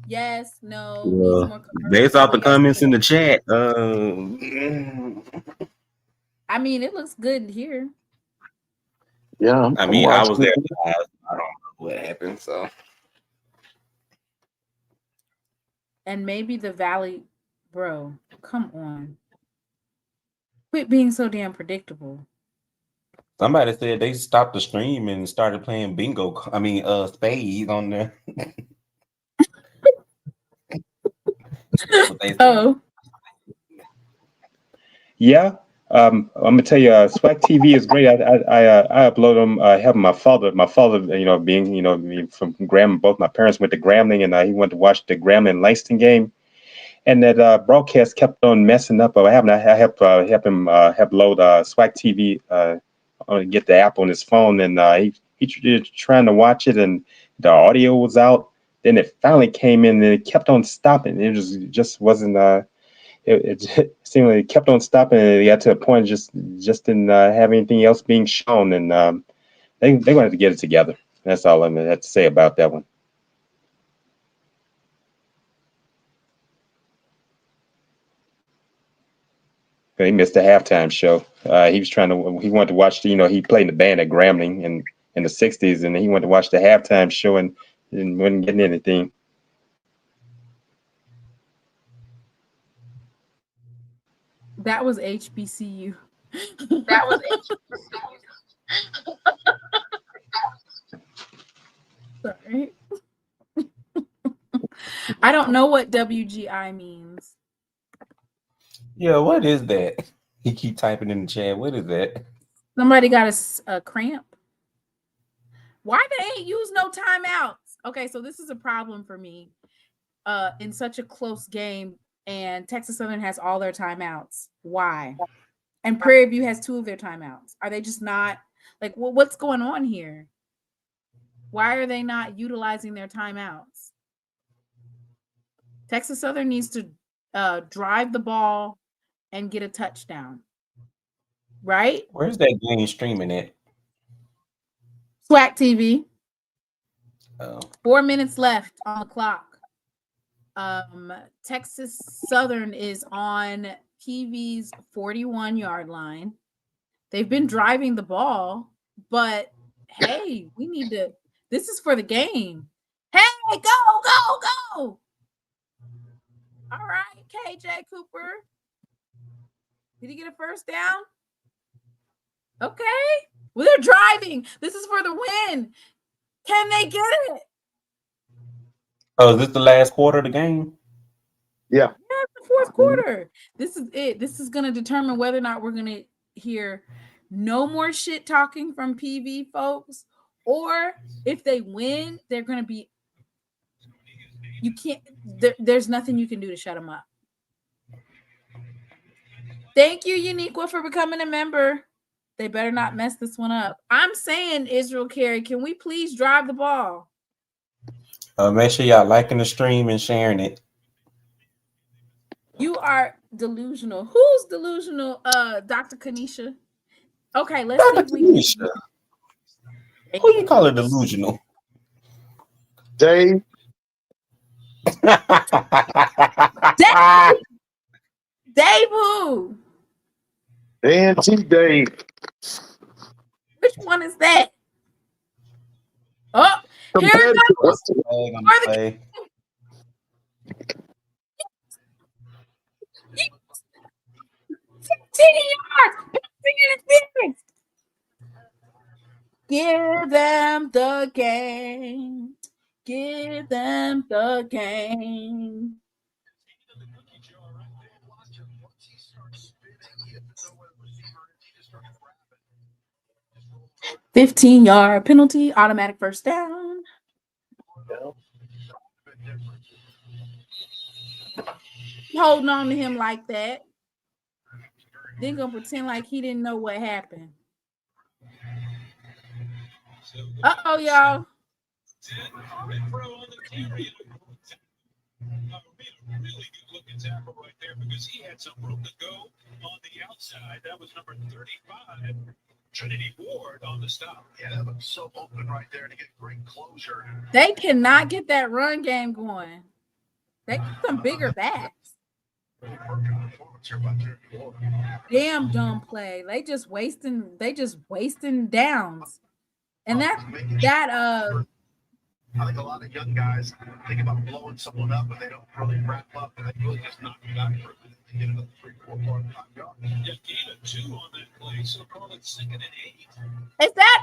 Yes, no.
Based off the comments in the chat,
I mean, it looks good here.
Yeah,
I mean, I was there. I don't know what happened, so.
And maybe the Valley, bro. Come on, quit being so damn predictable.
Somebody said they stopped the stream and started playing bingo. I mean, spades on there.
Oh.
Yeah. I'm gonna tell you, SWAC TV is great. I upload them. Having my father, being from Grambling, both my parents went to Grambling, and he went to watch the Grambling Langston game, and that broadcast kept on messing up. I helped him load SWAC TV, get the app on his phone, and he trying to watch it, and the audio was out. Then it finally came in, and it kept on stopping. It just wasn't. It seemed like it kept on stopping, and it got to a point just didn't have anything else being shown, and they're going to have to get it together. That's all I'm going to have to say about that one. He missed the halftime show. He wanted to watch. He played in the band at Grambling in the '60s, and he wanted to watch the halftime show and wasn't getting anything.
That was HBCU. Sorry. I don't know what WGI means.
Yeah, what is that? He keep typing in the chat. What is that?
Somebody got a cramp. Why they ain't use no timeouts? Okay, so this is a problem for me. In such a close game, and Texas Southern has all their timeouts. Why? And Prairie View has 2 of their timeouts. Are they just not like what's going on here? Why are they not utilizing their timeouts? Texas Southern needs to drive the ball and get a touchdown. Right?
Where's that game streaming at?
SWAC TV.
Oh.
4 minutes left on the clock. Texas Southern is on PV's 41-yard line. They've been driving the ball, but hey, we need to. This is for the game. Hey, go! All right, KJ Cooper. Did he get a first down? Okay. Well, they're driving. This is for the win. Can they get it?
Oh, is this the last quarter of the game?
Yeah.
Yeah, it's the fourth quarter. This is it. This is going to determine whether or not we're going to hear no more shit talking from PV folks, or if they win, they're going to be. You can't. There's nothing you can do to shut them up. Thank you, Uniqua, for becoming a member. They better not mess this one up. I'm saying, Israel Carey, can we please drive the ball?
Make sure y'all liking the stream and sharing it.
You are delusional. Who's delusional? Dr. Kanisha. Okay, let's see if we
Kanisha. Who you call it delusional?
Dave.
Dave who?
A&T Dave.
Which one is that? Oh, here it goes. For the 10 yards. Give them the game. Give them the game. $15-yard penalty, automatic first down. Holding on to him like that. Then gonna pretend like he didn't know what happened. Uh-oh, y'all.
Really good looking tackle right there because he had some room to go on the outside. That was number 35, Trinity Ward on the stop. Yeah, that looks so open right there to get great closure.
They cannot get that run game going. They get some bigger backs. Damn dumb play. They just wasting downs. And that
I think a lot of young guys think about blowing someone up, but they don't really wrap up. And they really just knock it back for they get another 3-4 yard. Yeah, gain of 2 on that play, so call it 2nd and 8.
Is that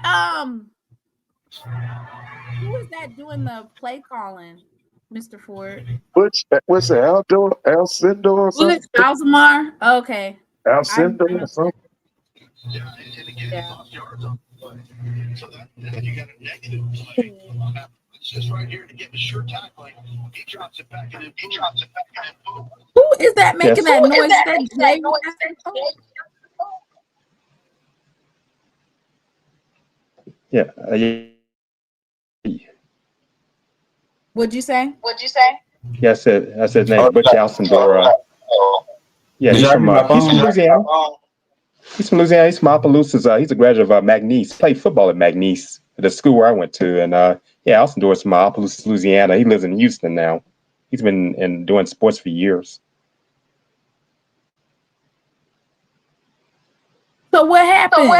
who is that doing the play calling, Mr. Ford?
What's the Alcindor or something?
Alzamar? Okay.
Alcindor or something?
Yeah, and again, he lost yards on the play. So that you got a negative play. It's just right here to get the sure tackling. He drops it back and then boom.
Who is that making that noise? What'd you say?
Yeah, I said his name, Butch Alcindor. Yeah, he's from Louisiana. He's from Louisiana. He's from Opelousas. He's a graduate of McNeese. Played football at McNeese, the school where I went to. And Alcindor's from Opelousas, Louisiana. He lives in Houston now. He's been doing sports for years.
So what happened?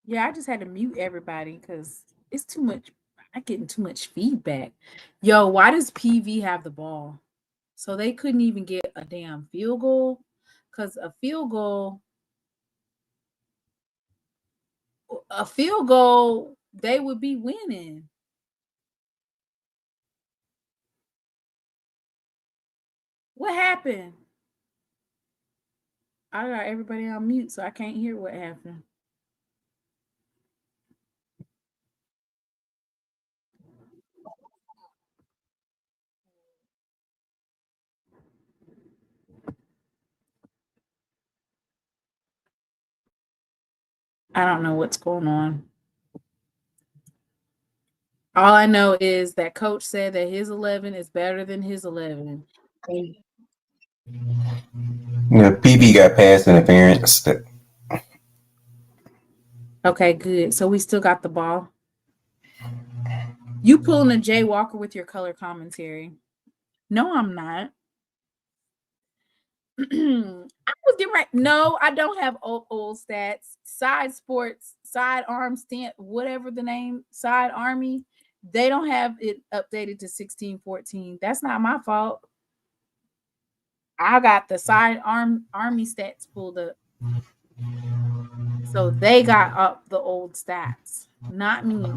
Yeah, I just had to mute everybody because it's too much. I'm getting too much feedback. Yo, why does PV have the ball? So they couldn't even get a damn field goal. because a field goal, they would be winning. What happened? I got everybody on mute, so I can't hear what happened. I don't know what's going on. All I know is that coach said that his 11 is better than his 11.
Yeah, PB got pass interference.
Okay, good. So we still got the ball. You pulling a Jay Walker with your color commentary. No, I'm not. I was getting right. No, I don't have old stats. Side sports, side arm stand, whatever the name, side army. They don't have it updated to 16-14. That's not my fault. I got the side army stats pulled up. So they got up the old stats, not me.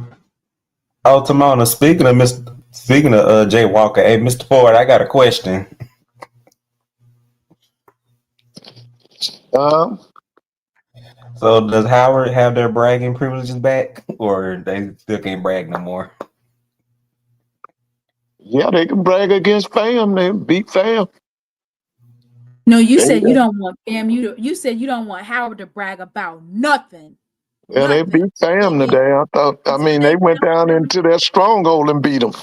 Oh, Timona, speaking of Jay Walker, hey, Mr. Ford, I got a question. So does Howard have their bragging privileges back, or they still can't brag no more?
Yeah, they can brag against FAM. They beat FAM.
No, you said you don't want FAMU. You said you don't want Howard to brag about nothing.
Yeah, they beat FAM today. I mean, they went down into their stronghold and beat them.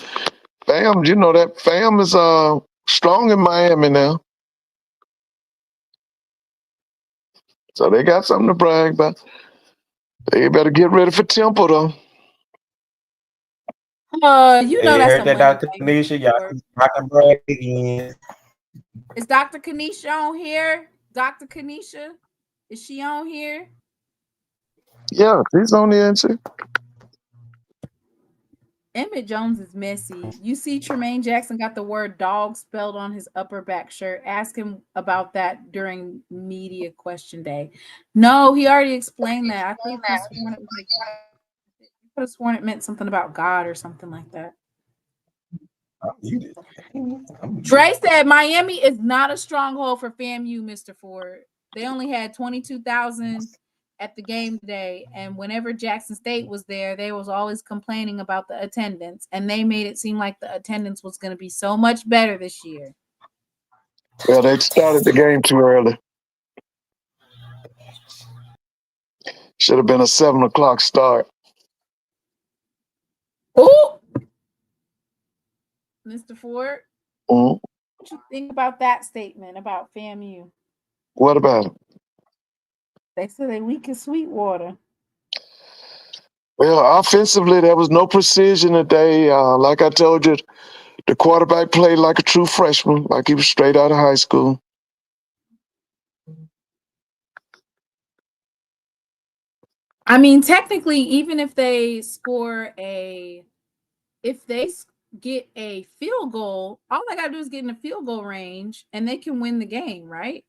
FAM, you know that FAM is strong in Miami now. So they got something to brag about. They better get ready for Temple, though.
You know that's
heard that, Dr. Kanisha. Y'all can brag again.
Is Dr. Kanisha on here? Dr. Kanisha? Is she on here?
Yeah, she's on the answer.
Emmett Jones is messy. You see Tremaine Jackson got the word dog spelled on his upper back shirt. Ask him about that during media question day. No, he already explained that. I think he could have sworn it meant something about God or something like that. Dre said Miami is not a stronghold for FAMU, Mr. Ford. They only had 22,000 at the game today, and whenever Jackson State was there, they was always complaining about the attendance, and they made it seem like the attendance was going to be so much better this year.
Well, they started the game too early. Should have been a 7 o'clock start.
Oh, Mr. Ford,
Mm-hmm.
what you think about that statement about FAMU?
What about it?
They said they weak as Sweetwater.
Well, offensively, there was no precision today. Like I told you, the quarterback played like a true freshman, like he was straight out of high school.
I mean, technically, even if they get a field goal, all they gotta do is get in the field goal range, and they can win the game, right?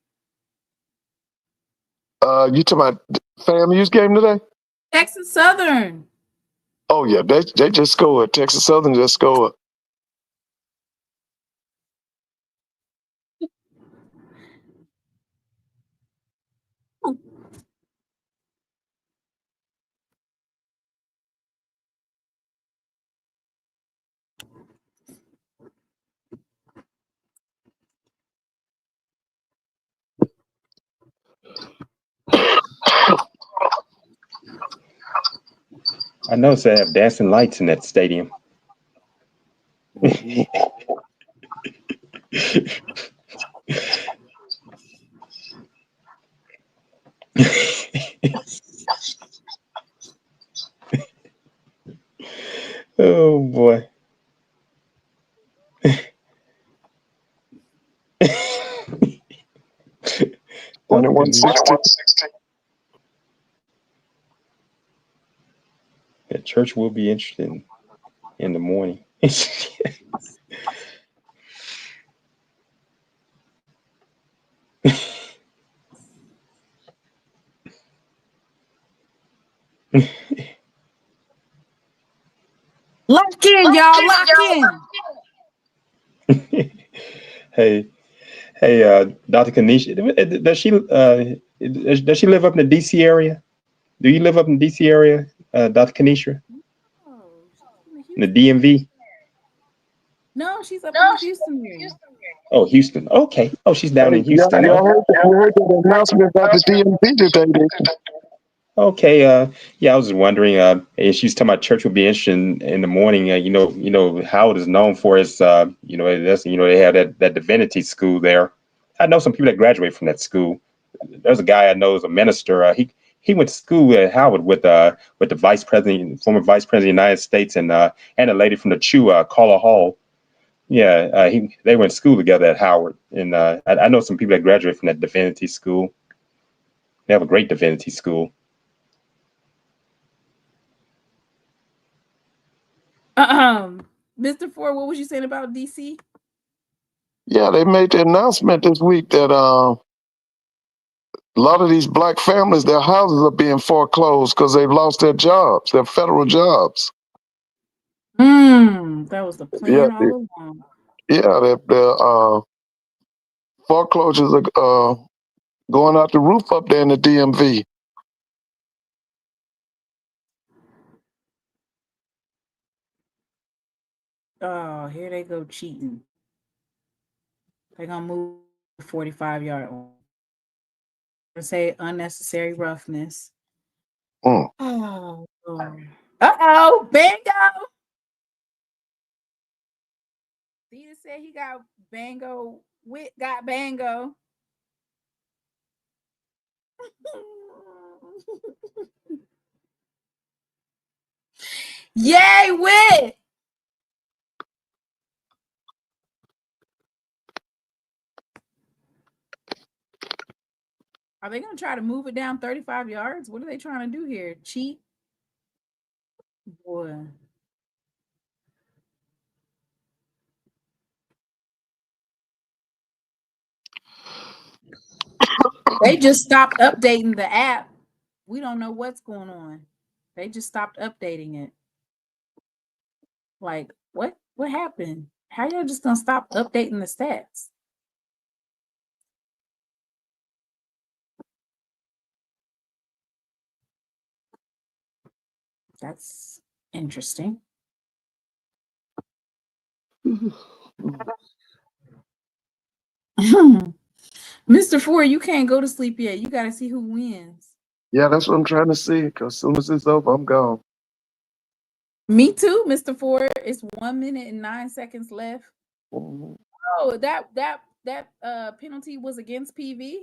You talking about FAMU's game today?
Texas Southern.
Oh yeah, they just scored. Texas Southern just scored.
I noticed they have dancing lights in that stadium. Oh boy. The church will be interested in the morning.
Lock in, y'all. Lock in.
Hey, Dr. Kanisha, does she live up in the DC area? Do you live up in the DC area, Dr. Kanisha?
Oh,
In the DMV?
No, she's up in the Houston area.
Oh, Houston. Okay. Oh, she's down in
Hey, y'all
Houston.
heard the announcement about the DMV today, didn't you?
Okay. Yeah, I was just wondering. And she was talking about church would be interesting in the morning. Howard is known for his, they have that divinity school there. I know some people that graduate from that school. There's a guy I know is a minister. He went to school at Howard with the vice president, former vice president of the United States, and a lady from the CHU, Carla Hall. Yeah, they went to school together at Howard, and I know some people that graduate from that divinity school. They have a great divinity school.
Mr. Ford, what was you saying about DC?
Yeah, they made the announcement this week that a lot of these black families, their houses are being foreclosed because they've lost their jobs, their federal jobs.
That was the plan
Yeah,
all along.
Yeah, the foreclosures are going out the roof up there in the DMV.
Oh, here they go cheating. They're gonna move 45-yard line. Say unnecessary roughness. Oh, bingo. He said he got bango. Wit got bango. Yay, Wit! Are they going to try to move it down 35 yards? What are they trying to do here? Cheat? Boy. They just stopped updating the app. We don't know what's going on. They just stopped updating it. Like, what happened? How y'all just going to stop updating the stats? That's interesting. Mr. Ford, you can't go to sleep yet. You got to see who wins.
Yeah, that's what I'm trying to see. Because as soon as it's over, I'm gone.
Me too, Mr. Ford. It's 1 minute and 9 seconds left.
Mm-hmm.
Oh, that penalty was against PV.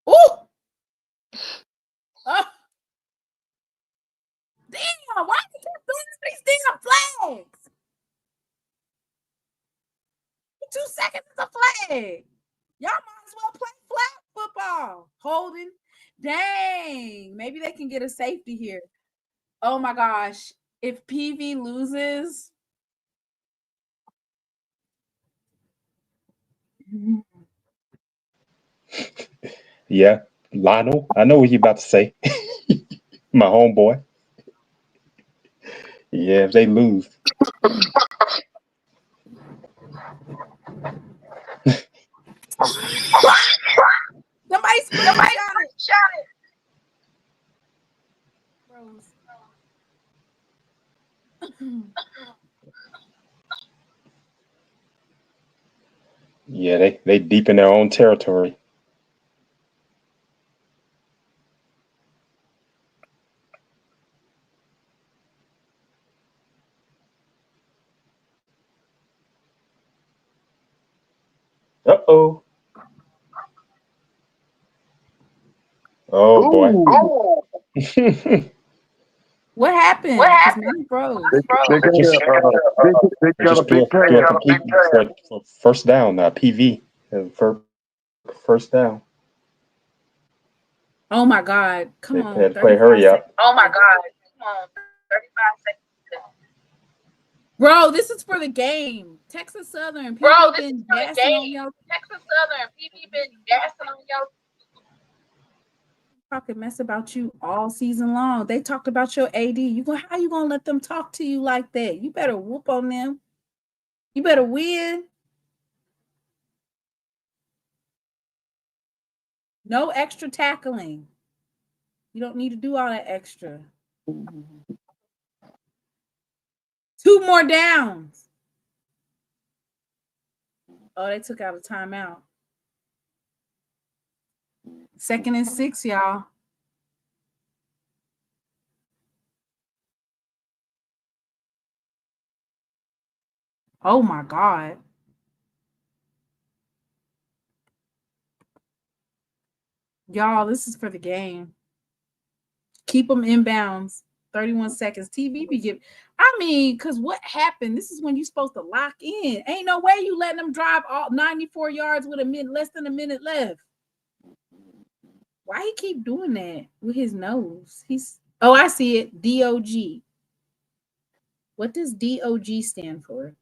Oh, damn! Why do you keep doing these damn flags? 2 seconds is a flag. Y'all might as well play flag football. Holding. Dang. Maybe they can get a safety here. Oh my gosh. If PV loses.
Yeah, Lionel, I know what you're about to say. My homeboy. Yeah, if they lose.
Somebody screenshot it.
Yeah, they deep in their own territory. Uh-oh. Oh, boy.
What happened? Mine froze.
They got a big play.
For first down, PV. For first down.
Oh my God. Come on.
They had to play hurry up.
Oh my God. Come on. 35 seconds. Bro, this is for the game. Texas Southern.
Bro, this is for the game. Texas Southern. PV been gassing on y'all.
talking mess about you all season long. They talked about your AD. How you gonna let them talk to you like that? You better whoop on them. You better win. No extra tackling. You don't need to do all that extra. 2 more downs. Oh, they took out a timeout. 2nd and 6, y'all. Oh my God. Y'all, this is for the game. Keep them inbounds. 31 seconds. TV be giving. Because what happened? This is when you're supposed to lock in. Ain't no way you letting them drive all 94 yards with less than a minute left. Why he keep doing that with his nose? Oh, I see it. DOG. What does DOG stand for?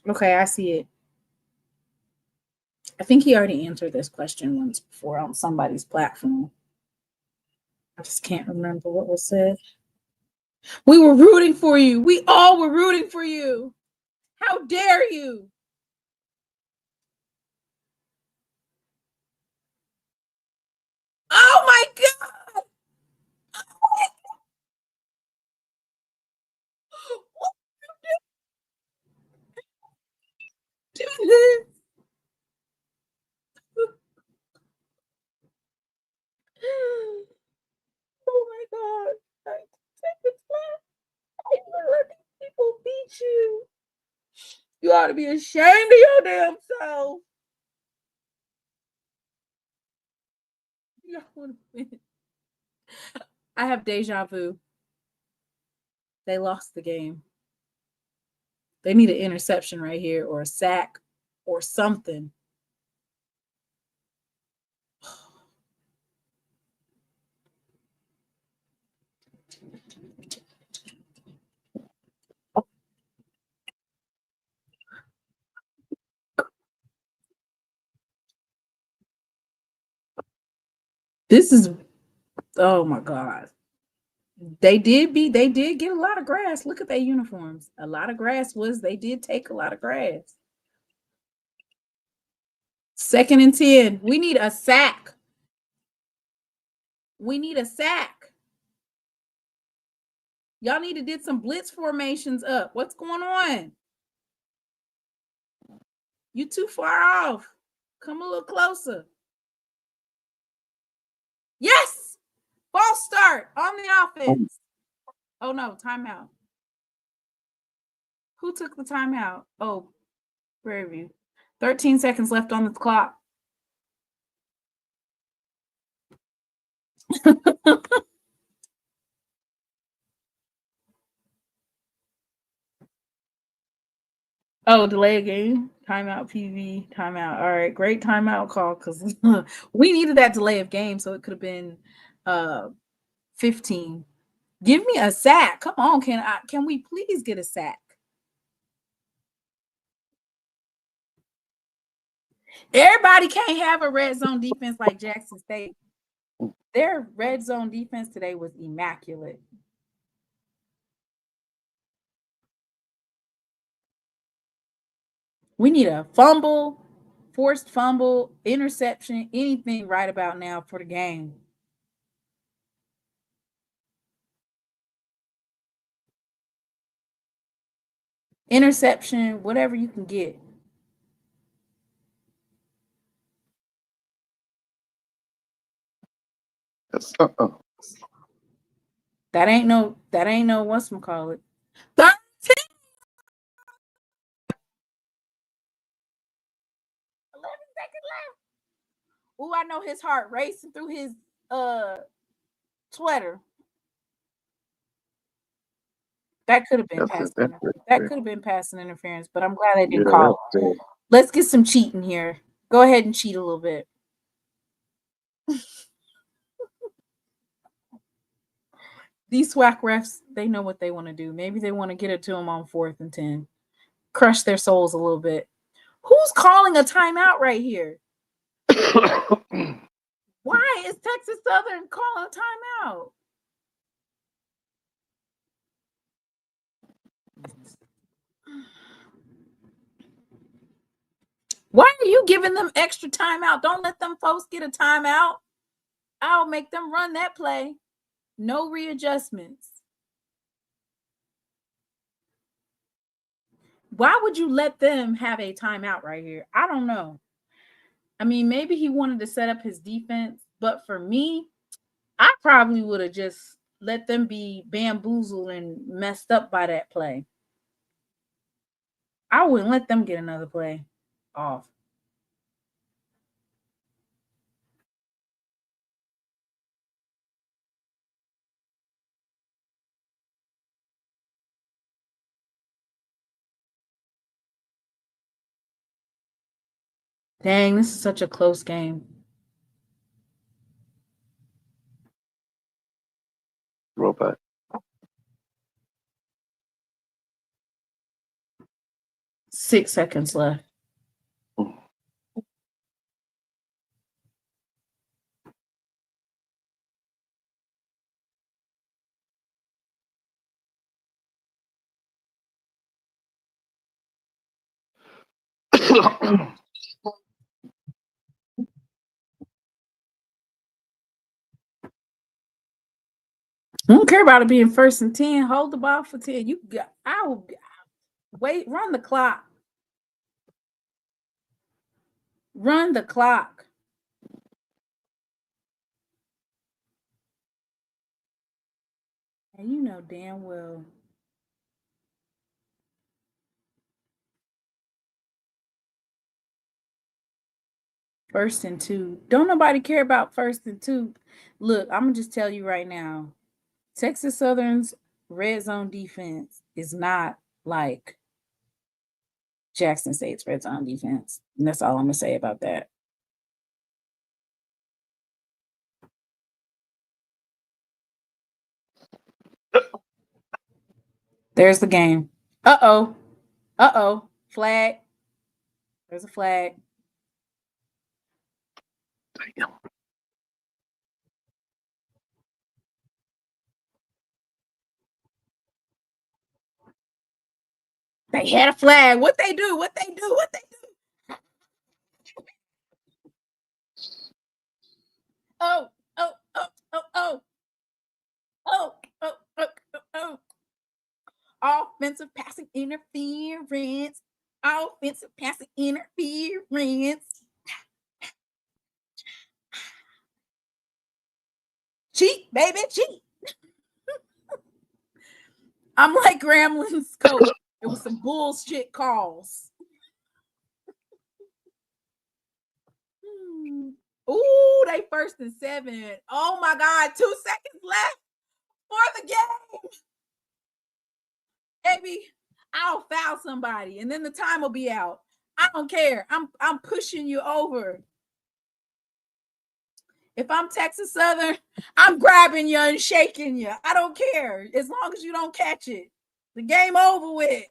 Okay, I see it. I think he already answered this question once before on somebody's platform. I just can't remember what was said. We were rooting for you. We all were rooting for you. How dare you? Oh my God. What do this? Oh my God. You let these people beat you. You ought to be ashamed of your damn self. I have deja vu. They lost the game. They need an interception right here or a sack or something. This is, oh my God. They did get a lot of grass. Look at their uniforms. A lot of grass they did take a lot of grass. 2nd and 10. We need a sack. We need a sack. Y'all need to get some blitz formations up. What's going on? You too far off. Come a little closer. Yes! False start on the offense. Oh no, timeout. Who took the timeout? Oh, Prairie. 13 seconds left on the clock. Oh, delay a game. Timeout, PV, timeout. All right, great timeout call because we needed that delay of game, so it could have been 15. Give me a sack. Come on, can we please get a sack? Everybody can't have a red zone defense like Jackson State. Their red zone defense today was immaculate. We need a fumble, forced fumble, interception, anything right about now for the game. Interception, whatever you can get. That ain't no whatchamacallit. 13. 11 seconds left. Oh, I know his heart racing through his sweater. That could have been passing interference, but I'm glad they didn't call it. Let's get some cheating here. Go ahead and cheat a little bit. These SWAC refs, they know what they want to do. Maybe they want to get it to them on 4th and 10. Crush their souls a little bit. Who's calling a timeout right here? Why is Texas Southern calling a timeout? Why are you giving them extra timeout? Don't let them folks get a timeout. I'll make them run that play. No readjustments. Why would you let them have a timeout right here? I don't know. I mean, maybe he wanted to set up his defense, but for me, I probably would have just let them be bamboozled and messed up by that play. I wouldn't let them get another play off. Dang, this is such a close game.
Roll back.
Six seconds left. I don't care about it being 1st and 10. Hold the ball for 10. I will wait. Run the clock. Run the clock. And you know damn well. First and 2. Don't nobody care about 1st and 2. Look, I'm going to just tell you right now. Texas Southern's red zone defense is not like Jackson State's red zone defense. And that's all I'm going to say about that. There's the game. Uh-oh. Uh-oh. Flag. There's a flag.
Damn.
They had a flag. What they do? What they do? What they do? Oh, oh, oh, oh, oh. Oh, oh, oh, oh, oh. Offensive passing interference. Offensive passing interference. Cheat, baby, cheat. I'm like Grambling's coach. It was some bullshit calls. Ooh, they 1st and 7. Oh my God, 2 seconds left for the game. Baby, I'll foul somebody and then the time will be out. I don't care. I'm pushing you over. If I'm Texas Southern, I'm grabbing you and shaking you. I don't care. As long as you don't catch it. The game over with.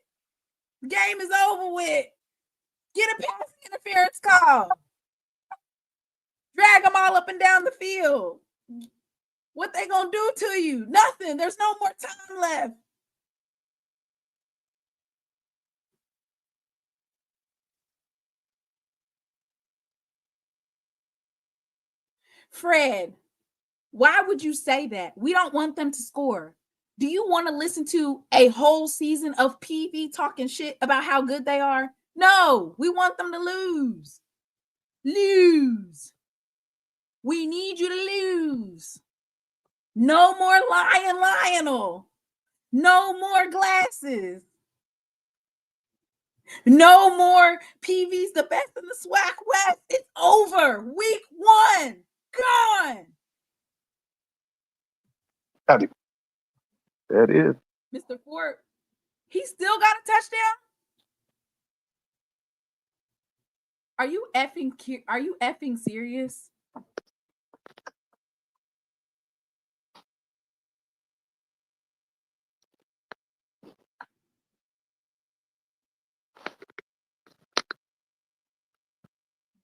The game is over with. Get a pass interference call. Drag them all up and down the field. What they gonna do to you? Nothing. There's no more time left. Fred, why would you say that? We don't want them to score. Do you want to listen to a whole season of PV talking shit about how good they are? No, we want them to lose. Lose. We need you to lose. No more Lionel. No more glasses. No more PV's the best in the SWAC West. It's over. Week 1. Gone.
That is.
Mr. Ford, he still got a touchdown? Are you effing serious?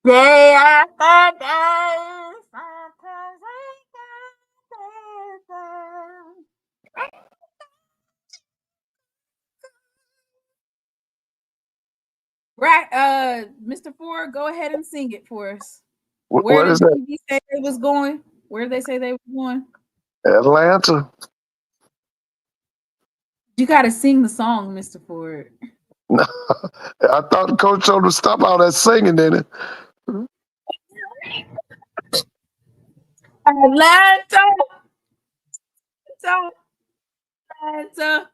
Day after day, sometimes I and sing it for us.
Where
did
is
the
that?
TV say they was going? Where did they say they were going?
Atlanta.
You got to sing the song, Mr. Ford.
I thought the coach told him to stop all that singing in it.
Atlanta. Atlanta.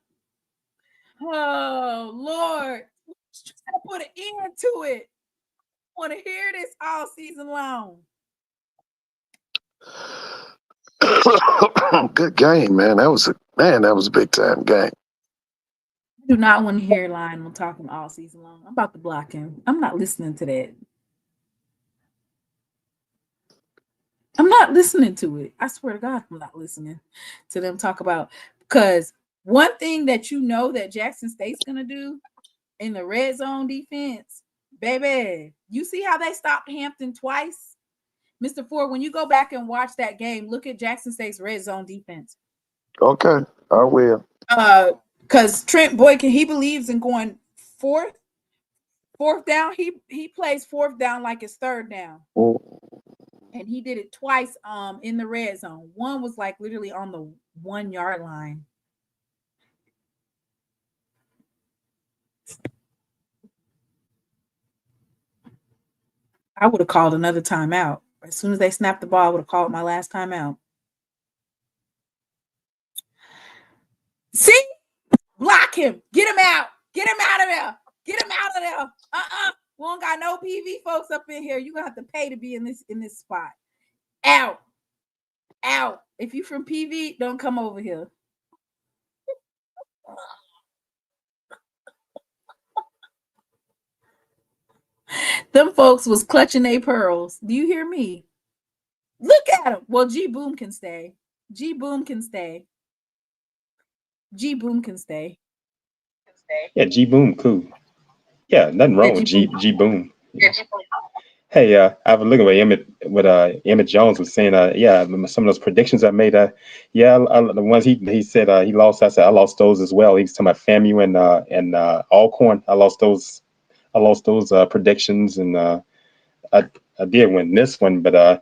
Oh, Lord. Just gotta put an end to it. I want to hear this all season long.
Good game, man. That was a big time game.
I do not want to hear Lionel talking all season long. I'm about to block him. I'm not listening to that. I'm not listening to it. I swear to God, I'm not listening to them talk about, because one thing that you know that Jackson State's gonna do in the red zone defense, baby, you see how they stopped Hampton twice? Mr. Ford, when you go back and watch that game, look at Jackson State's red zone defense.
Okay, I will.
Because Trent Boykin, he believes in going fourth down. He plays fourth down like it's third down. And he did it twice in the red zone. One was like literally on the 1 yard line. I would have called another timeout. As soon as they snapped the ball, I would have called my last timeout. See? Block him. Get him out. Get him out of there. Get him out of there. We don't got no PV folks up in here. You're going to have to pay to be in this spot. Out. If you from PV, don't come over here. Them folks was clutching their pearls. Do you hear me? Look at them. Well, G Boom can stay. G Boom can stay.
Yeah, G Boom, cool. Yeah, nothing wrong with G Boom. Yeah. Hey, I was looking at Emmett Jones was saying, some of those predictions I made, the ones he said he lost. I said I lost those as well. He was talking about FAMU and Alcorn. I lost those predictions, and I did win this one, but I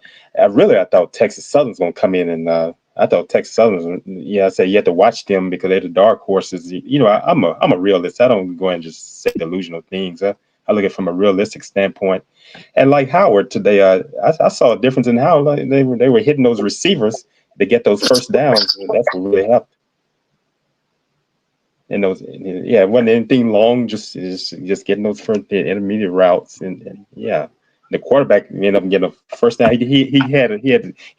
thought Texas Southern's gonna come in, and I thought Texas Southern. I said you have to watch them because they're the dark horses. I'm a realist. I don't go and just say delusional things. I look at it from a realistic standpoint. And like Howard today, I saw a difference in how they were hitting those receivers to get those first downs. And that's what really helped. And those, it wasn't anything long, just getting those first intermediate routes, and the quarterback ended up getting a first down. He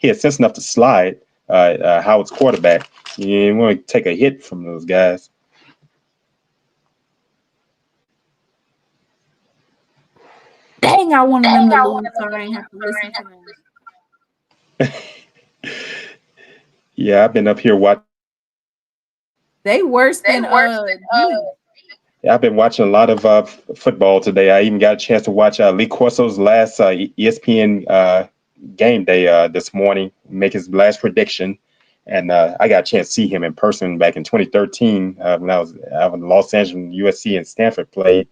had sense enough to slide Howard's quarterback. You didn't want to take a hit from those guys.
Dang, I wanted them to lose, so I ain't have to listen to them.
Yeah, I've been up here watching.
They worse than
I've been watching a lot of football today. I even got a chance to watch Lee Corso's last ESPN game day this morning, make his last prediction. And I got a chance to see him in person back in 2013 when I was out in Los Angeles, USC and Stanford played.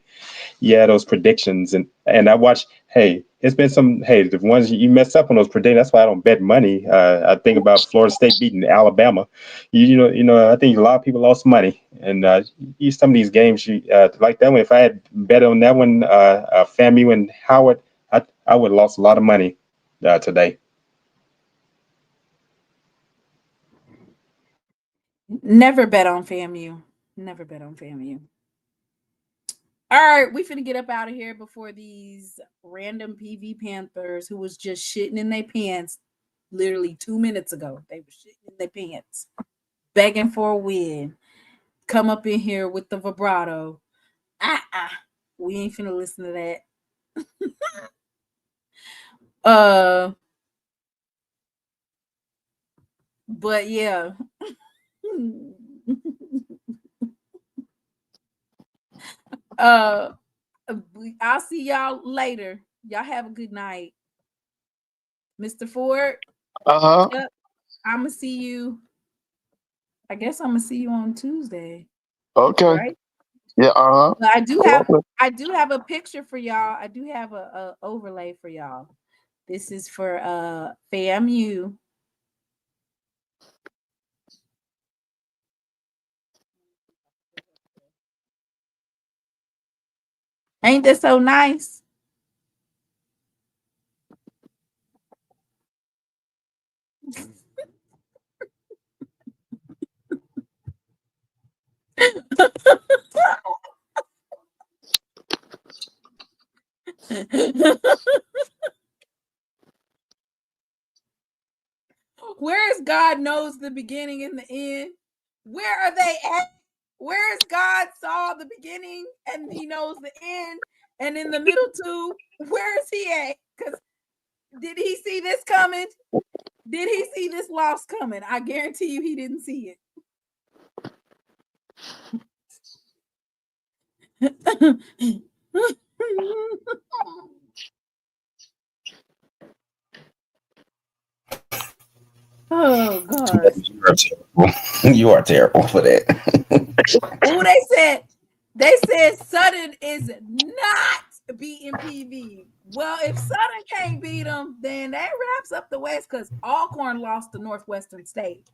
Yeah, those predictions. And I watched, it's been the ones you mess up on those predictions. That's why I don't bet money. I think about Florida State beating Alabama. I think a lot of people lost money. And some of these games, like that one, if I had bet on that one, FAMU and Howard, I would have lost a lot of money today.
Never bet on FAMU. All right, we finna get up out of here before these random PV Panthers who was just shitting in their pants literally 2 minutes ago. They were shitting in their pants, begging for a win. Come up in here with the vibrato. We ain't finna listen to that. But yeah. I'll see y'all later. Y'all have a good night. Mr. Ford. Yep, I'ma see you. I guess I'm gonna see you on Tuesday.
Okay.
Right?
Yeah,
But I do have a picture for y'all. I do have a overlay for y'all. This is for FAMU. Ain't that so nice? Where is God knows the beginning and the end? Where are they at? Where is God saw the beginning and he knows the end? And in the middle too, where is he at? Because did he see this coming? Did he see this loss coming? I guarantee you he didn't see it. Oh God.
You are terrible. You are terrible for that.
Oh, they said Sutton is not beating PV. Well, if Sutton can't beat them, then that wraps up the West because Alcorn lost to Northwestern State.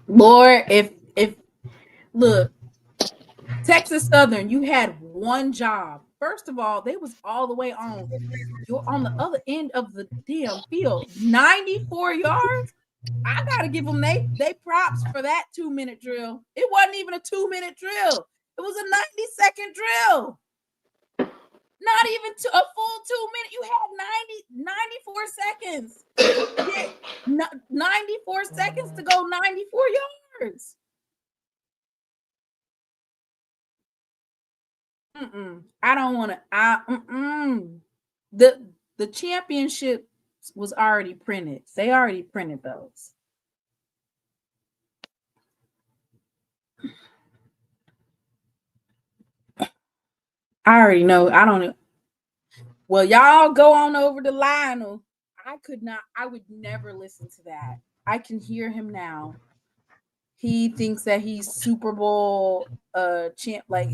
Lord, if look, Texas Southern, you had one job. First of all, they was all the way on. You're on the other end of the damn field. 94 yards. I gotta give them they props for that 2-minute drill. It wasn't even a 2-minute drill. It was a 90-second drill. Not even a full 2 minutes. You had 94 seconds. Yeah, 94 seconds to go 94 yards. I don't want to. The championship was already printed. They already printed those. I already know. I don't know. Well, y'all go on over to Lionel. I would never listen to that. I can hear him now. He thinks that he's Super Bowl champ, like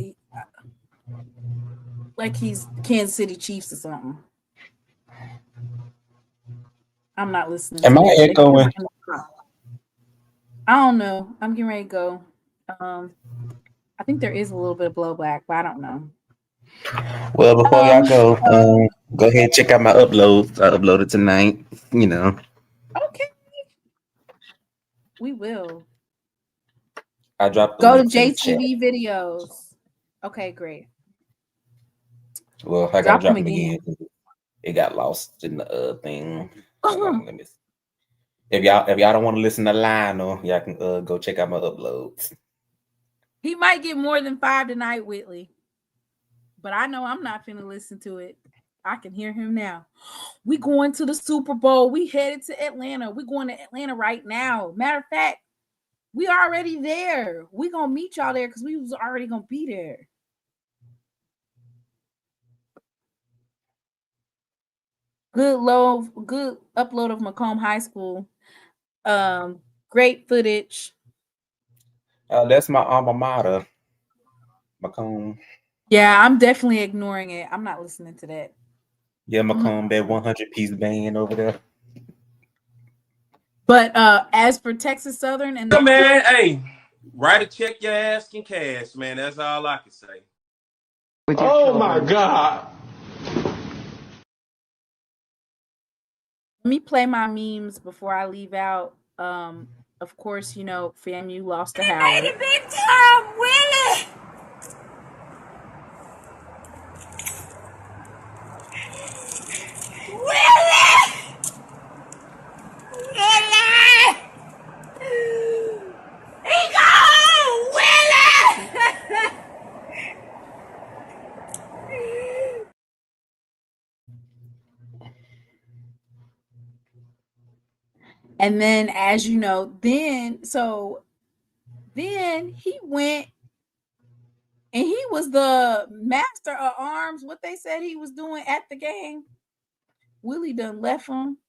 he's Kansas City Chiefs or something. I'm not listening.
Am I echoing?
I don't know. I'm getting ready to go. I think there is a little bit of blowback, but I don't know.
Well, before y'all go ahead and check out my uploads. I uploaded tonight. You know.
Okay. We will.
I dropped.
Go to JTV videos. Okay, great.
Well, I gotta drop them again. It got lost in the thing. Let me see. If y'all don't want to listen to Lionel, y'all can go check out my uploads.
He might get more than 5 tonight, Whitley. But I know I'm not finna listen to it. I can hear him now. We going to the Super Bowl. We headed to Atlanta. We going to Atlanta right now. Matter of fact, we already there. We gonna meet y'all there because we was already gonna be there. Good upload of Macomb High School. Great footage.
That's my alma mater, Macomb.
Yeah, I'm definitely ignoring it. I'm not listening to that.
Yeah, Macomb, that 100-piece band over there.
But as for Texas Southern and
man, hey, write a check your ass in cash, man. That's all I can say.
Oh my God.
Let me play my memes before I leave out. Of course, you know, FAMU lost to Howard.
Made a big time, Willie! Willie! Willie! He gone! Willie!
And then, as you know, then he went and he was the master of arms. What they said he was doing at the game, Willie done left him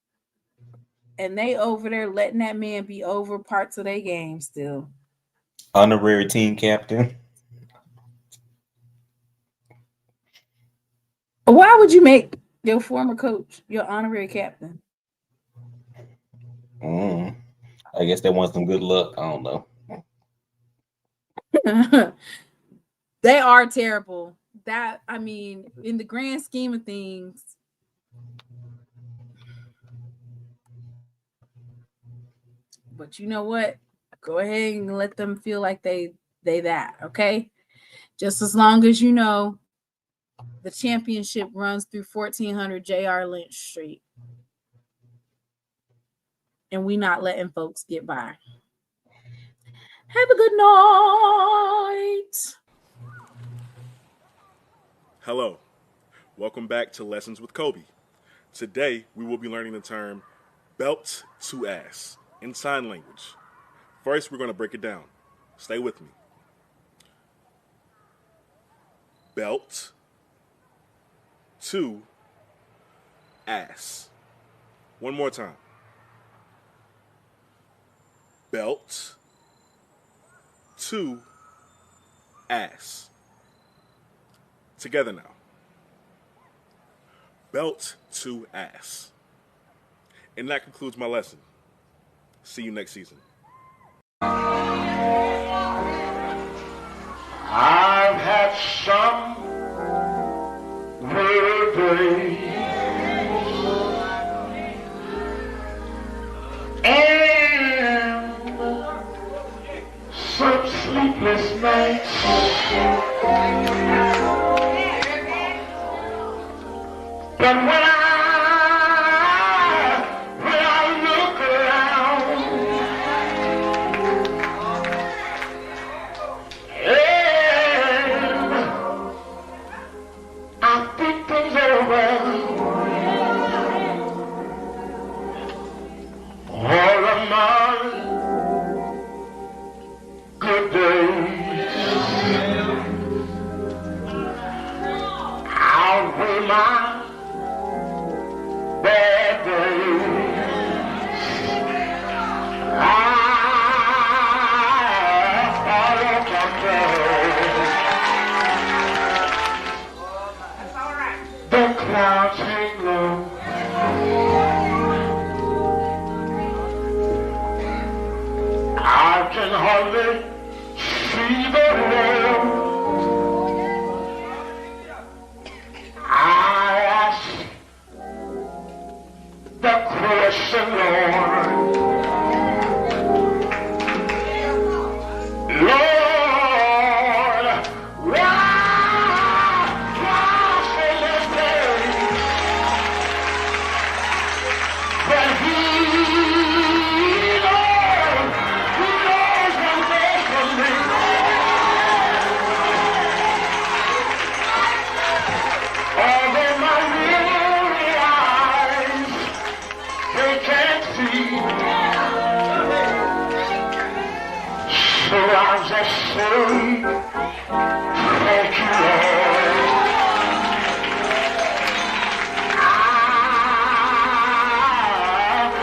and they over there letting that man be over parts of their game still.
Honorary team captain.
Why would you make your former coach your honorary captain?
I guess they want some good luck. I don't know.
They are terrible. That, I mean, in the grand scheme of things, but you know what? Go ahead and let them feel like they that, okay? Just as long as you know the championship runs through 1400 J.R. Lynch Street. And we not letting folks get by. Have a good night.
Hello. Welcome back to Lessons with Kobe. Today, we will be learning the term belt to ass in sign language. First, we're going to break it down. Stay with me. Belt to ass. One more time. Belt to ass. Together now. Belt to ass. And that concludes my lesson. See you next season.
I've had some weary days and some sleepless nights. But when I look around, and I think things over, all of my good days outweigh my bad days. I don't compare. The clouds hang low. I can hardly see the road. I ask the question, Lord. Lord, why so late? But He knows one thing for me. Although my weary eyes, they can't see, so I'll just say, thank you, Lord.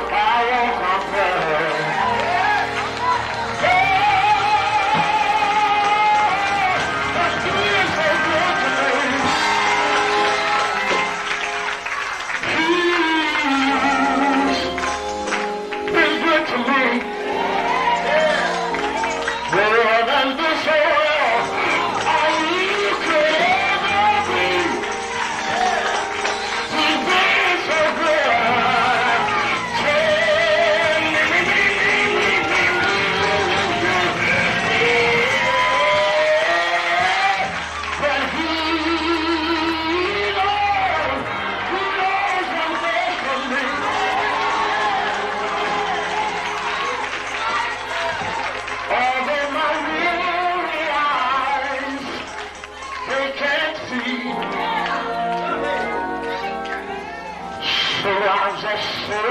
I won't compare. But He is so good to me. He's been good to me. More than this world I could ever be. He's been so good. But He knows one thing for me. Although my weary eyes, they can't see, so I'll just say,